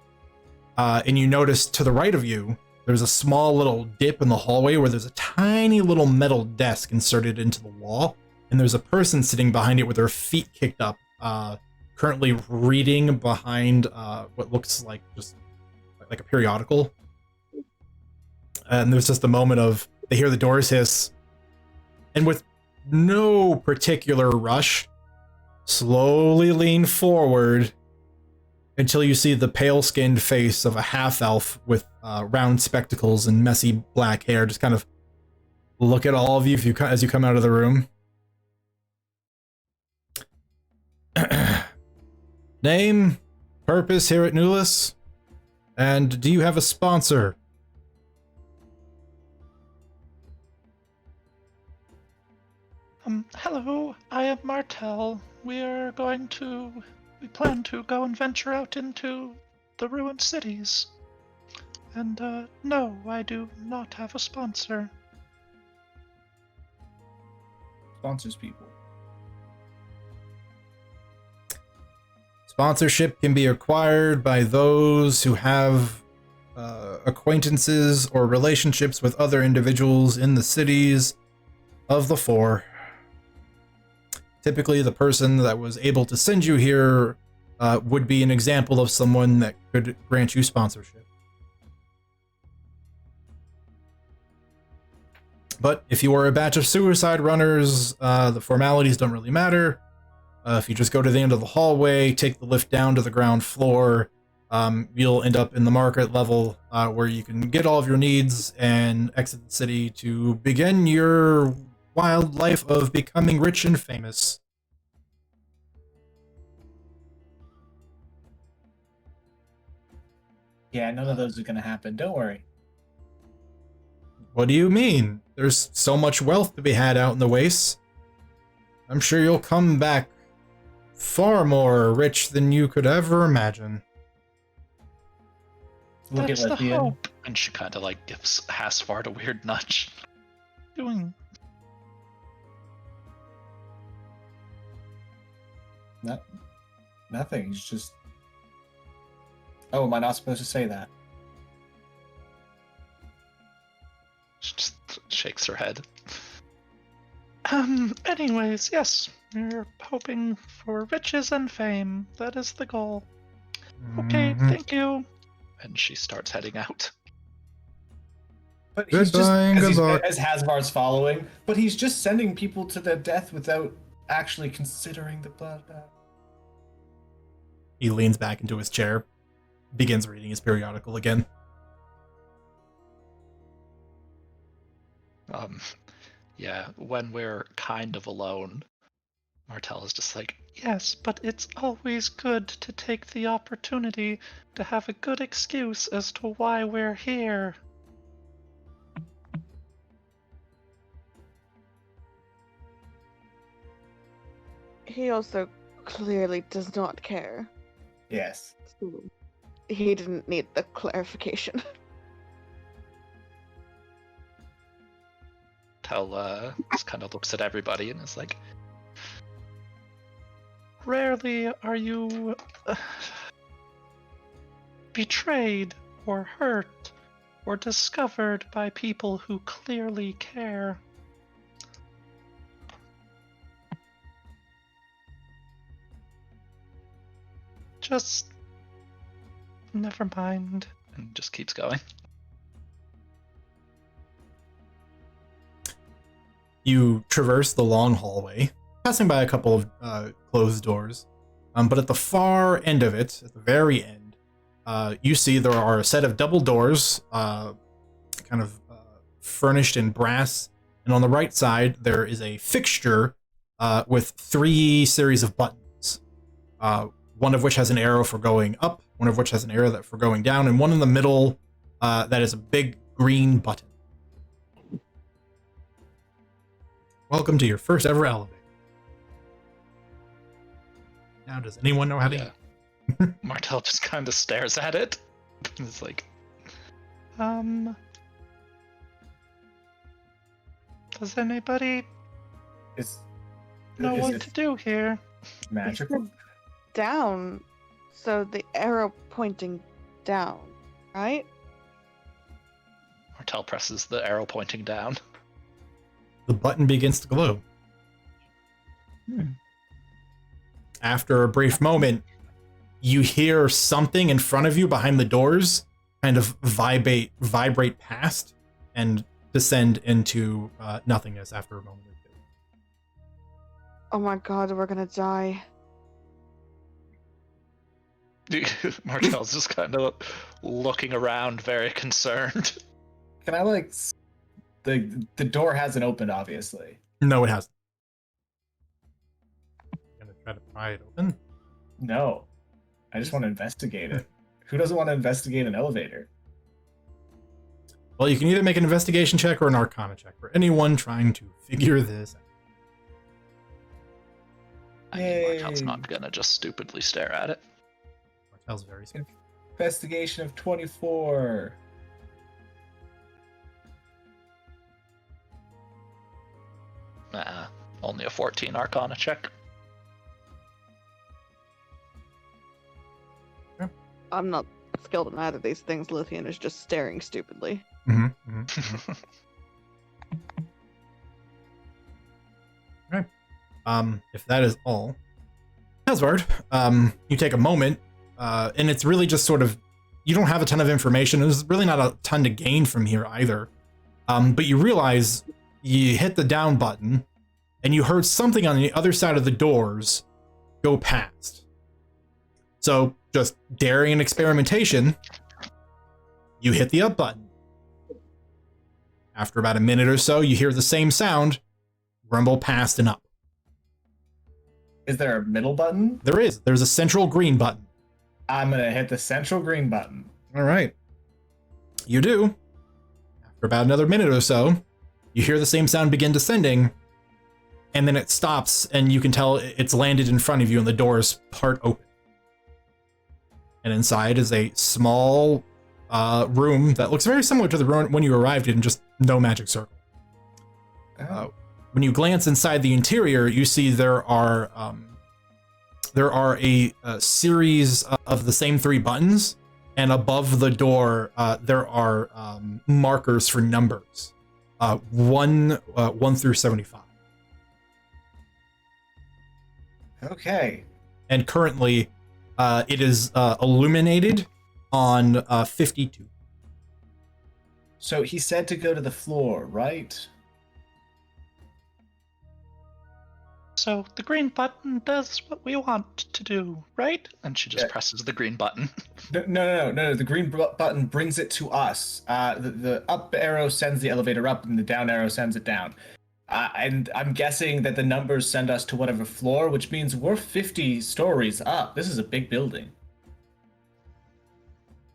Speaker 1: and you notice to the right of you, there's a small little dip in the hallway where there's a tiny little metal desk inserted into the wall, and there's a person sitting behind it with their feet kicked up, currently reading behind what looks like just like a periodical. And there's just a moment of, they hear the doors hiss, and with no particular rush, slowly lean forward until you see the pale-skinned face of a half-elf with round spectacles and messy black hair just kind of look at all of you as you come out of the room. Name, purpose here at Newless, and do you have a sponsor?
Speaker 4: Hello, I am Martel. We plan to go and venture out into the ruined cities. And, no, I do not have a sponsor.
Speaker 5: Sponsors people.
Speaker 1: Sponsorship can be acquired by those who have acquaintances or relationships with other individuals in the cities of the Four. Typically, the person that was able to send you here would be an example of someone that could grant you sponsorship. But if you are a batch of suicide runners, the formalities don't really matter. If you just go to the end of the hallway, take the lift down to the ground floor, you'll end up in the market level where you can get all of your needs and exit the city to begin your wild life of becoming rich and famous.
Speaker 5: Yeah, none of those are going to happen. Don't worry.
Speaker 1: What do you mean? There's so much wealth to be had out in the wastes. I'm sure you'll come back far more rich than you could ever imagine.
Speaker 7: Look
Speaker 4: That's
Speaker 7: at
Speaker 4: the
Speaker 7: Lithian.
Speaker 4: hope.
Speaker 6: And she kind of like gives Hasvard a weird nudge.
Speaker 4: Doing.
Speaker 7: Nothing. He's just. Oh, am I not supposed to say that?
Speaker 6: She just shakes her head.
Speaker 4: Anyways, yes. We're hoping for riches and fame. That is the goal. Okay,
Speaker 1: Mhm.
Speaker 4: thank you.
Speaker 6: And she starts heading out.
Speaker 7: But he's just
Speaker 1: Goodbye and good luck.
Speaker 7: as Hasvar's following, but he's just sending people to their death without actually considering the blood.
Speaker 1: He leans back into his chair, begins reading his periodical again.
Speaker 6: Yeah, when we're kind of alone, Martell is just like,
Speaker 4: Yes, but it's always good to take the opportunity to have a good excuse as to why we're here.
Speaker 3: He also clearly does not care.
Speaker 7: Yes.
Speaker 3: So he didn't need the clarification.
Speaker 6: Tell just kind of looks at everybody and is like,
Speaker 4: Rarely are you betrayed or hurt or discovered by people who clearly care. Just never mind.
Speaker 6: and just keeps going.
Speaker 1: You traverse the long hallway, passing by a couple of closed doors. But at the far end of it, at the very end, you see there are a set of double doors, furnished in brass. And on the right side, there is a fixture with 3 series of buttons. One of which has an arrow for going up, one of which has an arrow for going down, and one in the middle that is a big green button. Welcome to your first ever elevator. Now, does anyone know how to
Speaker 6: Yeah. Martell just kind of stares at it. It's like,
Speaker 4: Does anybody
Speaker 7: It's
Speaker 4: know
Speaker 7: is
Speaker 4: what
Speaker 7: it
Speaker 4: to do here?
Speaker 7: magical.
Speaker 3: Down, so the arrow pointing down, right?
Speaker 6: Martell presses the arrow pointing down.
Speaker 1: The button begins to glow. After a brief moment, you hear something in front of you behind the doors kind of vibrate past and descend into nothingness after a moment or two.
Speaker 3: Oh my god, we're gonna die.
Speaker 6: Martell's just kind of looking around, very concerned.
Speaker 7: Can I the door hasn't opened, obviously.
Speaker 1: No, it hasn't. Gonna try to pry it open.
Speaker 7: No. I just want to investigate it. Who doesn't want to investigate an elevator?
Speaker 1: Well, you can either make an investigation check or an arcana check for anyone trying to figure this out.
Speaker 6: I mean, Martell's
Speaker 7: Yay.
Speaker 6: not gonna just stupidly stare at it.
Speaker 1: Martell's very smart.
Speaker 7: Investigation of 24.
Speaker 6: Only a 14 Arcana check.
Speaker 3: I'm not skilled in either of these things. Lithian is just staring stupidly.
Speaker 1: Okay. If that is all, Hasvard, you take a moment, and it's really just sort of, you don't have a ton of information. There's really not a ton to gain from here either. But you realize you hit the down button, and you heard something on the other side of the doors go past. So, just daring an experimentation, you hit the up button. After about a minute or so, you hear the same sound rumble past and up.
Speaker 7: Is there a middle button?
Speaker 1: There is. There's a central green button.
Speaker 7: I'm going to hit the central green button.
Speaker 1: All right. You do. for about another minute or so, you hear the same sound begin descending, and then it stops, and you can tell it's landed in front of you, and the door is part open. And inside is a small room that looks very similar to the room when you arrived in, just no magic circle. When you glance inside the interior, you see there are a series of the same 3 buttons, and above the door there are markers for numbers, 1 through 75.
Speaker 7: Okay.
Speaker 1: And currently, it is illuminated on 52.
Speaker 7: So he said to go to the floor, right?
Speaker 4: So the green button does what we want to do, right?
Speaker 6: And she just presses the green button.
Speaker 7: No. The green button brings it to us. The up arrow sends the elevator up, and the down arrow sends it down. And I'm guessing that the numbers send us to whatever floor, which means we're 50 stories up. This is a big building.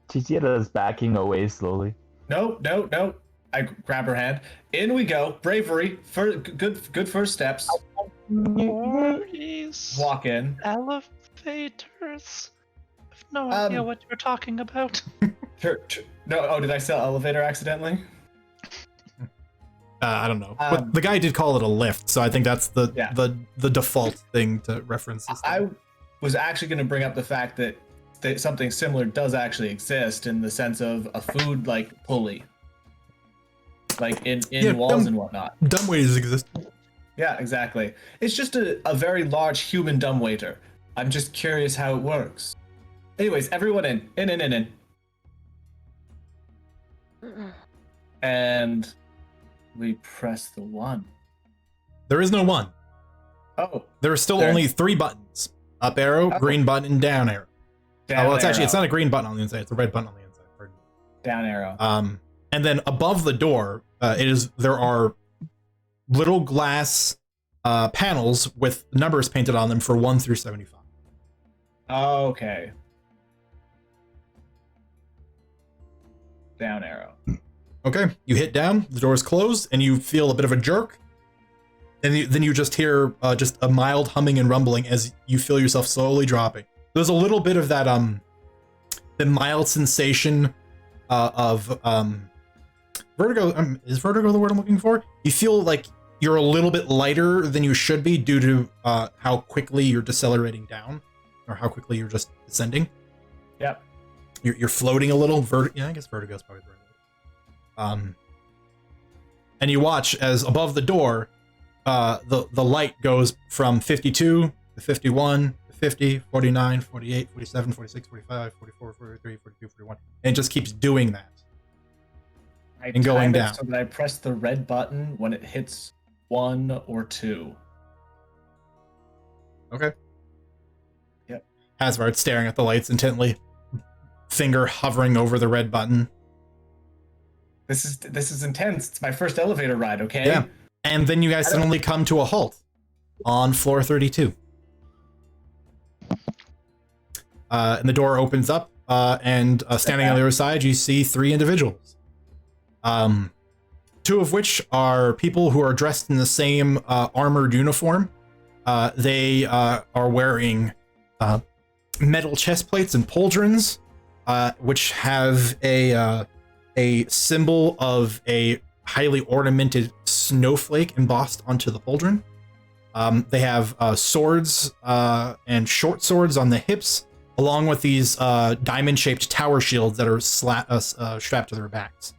Speaker 2: Tizira is backing away slowly.
Speaker 7: No. I grab her hand. In we go. Bravery. Good first steps.
Speaker 4: Stories.
Speaker 7: Walk in.
Speaker 4: Elevators. I have no idea what you're talking about.
Speaker 7: No. Oh, did I sell elevator accidentally?
Speaker 1: I don't know. But the guy did call it a lift, so I think that's the default thing to reference this thing.
Speaker 7: I was actually going to bring up the fact that something similar does actually exist in the sense of a food like pulley, like in walls and whatnot.
Speaker 1: Dumbwaiters exist.
Speaker 7: Yeah, exactly. It's just a very large human dumbwaiter. I'm just curious how it works. Anyways, everyone in. And we press the 1.
Speaker 1: There is no 1.
Speaker 7: Oh.
Speaker 1: There are still only 3 buttons. Up arrow, green button, and down arrow. It's not a green button on the inside, it's a red button on the inside. Pardon.
Speaker 7: Down arrow.
Speaker 1: And then above the door, there are little glass panels with numbers painted on them for 1 through 75.
Speaker 7: Okay. Down arrow.
Speaker 1: Okay, you hit down, the door is closed, and you feel a bit of a jerk. And then you just hear just a mild humming and rumbling as you feel yourself slowly dropping. There's a little bit of that the mild sensation of vertigo. Is vertigo the word I'm looking for? You feel like you're a little bit lighter than you should be due to how quickly you're decelerating down, or how quickly you're just descending.
Speaker 7: Yep.
Speaker 1: You're floating a little. I guess vertigo is probably the right word. And you watch as above the door, the light goes from 52 to 51 to 50, 49, 48, 47, 46, 45, 44, 43, 42, 41, and it just keeps doing that. And going down.
Speaker 7: So that I press the red button when it hits 1 or 2.
Speaker 1: Okay.
Speaker 7: Yep.
Speaker 1: Asvard staring at the lights intently, finger hovering over the red button.
Speaker 7: This is intense. It's my first elevator ride, okay?
Speaker 1: Yeah. And then you guys suddenly come to a halt on floor 32. And the door opens up, and standing on the other side, you see 3 individuals. 2 of which are people who are dressed in the same armored uniform. They are wearing metal chest plates and pauldrons, which have a symbol of a highly ornamented snowflake embossed onto the pauldron. They have swords and short swords on the hips, along with these diamond-shaped tower shields that are strapped to their backs.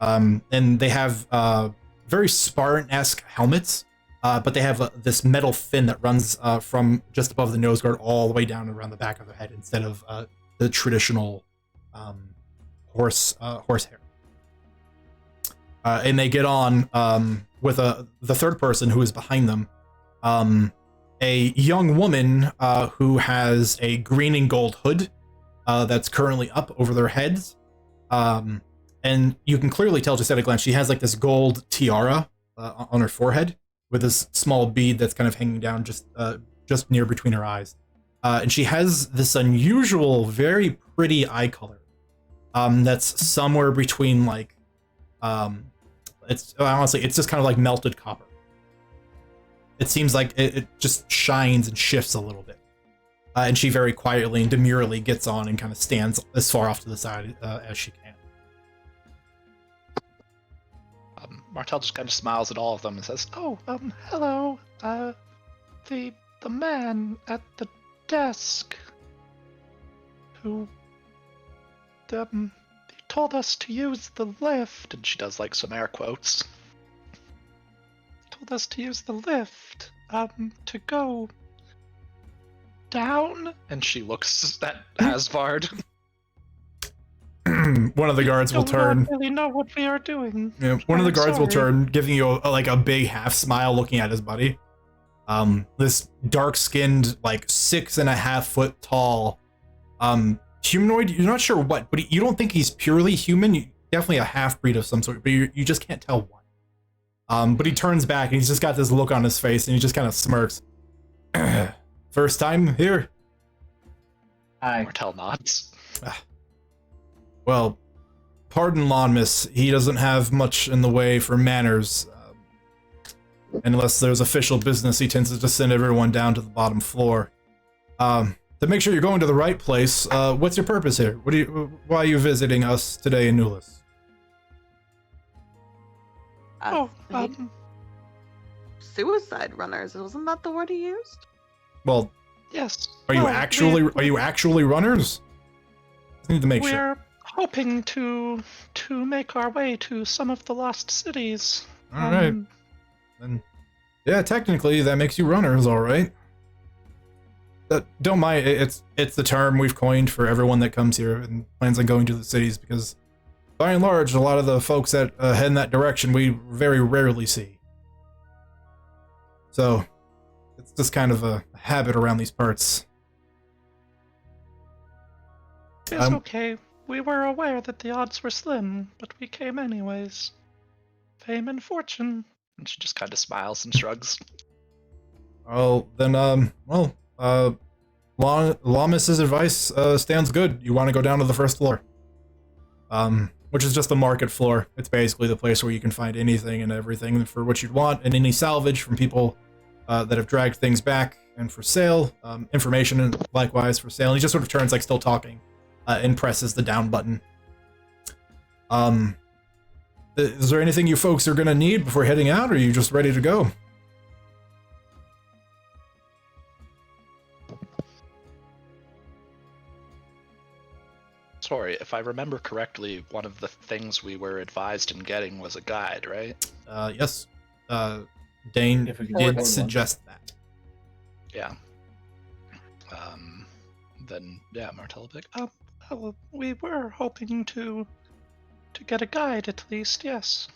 Speaker 1: And they have very Spartan-esque helmets, but they have this metal fin that runs from just above the nose guard all the way down around the back of their head, instead of the traditional horsehair. And they get on with the third person who is behind them, a young woman who has a green and gold hood that's currently up over their heads. And you can clearly tell just at a glance, she has like this gold tiara on her forehead with this small bead that's kind of hanging down just near between her eyes. And she has this unusual, very pretty eye color that's somewhere between like It's honestly, it's just kind of like melted copper. It seems like it just shines and shifts a little bit. And she very quietly and demurely gets on and kind of stands as far off to the side as she can.
Speaker 6: Martel just kind of smiles at all of them and says, "Oh, hello. The man at the desk who he told us to use the lift," and she does like some air quotes. "Told us to use the lift to go down," and she looks at Asvard.
Speaker 1: One of the guards will
Speaker 4: Do
Speaker 1: turn.
Speaker 4: not really know what we are doing.
Speaker 1: Yeah, one of the
Speaker 4: I'm
Speaker 1: guards will
Speaker 4: sorry.
Speaker 1: turn, giving you like a big half smile, looking at his buddy. This dark-skinned, like 6.5 foot tall, humanoid. You're not sure what, but you don't think he's purely human. Definitely a half-breed of some sort, but you just can't tell what. But he turns back and he's just got this look on his face, and he just kind of smirks. First time here?
Speaker 7: Hi.
Speaker 6: Martel nods.
Speaker 1: Well, pardon Lonmus, he doesn't have much in the way for manners. Unless there's official business, he tends to just send everyone down to the bottom floor. To make sure you're going to the right place, what's your purpose here? Why are you visiting us today in Nulis?
Speaker 4: Oh,
Speaker 3: Suicide runners, wasn't that the word he used?
Speaker 1: Well,
Speaker 4: yes.
Speaker 1: are you
Speaker 4: Well,
Speaker 1: actually runners? I need to make sure.
Speaker 4: We're hoping to make our way to some of the lost cities.
Speaker 1: All right. Then, yeah, technically that makes you runners, all right. Don't mind. It's the term we've coined for everyone that comes here and plans on going to the cities, because by and large, a lot of the folks that head in that direction we very rarely see. So it's just kind of a habit around these parts.
Speaker 4: It's okay. We were aware that the odds were slim, but we came anyways. Fame and fortune.
Speaker 6: And she just kind of smiles and shrugs.
Speaker 1: Oh, then, Lamus's advice stands good. You want to go down to the first floor. Which is just the market floor. It's basically the place where you can find anything and everything for what you'd want, and any salvage from people that have dragged things back and for sale. Information and likewise for sale. And he just sort of turns, like, still talking, and presses the down button. Is there anything you folks are gonna need before heading out, or are you just ready to go?
Speaker 6: Sorry, if I remember correctly, one of the things we were advised in getting was a guide, right?
Speaker 1: Yes. Dane
Speaker 7: If we could
Speaker 1: did
Speaker 7: afford one.
Speaker 1: suggest that.
Speaker 6: Yeah. Then, yeah, Martel will be like,
Speaker 4: Well, we were hoping to get a guide at least, yes.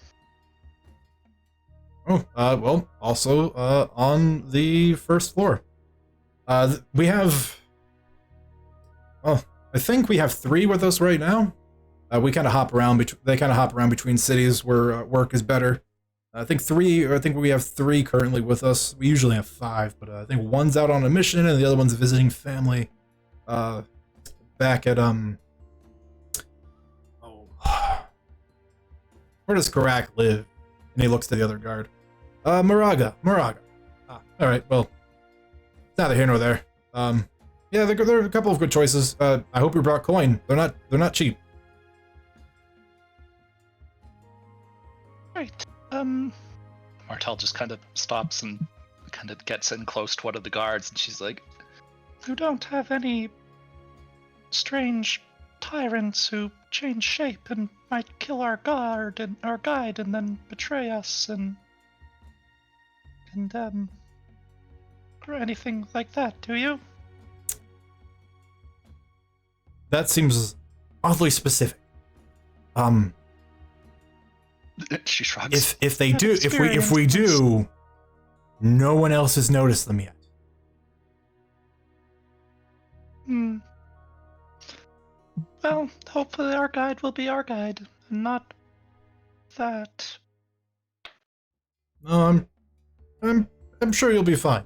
Speaker 1: Oh, well, also, on the first floor. We have... Oh, I think we have 3 with us right now. We kind of hop around, they kind of hop around between cities where work is better. I think we have 3 currently with us. We usually have 5, but I think one's out on a mission and the other one's visiting family. Back at, where does Karak live? And he looks to the other guard. Moraga. Ah, alright, well, it's neither here nor there. Yeah, there are a couple of good choices. I hope you brought coin. They're not cheap.
Speaker 4: Right.
Speaker 6: Martel just kind of stops and kind of gets in close to one of the guards, and she's like,
Speaker 4: You don't have any strange tyrants who change shape and might kill our guard and our guide and then betray us and or anything like that, do you?
Speaker 1: That seems oddly specific.
Speaker 6: she shrugs.
Speaker 1: If they
Speaker 4: Have
Speaker 1: do, if we do, no one else has noticed them yet.
Speaker 4: Well, hopefully our guide will be our guide, and not that.
Speaker 1: No, I'm sure you'll be fine.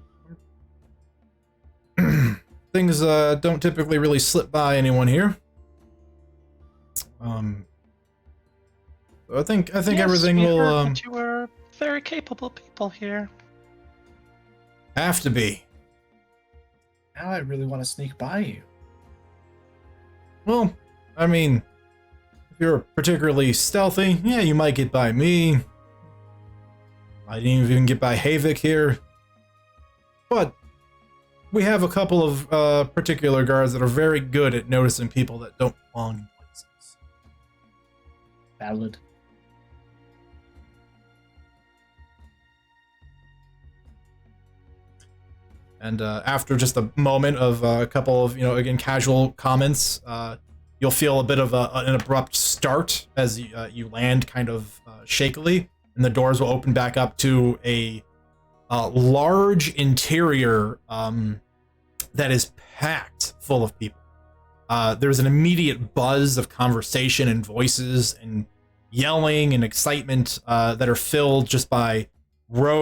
Speaker 1: Things don't typically really slip by anyone here. I think
Speaker 4: Yes,
Speaker 1: everything
Speaker 4: we
Speaker 1: will
Speaker 4: heard that you were very capable people here.
Speaker 1: have to be.
Speaker 5: Now I really want to sneak by you.
Speaker 1: Well, I mean, if you're particularly stealthy, yeah, you might get by me. I didn't even get by Havik here. But we have a couple of particular guards that are very good at noticing people that don't belong in places.
Speaker 5: Valid.
Speaker 1: And after just a moment of a couple of, again, casual comments, you'll feel a bit of an abrupt start as you land kind of shakily, and the doors will open back up to a large interior that is packed full of people. There's an immediate buzz of conversation and voices and yelling and excitement that are filled just by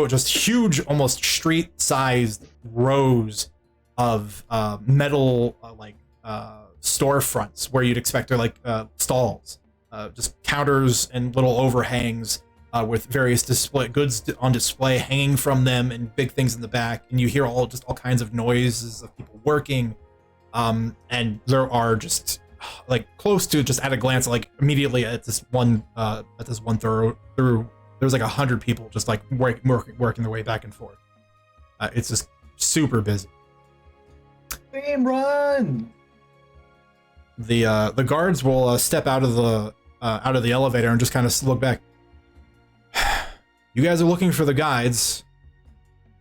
Speaker 1: just huge, almost street-sized rows of metal storefronts where you'd expect they're like stalls, just counters and little overhangs with various goods on display hanging from them and big things in the back, and you hear all kinds of noises of people working, and there are just like close to, just at a glance, like immediately at this one through. There's like 100 people just like working their way back and forth. It's just super busy.
Speaker 5: Game run.
Speaker 1: The guards will step out of the elevator and just kind of look back. You guys are looking for the guides.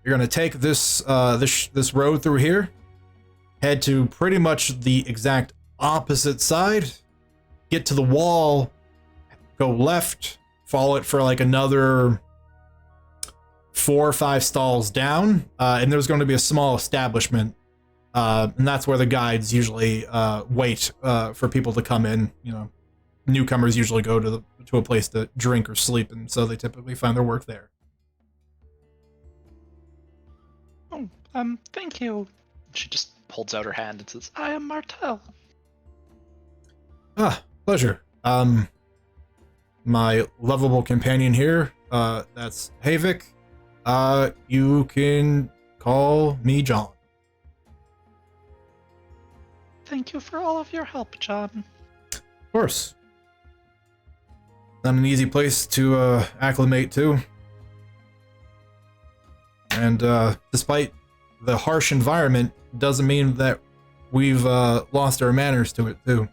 Speaker 1: You're gonna take this this road through here, head to pretty much the exact opposite side, get to the wall, go left. Follow it for like another 4 or 5 stalls down, and there's going to be a small establishment, and that's where the guides usually wait for people to come in. Newcomers usually go to a place to drink or sleep, and so they typically find their work there.
Speaker 4: Oh, thank you.
Speaker 6: She just holds out her hand and says,
Speaker 4: I am Martel.
Speaker 1: Ah, pleasure. My lovable companion here, that's Havik. You can call me John.
Speaker 4: Thank you for all of your help, John.
Speaker 1: Of course. Not an easy place to acclimate to. And despite the harsh environment, doesn't mean that we've lost our manners to it, too.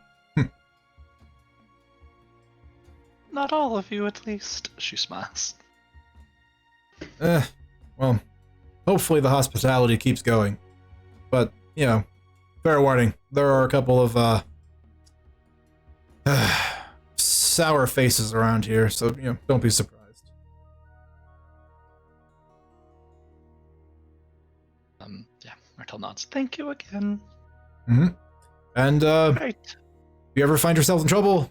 Speaker 4: Not all of you, at least.
Speaker 6: she smiles.
Speaker 1: Well, hopefully the hospitality keeps going. But, fair warning, there are a couple of sour faces around here, so, don't be surprised.
Speaker 6: Yeah, Martel nods.
Speaker 4: Thank you again.
Speaker 1: Mm-hmm. And,
Speaker 4: Right.
Speaker 1: if you ever find yourself in trouble,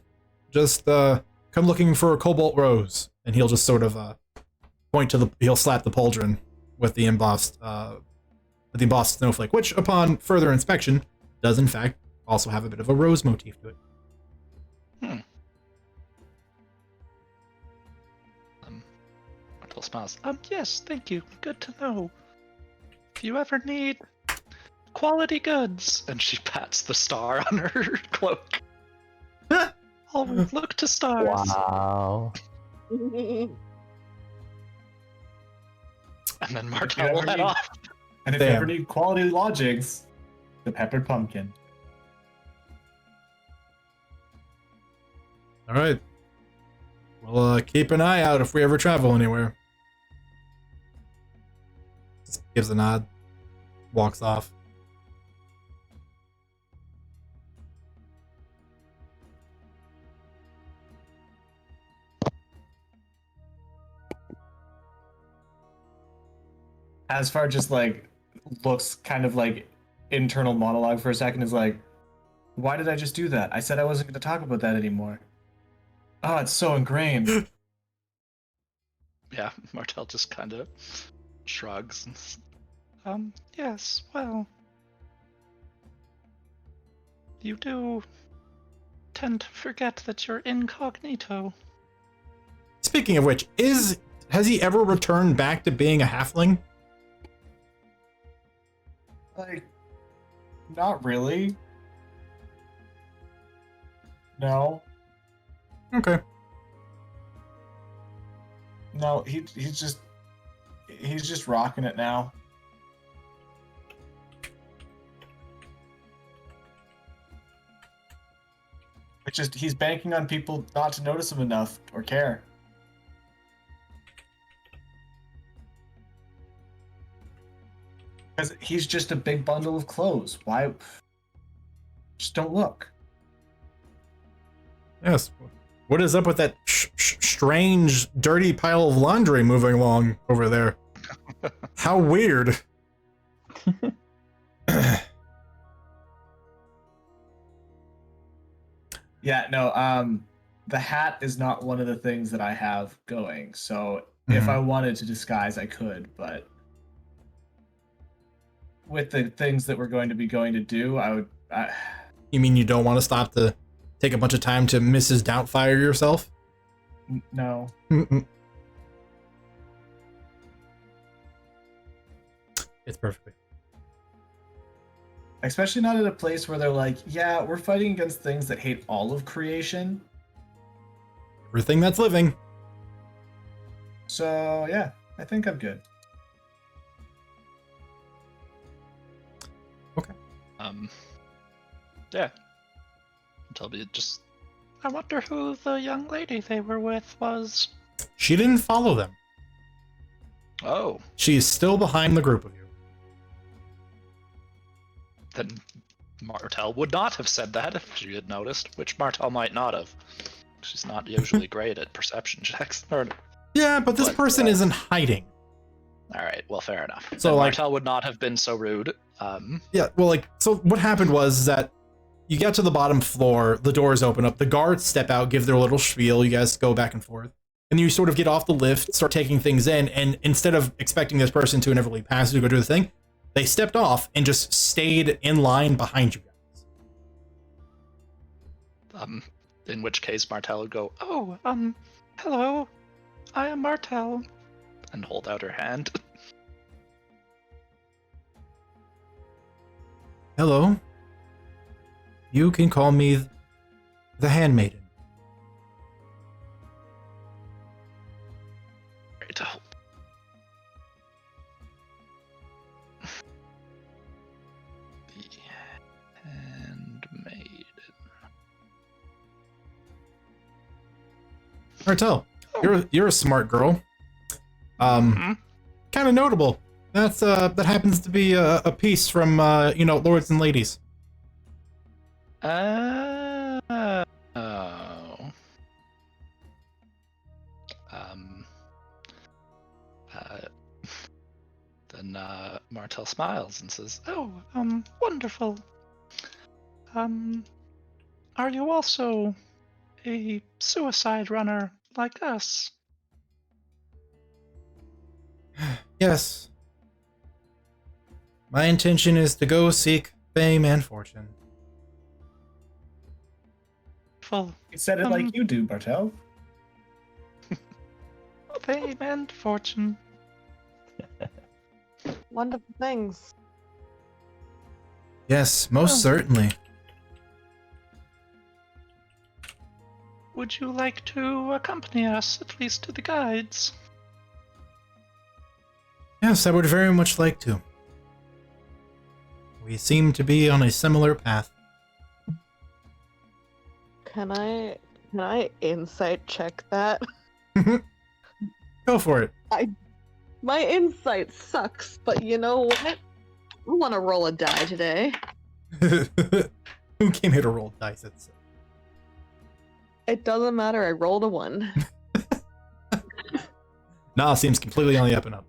Speaker 1: just, come looking for a cobalt rose, and he'll just sort of he'll slap the pauldron with the embossed snowflake, which upon further inspection does in fact also have a bit of a rose motif to it.
Speaker 6: Martel smiles.
Speaker 4: Yes, thank you. Good to know. If you ever need quality goods,
Speaker 6: And she pats the star on her cloak.
Speaker 4: always look to stars.
Speaker 2: Wow.
Speaker 6: And then
Speaker 5: If
Speaker 6: Martel
Speaker 5: you
Speaker 6: will
Speaker 5: ever
Speaker 6: head
Speaker 5: need-
Speaker 6: off.
Speaker 5: And if you
Speaker 1: Damn.
Speaker 5: ever need quality lodgings, the peppered pumpkin.
Speaker 1: All right. Well, keep an eye out if we ever travel anywhere. Just gives a nod, walks off.
Speaker 5: Asfar just like looks kind of like internal monologue for a second, is like, why did I just do that? I said I wasn't going to talk about that anymore. Oh, it's so ingrained.
Speaker 6: Yeah, Martel just kind of shrugs.
Speaker 4: Yes, well. You do tend to forget that you're incognito.
Speaker 1: Speaking of which, has he ever returned back to being a halfling?
Speaker 5: Like, not really. No.
Speaker 1: Okay.
Speaker 5: No, he's just rocking it now. It's just he's banking on people not to notice him enough or care. Because he's just a big bundle of clothes. Why? Just don't look.
Speaker 1: Yes. What is up with that strange, dirty pile of laundry moving along over there? How weird.
Speaker 5: Yeah, no, the hat is not one of the things that I have going. So if I wanted to disguise, I could, but with the things that we're going to do,
Speaker 1: You mean you don't want to stop to take a bunch of time to Mrs. Doubtfire yourself?
Speaker 5: no.
Speaker 1: Mm-mm. It's perfect.
Speaker 5: Especially not at a place where they're like, yeah, we're fighting against things that hate all of creation.
Speaker 1: Everything that's living.
Speaker 5: So yeah, I think I'm good.
Speaker 1: Okay.
Speaker 6: Yeah. Tell me just.
Speaker 4: I wonder who the young lady they were with was.
Speaker 1: She didn't follow them.
Speaker 6: Oh,
Speaker 1: She is still behind the group of you.
Speaker 6: then Martel would not have said that if she had noticed, which Martel might not have. She's not usually great at perception checks.
Speaker 1: Yeah, but this person isn't hiding.
Speaker 6: All right, well, fair enough.
Speaker 1: So,
Speaker 6: Then
Speaker 1: like-
Speaker 6: Martel would not have been so rude.
Speaker 1: Yeah, well, like, so what happened was that you get to the bottom floor, the doors open up, the guards step out, give their little spiel, you guys go back and forth, and you sort of get off the lift, start taking things in, and instead of expecting this person to inevitably pass to go do the thing, they stepped off and just stayed in line behind you guys.
Speaker 6: In which case Martel would go,
Speaker 4: Oh, hello. I am Martel.
Speaker 6: and hold out her hand.
Speaker 1: Hello. You can call me the Handmaiden.
Speaker 6: Right. The handmaiden.
Speaker 1: Martel, you're a smart girl.
Speaker 6: Mhm.
Speaker 1: Kind of notable. That happens to be a piece from Lords and Ladies.
Speaker 6: Oh. Then Martel smiles and says,
Speaker 4: Oh, wonderful. Are you also a suicide runner like us?
Speaker 1: Yes. My intention is to go seek fame and fortune.
Speaker 4: Full
Speaker 5: You said it like you do, Bartel.
Speaker 4: fame and fortune.
Speaker 3: Wonderful things.
Speaker 1: Yes, most
Speaker 4: Oh.
Speaker 1: certainly.
Speaker 4: Would you like to accompany us, at least to the guides?
Speaker 1: Yes, I would very much like to. We seem to be on a similar path.
Speaker 3: Can I insight check that?
Speaker 1: Go for it.
Speaker 3: My insight sucks, but you know what? I want to roll a die today.
Speaker 1: Who came here to roll dice?
Speaker 3: It doesn't matter. I rolled a 1.
Speaker 1: Nah, seems completely on the up and up.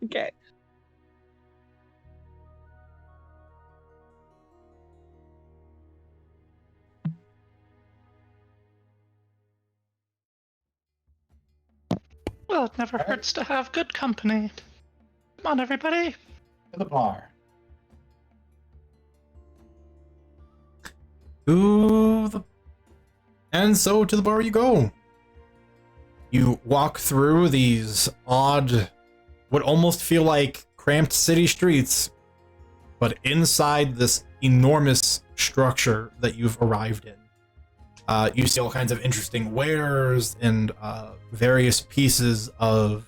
Speaker 3: Okay.
Speaker 4: Well, it never hurts to have good company. Come on, everybody.
Speaker 5: To the bar.
Speaker 1: And so to the bar you go. You walk through these odd, what almost feel like cramped city streets, but inside this enormous structure that you've arrived in. You see all kinds of interesting wares and various pieces of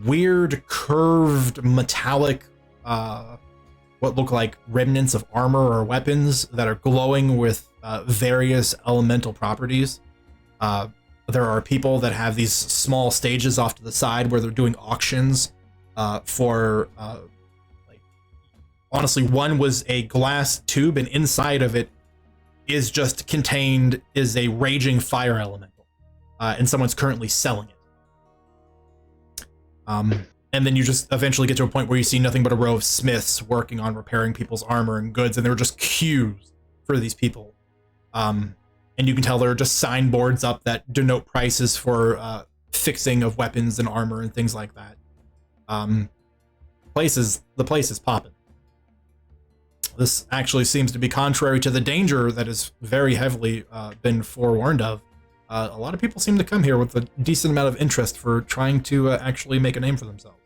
Speaker 1: weird curved metallic what look like remnants of armor or weapons that are glowing with various elemental properties. There are people that have these small stages off to the side where they're doing auctions for like, honestly, one was a glass tube, and inside of it is just contained is a raging fire elemental, and someone's currently selling it. And then you just eventually get to a point where you see nothing but a row of smiths working on repairing people's armor and goods, and there are just queues for these people. And you can tell there are just signboards up that denote prices for fixing of weapons and armor and things like that. The place is popping. This actually seems to be contrary to the danger that has very heavily been forewarned of. A lot of people seem to come here with a decent amount of interest for trying to actually make a name for themselves.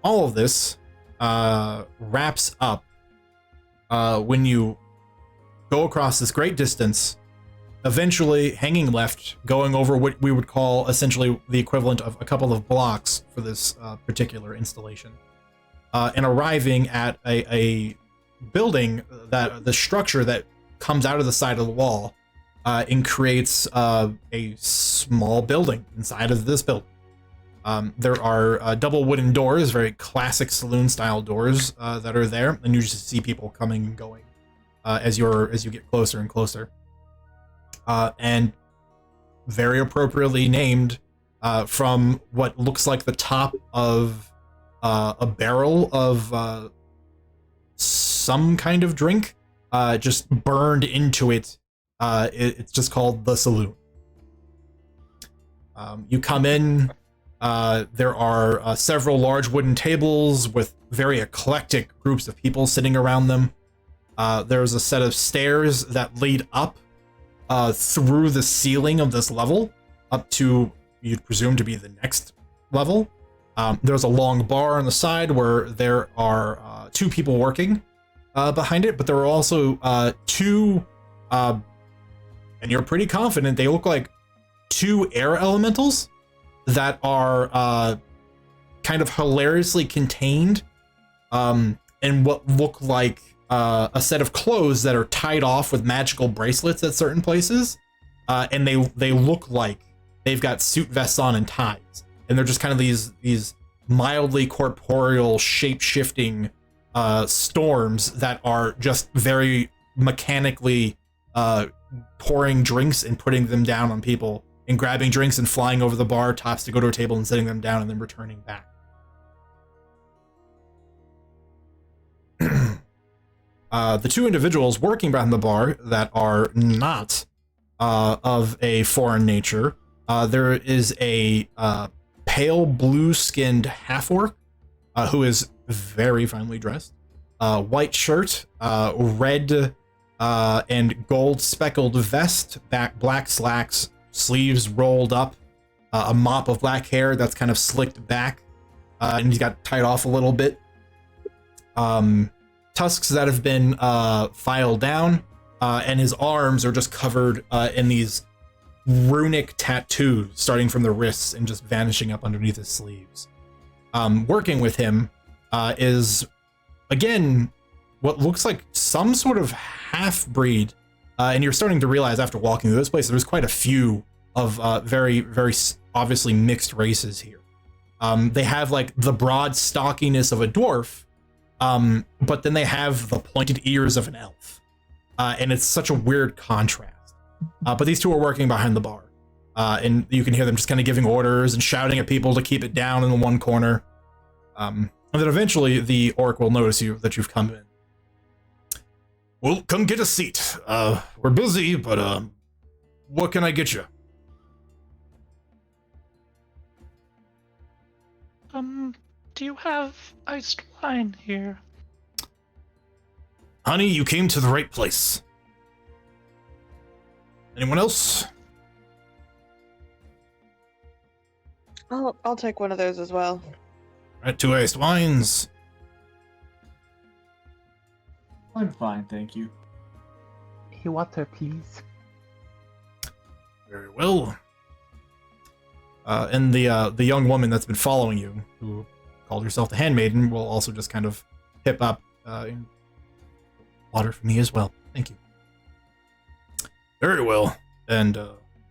Speaker 1: All of this wraps up when you go across this great distance, eventually hanging left, going over what we would call essentially the equivalent of a couple of blocks for this particular installation, and arriving at a building, that the structure that comes out of the side of the wall and creates a small building inside of this building. There are double wooden doors, very classic saloon style doors that are there, and you just see people coming and going as you get closer and closer. And very appropriately named from what looks like the top of a barrel of some kind of drink, just burned into it. It's just called the Saloon. You come in. There are several large wooden tables with very eclectic groups of people sitting around them. There's a set of stairs that lead up through the ceiling of this level, up to, you'd presume, to be the next level. There's a long bar on the side where there are two people working behind it, but there are also two, and you're pretty confident they look like two air elementals that are kind of hilariously contained in what look like a set of clothes that are tied off with magical bracelets at certain places, and they look like they've got suit vests on and ties, and they're just kind of these mildly corporeal, shape-shifting storms that are just very mechanically pouring drinks and putting them down on people, and grabbing drinks and flying over the bar tops to go to a table and setting them down and then returning back. The two individuals working behind the bar that are not of a foreign nature, there is a pale blue-skinned half-orc who is very finely dressed. White shirt, red and gold speckled vest, black slacks, sleeves rolled up, a mop of black hair that's kind of slicked back, and he's got tied off a little bit. Tusks that have been filed down, and his arms are just covered in these runic tattoos starting from the wrists and just vanishing up underneath his sleeves. Working with him is, again, what looks like some sort of half-breed, and you're starting to realize after walking through this place there's quite a few of very, very obviously mixed races here. They have like the broad stockiness of a dwarf, but then they have the pointed ears of an elf, and it's such a weird contrast. But these two are working behind the bar, and you can hear them just kind of giving orders and shouting at people to keep it down in the one corner. And then eventually the orc will notice that you've come in. Well, come get a seat. We're busy, but what can I get you?
Speaker 4: Do you have iced wine here?
Speaker 1: Honey, you came to the right place. Anyone else?
Speaker 3: I'll take one of those as well.
Speaker 1: Right, 2 iced wines.
Speaker 7: I'm fine, thank you.
Speaker 2: Hey, water, please.
Speaker 1: Very well. And the young woman that's been following you, who called herself the handmaiden, will also just kind of hip up. Water for me as well. Thank you. Very well. And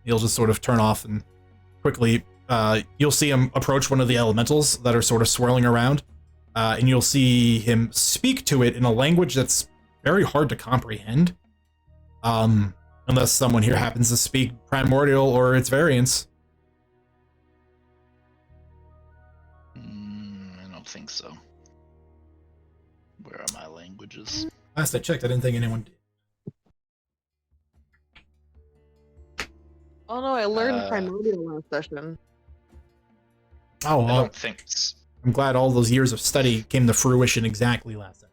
Speaker 1: he'll just sort of turn off and quickly, you'll see him approach one of the elementals that are sort of swirling around. And you'll see him speak to it in a language that's very hard to comprehend. Unless someone here happens to speak Primordial or its variants.
Speaker 6: I don't think so. Where are my languages?
Speaker 1: Last I checked, I didn't think anyone did.
Speaker 3: Oh no, I learned
Speaker 6: Uh,
Speaker 3: Primordial last session.
Speaker 1: Oh,
Speaker 6: I
Speaker 1: well,
Speaker 6: don't think.
Speaker 1: I'm glad all those years of study came to fruition exactly last session.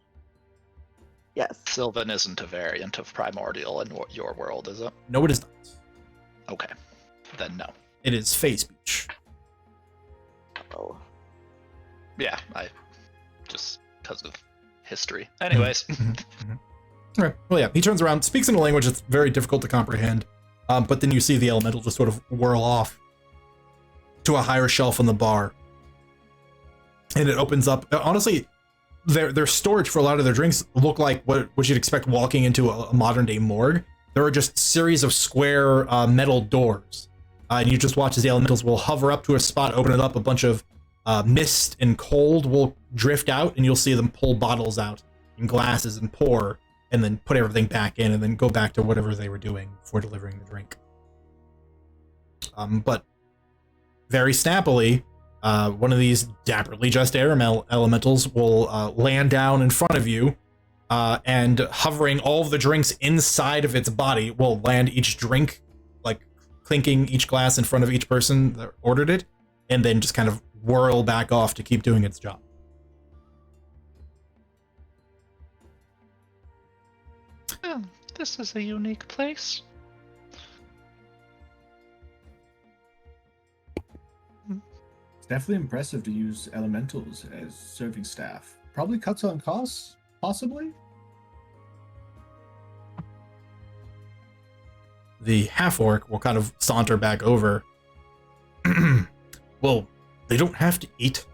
Speaker 3: Yes.
Speaker 6: Sylvan isn't a variant of Primordial in your world, is it?
Speaker 1: No, it is not.
Speaker 6: Okay. Then no.
Speaker 1: It is Fey speech.
Speaker 3: Oh.
Speaker 6: Yeah, I just because of history. Anyways.
Speaker 1: Alright, well yeah, he turns around, speaks in a language that's very difficult to comprehend, but then you see the elemental just sort of whirl off to a higher shelf on the bar. And it opens up, honestly, their storage for a lot of their drinks look like what you'd expect walking into a modern day morgue. There are just series of square metal doors. And you just watch as the elementals will hover up to a spot, open it up, a bunch of mist and cold will drift out, and you'll see them pull bottles out and glasses and pour, and then put everything back in, and then go back to whatever they were doing before delivering the drink. But very snappily, one of these dapperly dressed air elementals will land down in front of you, and hovering all of the drinks inside of its body will land each drink, like clinking each glass in front of each person that ordered it, and then just kind of whirl back off to keep doing its job.
Speaker 4: Oh, this is a unique place.
Speaker 7: It's definitely impressive to use elementals as serving staff. Probably cuts on costs, possibly?
Speaker 1: The half-orc will kind of saunter back over. Well, they don't have to eat.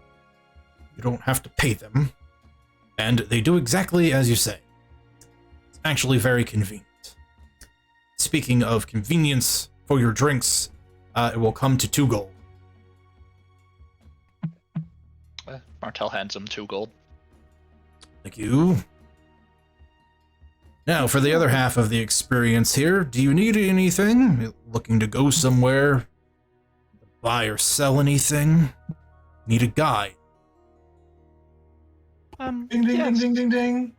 Speaker 1: You don't have to pay them. And they do exactly as you say. It's actually very convenient. Speaking of convenience, for your drinks, it will come to 2 gold.
Speaker 6: Martel hands him 2 gold.
Speaker 1: Thank you. Now, for the other half of the experience here, do you need anything? Looking to go somewhere? Buy or sell anything? Need a guide?
Speaker 7: Ding, ding,
Speaker 4: yes,
Speaker 7: ding, ding, ding, ding.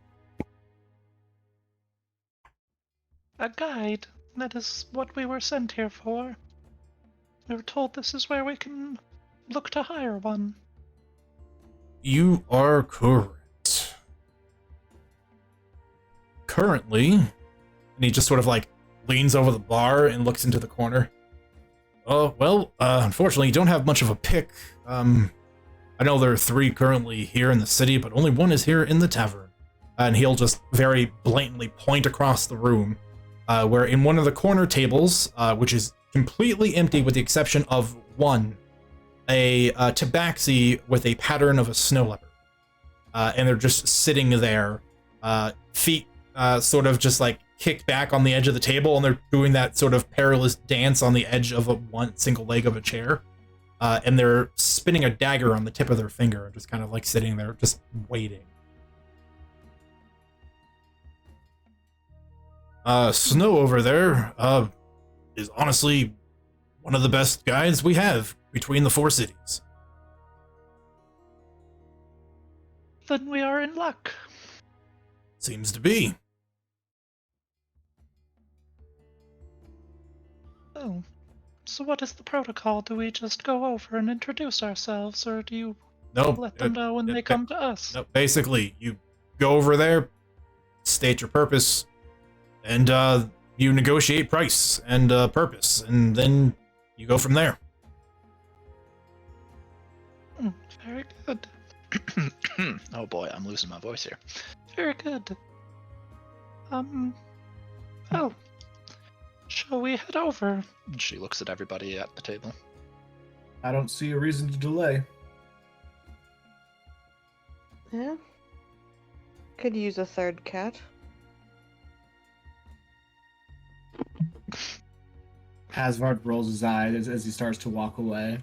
Speaker 4: a guide. That is what we were sent here for. We were told this is where we can look to hire one.
Speaker 1: You are correct. Currently, and he just sort of like leans over the bar and looks into the corner. Oh, well, unfortunately, you don't have much of a pick. I know there are 3 currently here in the city, but only 1 is here in the tavern. And he'll just very blatantly point across the room, where in one of the corner tables, which is completely empty with the exception of 1, a tabaxi with a pattern of a snow leopard. And they're just sitting there, feet sort of just like kicked back on the edge of the table, and they're doing that sort of perilous dance on the edge of one single leg of a chair. And they're spinning a dagger on the tip of their finger, just kind of like sitting there, just waiting. Snow over there is honestly one of the best guides we have between the 4 cities.
Speaker 4: Then we are in luck.
Speaker 1: Seems to be.
Speaker 4: Oh, so what is the protocol? Do we just go over and introduce ourselves, or do you
Speaker 1: No,
Speaker 4: let them know when they come to us?
Speaker 1: no, basically, you go over there, state your purpose, and you negotiate price and purpose, and then you go from there.
Speaker 4: Very good.
Speaker 6: Oh boy, I'm losing my voice here.
Speaker 4: Very good. Well, shall we head over?
Speaker 6: And she looks at everybody at the table.
Speaker 5: I don't see a reason to delay.
Speaker 3: Yeah. Could use a third cat.
Speaker 5: Hasvard rolls his eyes as he starts to walk away.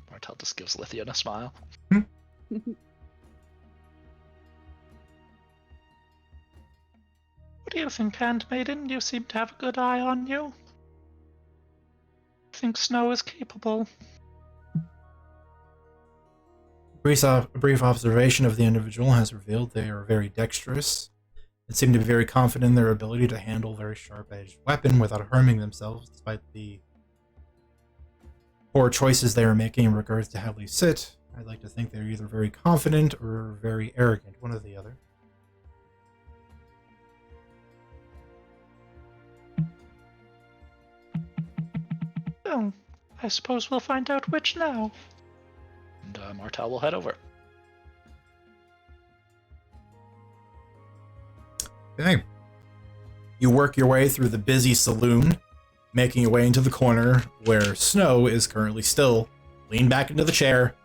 Speaker 6: Martel just gives Lithian a smile.
Speaker 4: What do you think, Handmaiden? You seem to have a good eye on you. I think Snow is capable.
Speaker 1: A brief observation of the individual has revealed they are very dexterous and seem to be very confident in their ability to handle a very sharp-edged weapon without harming themselves, despite the poor choices they are making in regards to how they sit. I'd like to think they're either very confident or very arrogant, one or the other.
Speaker 4: Well, I suppose we'll find out which now.
Speaker 6: And Martel will head over.
Speaker 1: Okay. You work your way through the busy saloon, making your way into the corner where Snow is currently still leaned back into the chair,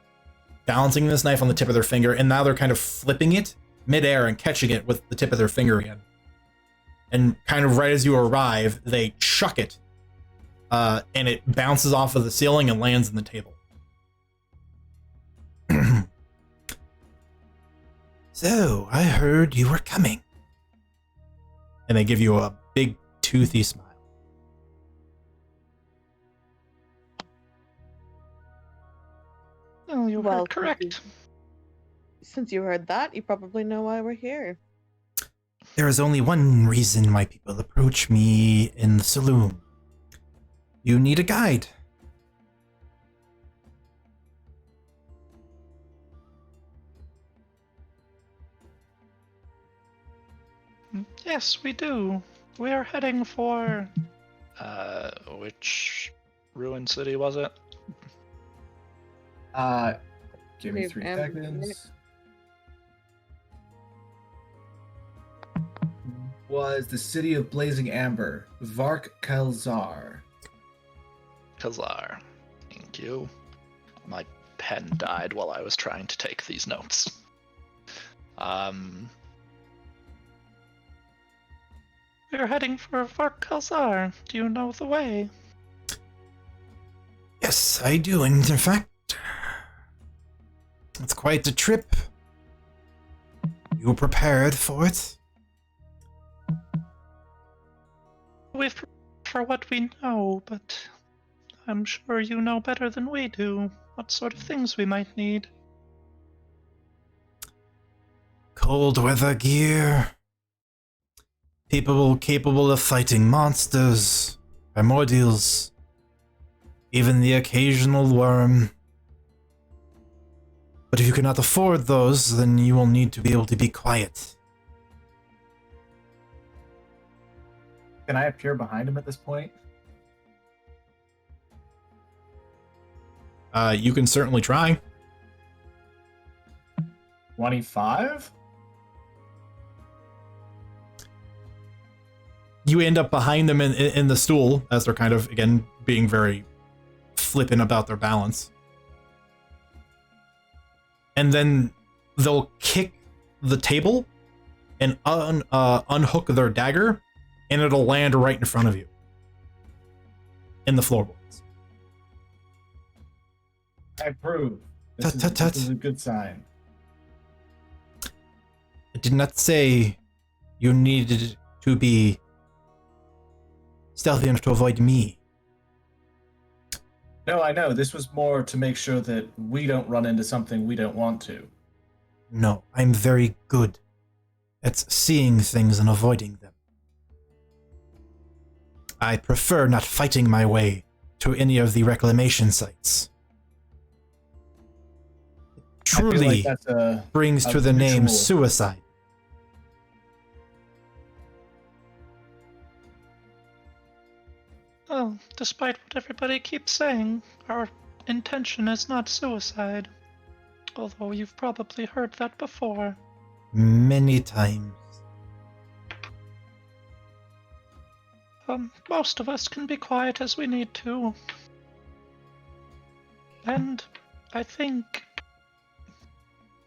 Speaker 1: balancing this knife on the tip of their finger, and now they're kind of flipping it midair and catching it with the tip of their finger again. And kind of right as you arrive, they chuck it, and it bounces off of the ceiling and lands in the table. So, I heard you were coming. And they give you a big, toothy smile.
Speaker 4: Oh, you
Speaker 3: Well,
Speaker 4: heard correct.
Speaker 3: Since you heard that, you probably know why we're here.
Speaker 1: There is only one reason why people approach me in the saloon. You need a guide.
Speaker 4: Yes, we do. We are heading for...
Speaker 6: Which ruined city was it?
Speaker 5: Give me
Speaker 3: Leave
Speaker 5: 3
Speaker 3: Am-
Speaker 5: seconds. Was the city of Blazing Amber, Vark Kelzar.
Speaker 6: Kazar. Thank you. My pen died while I was trying to take these notes.
Speaker 4: We're heading for Varkalzar. Do you know the way?
Speaker 1: Yes, I do, and in fact, it's quite a trip. You prepared for it?
Speaker 4: We've prepared for what we know, but I'm sure you know better than we do what sort of things we might need.
Speaker 1: Cold weather gear. People capable of fighting monsters, primordials, even the occasional worm. But if you cannot afford those, then you will need to be able to be quiet.
Speaker 5: Can I appear behind him at this point?
Speaker 1: You can certainly try.
Speaker 5: 25?
Speaker 1: You end up behind them in the stool as they're kind of, again, being very flippant about their balance. And then they'll kick the table and unhook their dagger, and it'll land right in front of you in the floorboards.
Speaker 5: I approve.
Speaker 1: Tut, tut, tut.
Speaker 5: This is a good sign.
Speaker 1: I did not say you needed to be stealthy enough to avoid me.
Speaker 5: No, I know. This was more to make sure that we don't run into something we don't want to.
Speaker 1: No, I'm very good at seeing things and avoiding them. I prefer not fighting my way to any of the reclamation sites. It
Speaker 5: I feel
Speaker 1: truly
Speaker 5: like that's
Speaker 1: brings
Speaker 5: a
Speaker 1: to the name
Speaker 5: ritual.
Speaker 1: suicide.
Speaker 4: despite what everybody keeps saying, our intention is not suicide. Although you've probably heard that before.
Speaker 1: Many times.
Speaker 4: Most of us can be quiet as we need to. And I think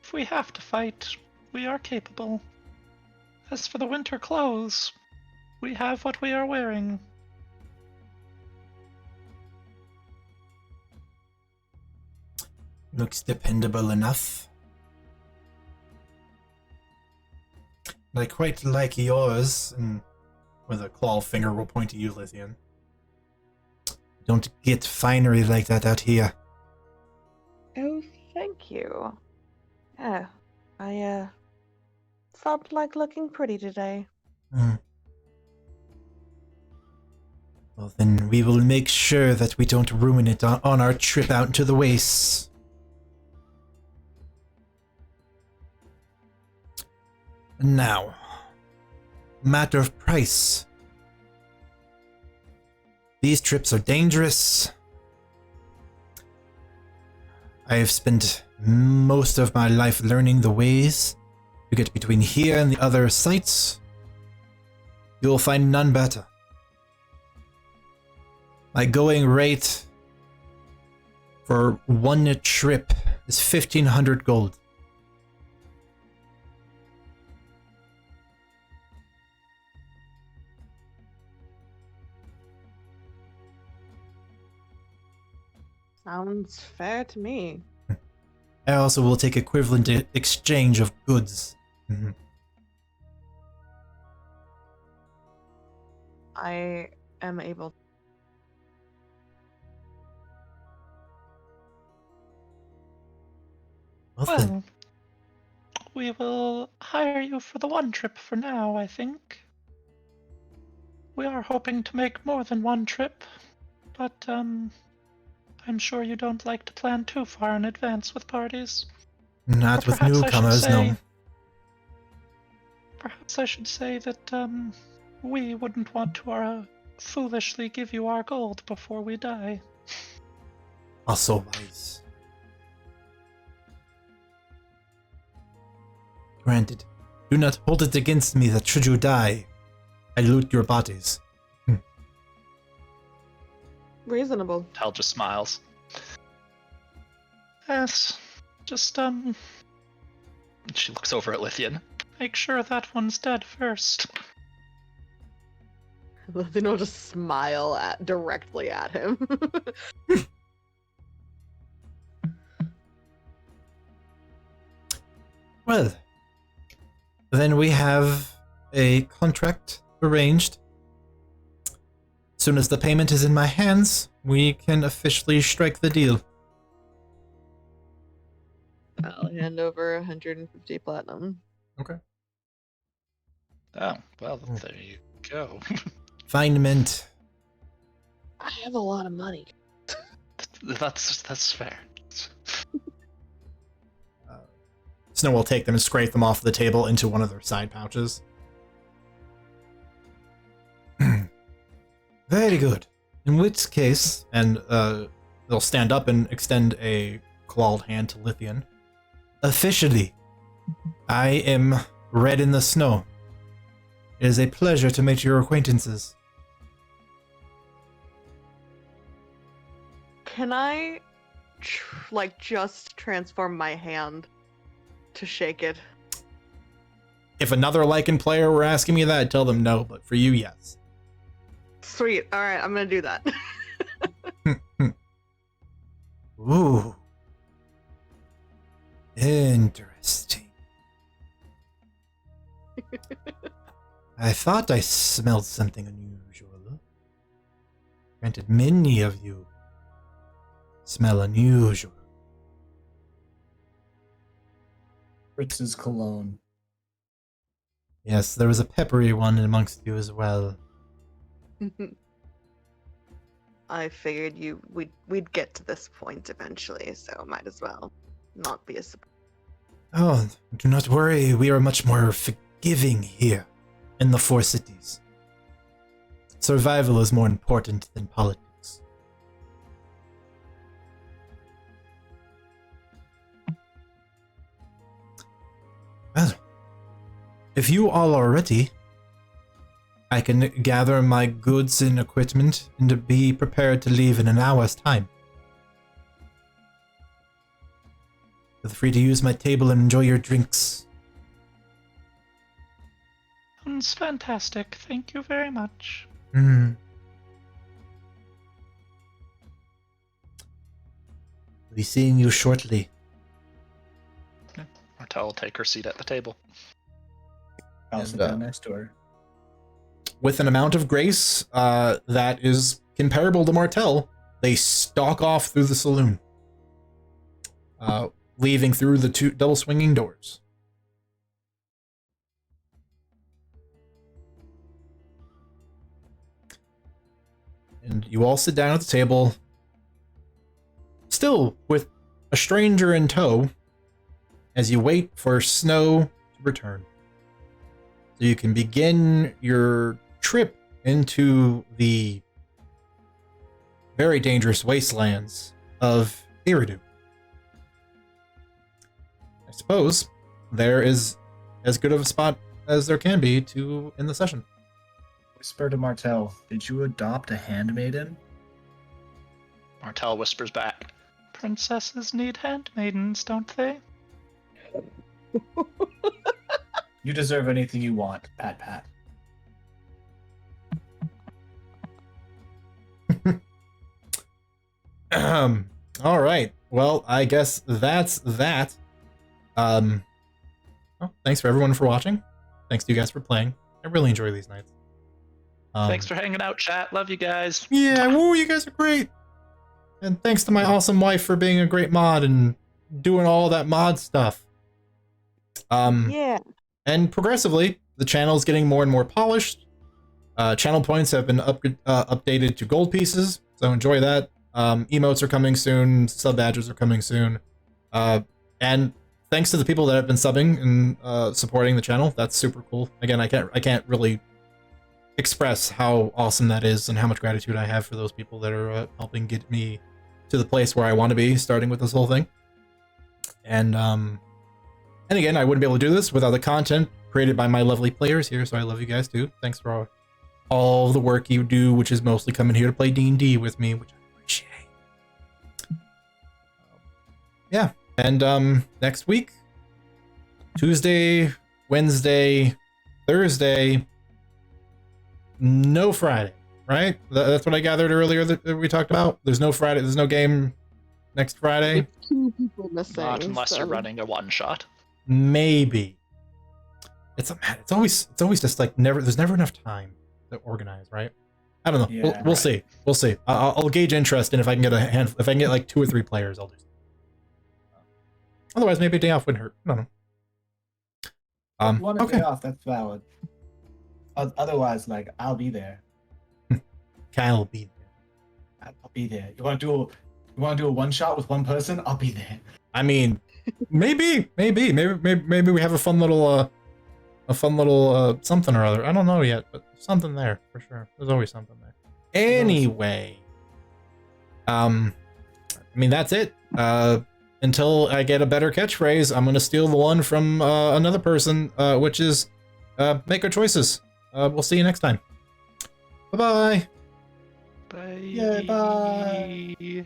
Speaker 4: if we have to fight, we are capable. As for the winter clothes, we have what we are wearing.
Speaker 1: Looks dependable enough. I quite like yours, and with a claw finger will point to you, Lithian. Don't get finery like that out here.
Speaker 3: Oh, thank you. Yeah, I felt like looking pretty today.
Speaker 1: Well, then we will make sure that we don't ruin it on our trip out into the wastes. Now, matter of price. These trips are dangerous. I have spent most of my life learning the ways to get between here and the other sites. You will find none better. My going rate for one trip is 1,500 gold.
Speaker 3: Sounds fair to me.
Speaker 1: I also will take equivalent exchange of goods.
Speaker 3: I am able.
Speaker 4: Well, we will hire you for the one trip for now, I think. We are hoping to make more than one trip, but I'm sure you don't like to plan too far in advance with parties.
Speaker 1: Not
Speaker 4: Or
Speaker 1: with
Speaker 4: perhaps I should
Speaker 1: newcomers,
Speaker 4: say-
Speaker 1: no.
Speaker 4: Perhaps I should say that we wouldn't want to foolishly give you our gold before we die.
Speaker 1: Also wise. Granted, do not hold it against me that should you die, I loot your bodies.
Speaker 3: Reasonable.
Speaker 6: Hell just smiles.
Speaker 4: Yes, just
Speaker 6: She looks over at Lithian.
Speaker 4: make sure that one's dead first.
Speaker 3: Then will just smile directly at him.
Speaker 1: Well, then we have a contract arranged. As soon as the payment is in my hands, we can officially strike the deal.
Speaker 3: I'll hand over 150 platinum.
Speaker 1: Okay.
Speaker 6: Oh, well, there you go.
Speaker 1: Fine mint.
Speaker 3: I have a lot of money.
Speaker 6: That's fair.
Speaker 1: Snow will take them and scrape them off the table into one of their side pouches. Very good. In which case, and they'll stand up and extend a clawed hand to Lithian. Officially, I am Red in the Snow. It is a pleasure to make your acquaintances.
Speaker 3: Can I, just transform my hand to shake it?
Speaker 1: If another Lycan player were asking me that, I'd tell them no, but for you, yes.
Speaker 3: Sweet. All right, I'm gonna do that.
Speaker 1: Ooh. Interesting. I thought I smelled something unusual. Granted, many of you smell unusual.
Speaker 5: Fritz's cologne.
Speaker 1: Yes, there was a peppery one amongst you as well.
Speaker 3: I figured we'd get to this point eventually, so might as well not be a surprise.
Speaker 1: Oh, do not worry, we are much more forgiving here in the Four Cities. Survival is more important than politics. if you all are ready, I can gather my goods and equipment and to be prepared to leave in an hour's time. Feel free to use my table and enjoy your drinks.
Speaker 4: Sounds fantastic. Thank you very much.
Speaker 1: Hmm. I'll be seeing you shortly.
Speaker 6: Martel will take her seat at the table.
Speaker 5: I'll
Speaker 1: And,
Speaker 5: sit down next to her.
Speaker 1: With an amount of grace that is comparable to Martel, they stalk off through the saloon, leaving through the two double swinging doors. And you all sit down at the table, still with a stranger in tow, as you wait for Snow to return. So you can begin your trip into the very dangerous wastelands of Iridu. I suppose there is as good of a spot as there can be to end the session.
Speaker 5: Whisper to Martel, did you adopt a handmaiden?
Speaker 6: Martel whispers back.
Speaker 4: Princesses need handmaidens, don't they?
Speaker 5: You deserve anything you want, Pat Pat.
Speaker 1: All right. Well, I guess that's that. Well, thanks for everyone for watching. Thanks to you guys for playing. I really enjoy these nights.
Speaker 6: Thanks for hanging out, chat. Love you guys.
Speaker 1: Yeah, woo, you guys are great. And thanks to my awesome wife for being a great mod and doing all that mod stuff.
Speaker 3: Yeah.
Speaker 1: And progressively, the channel is getting more and more polished. Channel points have been updated to gold pieces, so enjoy that. Emotes are coming soon. Sub badges are coming soon. And thanks to the people that have been subbing and supporting the channel. That's super cool. Again, I can't really express how awesome that is and how much gratitude I have for those people that are helping get me to the place where I want to be, starting with this whole thing. And again, I wouldn't be able to do this without the content created by my lovely players here, so I love you guys too. Thanks for all the work you do, which is mostly coming here to play D&D with me, which I appreciate. Yeah, and next week, Tuesday, Wednesday, Thursday, no Friday, right? That's what I gathered earlier that we talked about. There's no Friday, there's no game next Friday.
Speaker 3: With 2 people missing.
Speaker 6: Not unless you're
Speaker 3: so-
Speaker 6: running a one-shot.
Speaker 1: Maybe. It's always just like there's never enough time to organize, right? I don't know.
Speaker 5: Yeah,
Speaker 1: We'll see. We'll see. I'll gauge interest, and if I can get if I can get like 2 or 3 players, I'll do something. Otherwise, maybe a day off wouldn't hurt. I don't know.
Speaker 5: If you want a
Speaker 1: Okay.
Speaker 5: day off, that's valid. Otherwise, like, I'll be there.
Speaker 1: Kyle be there.
Speaker 5: I'll be there. You want to do a one shot with one person? I'll be there.
Speaker 1: I mean, maybe we have a fun little something or other. I don't know yet, but something there for sure. There's always something there. Anyway, I mean that's it. Until I get a better catchphrase, I'm gonna steal the one from another person, which is make our choices. We'll see you next time. Bye bye.
Speaker 6: Bye.
Speaker 5: Yeah, bye.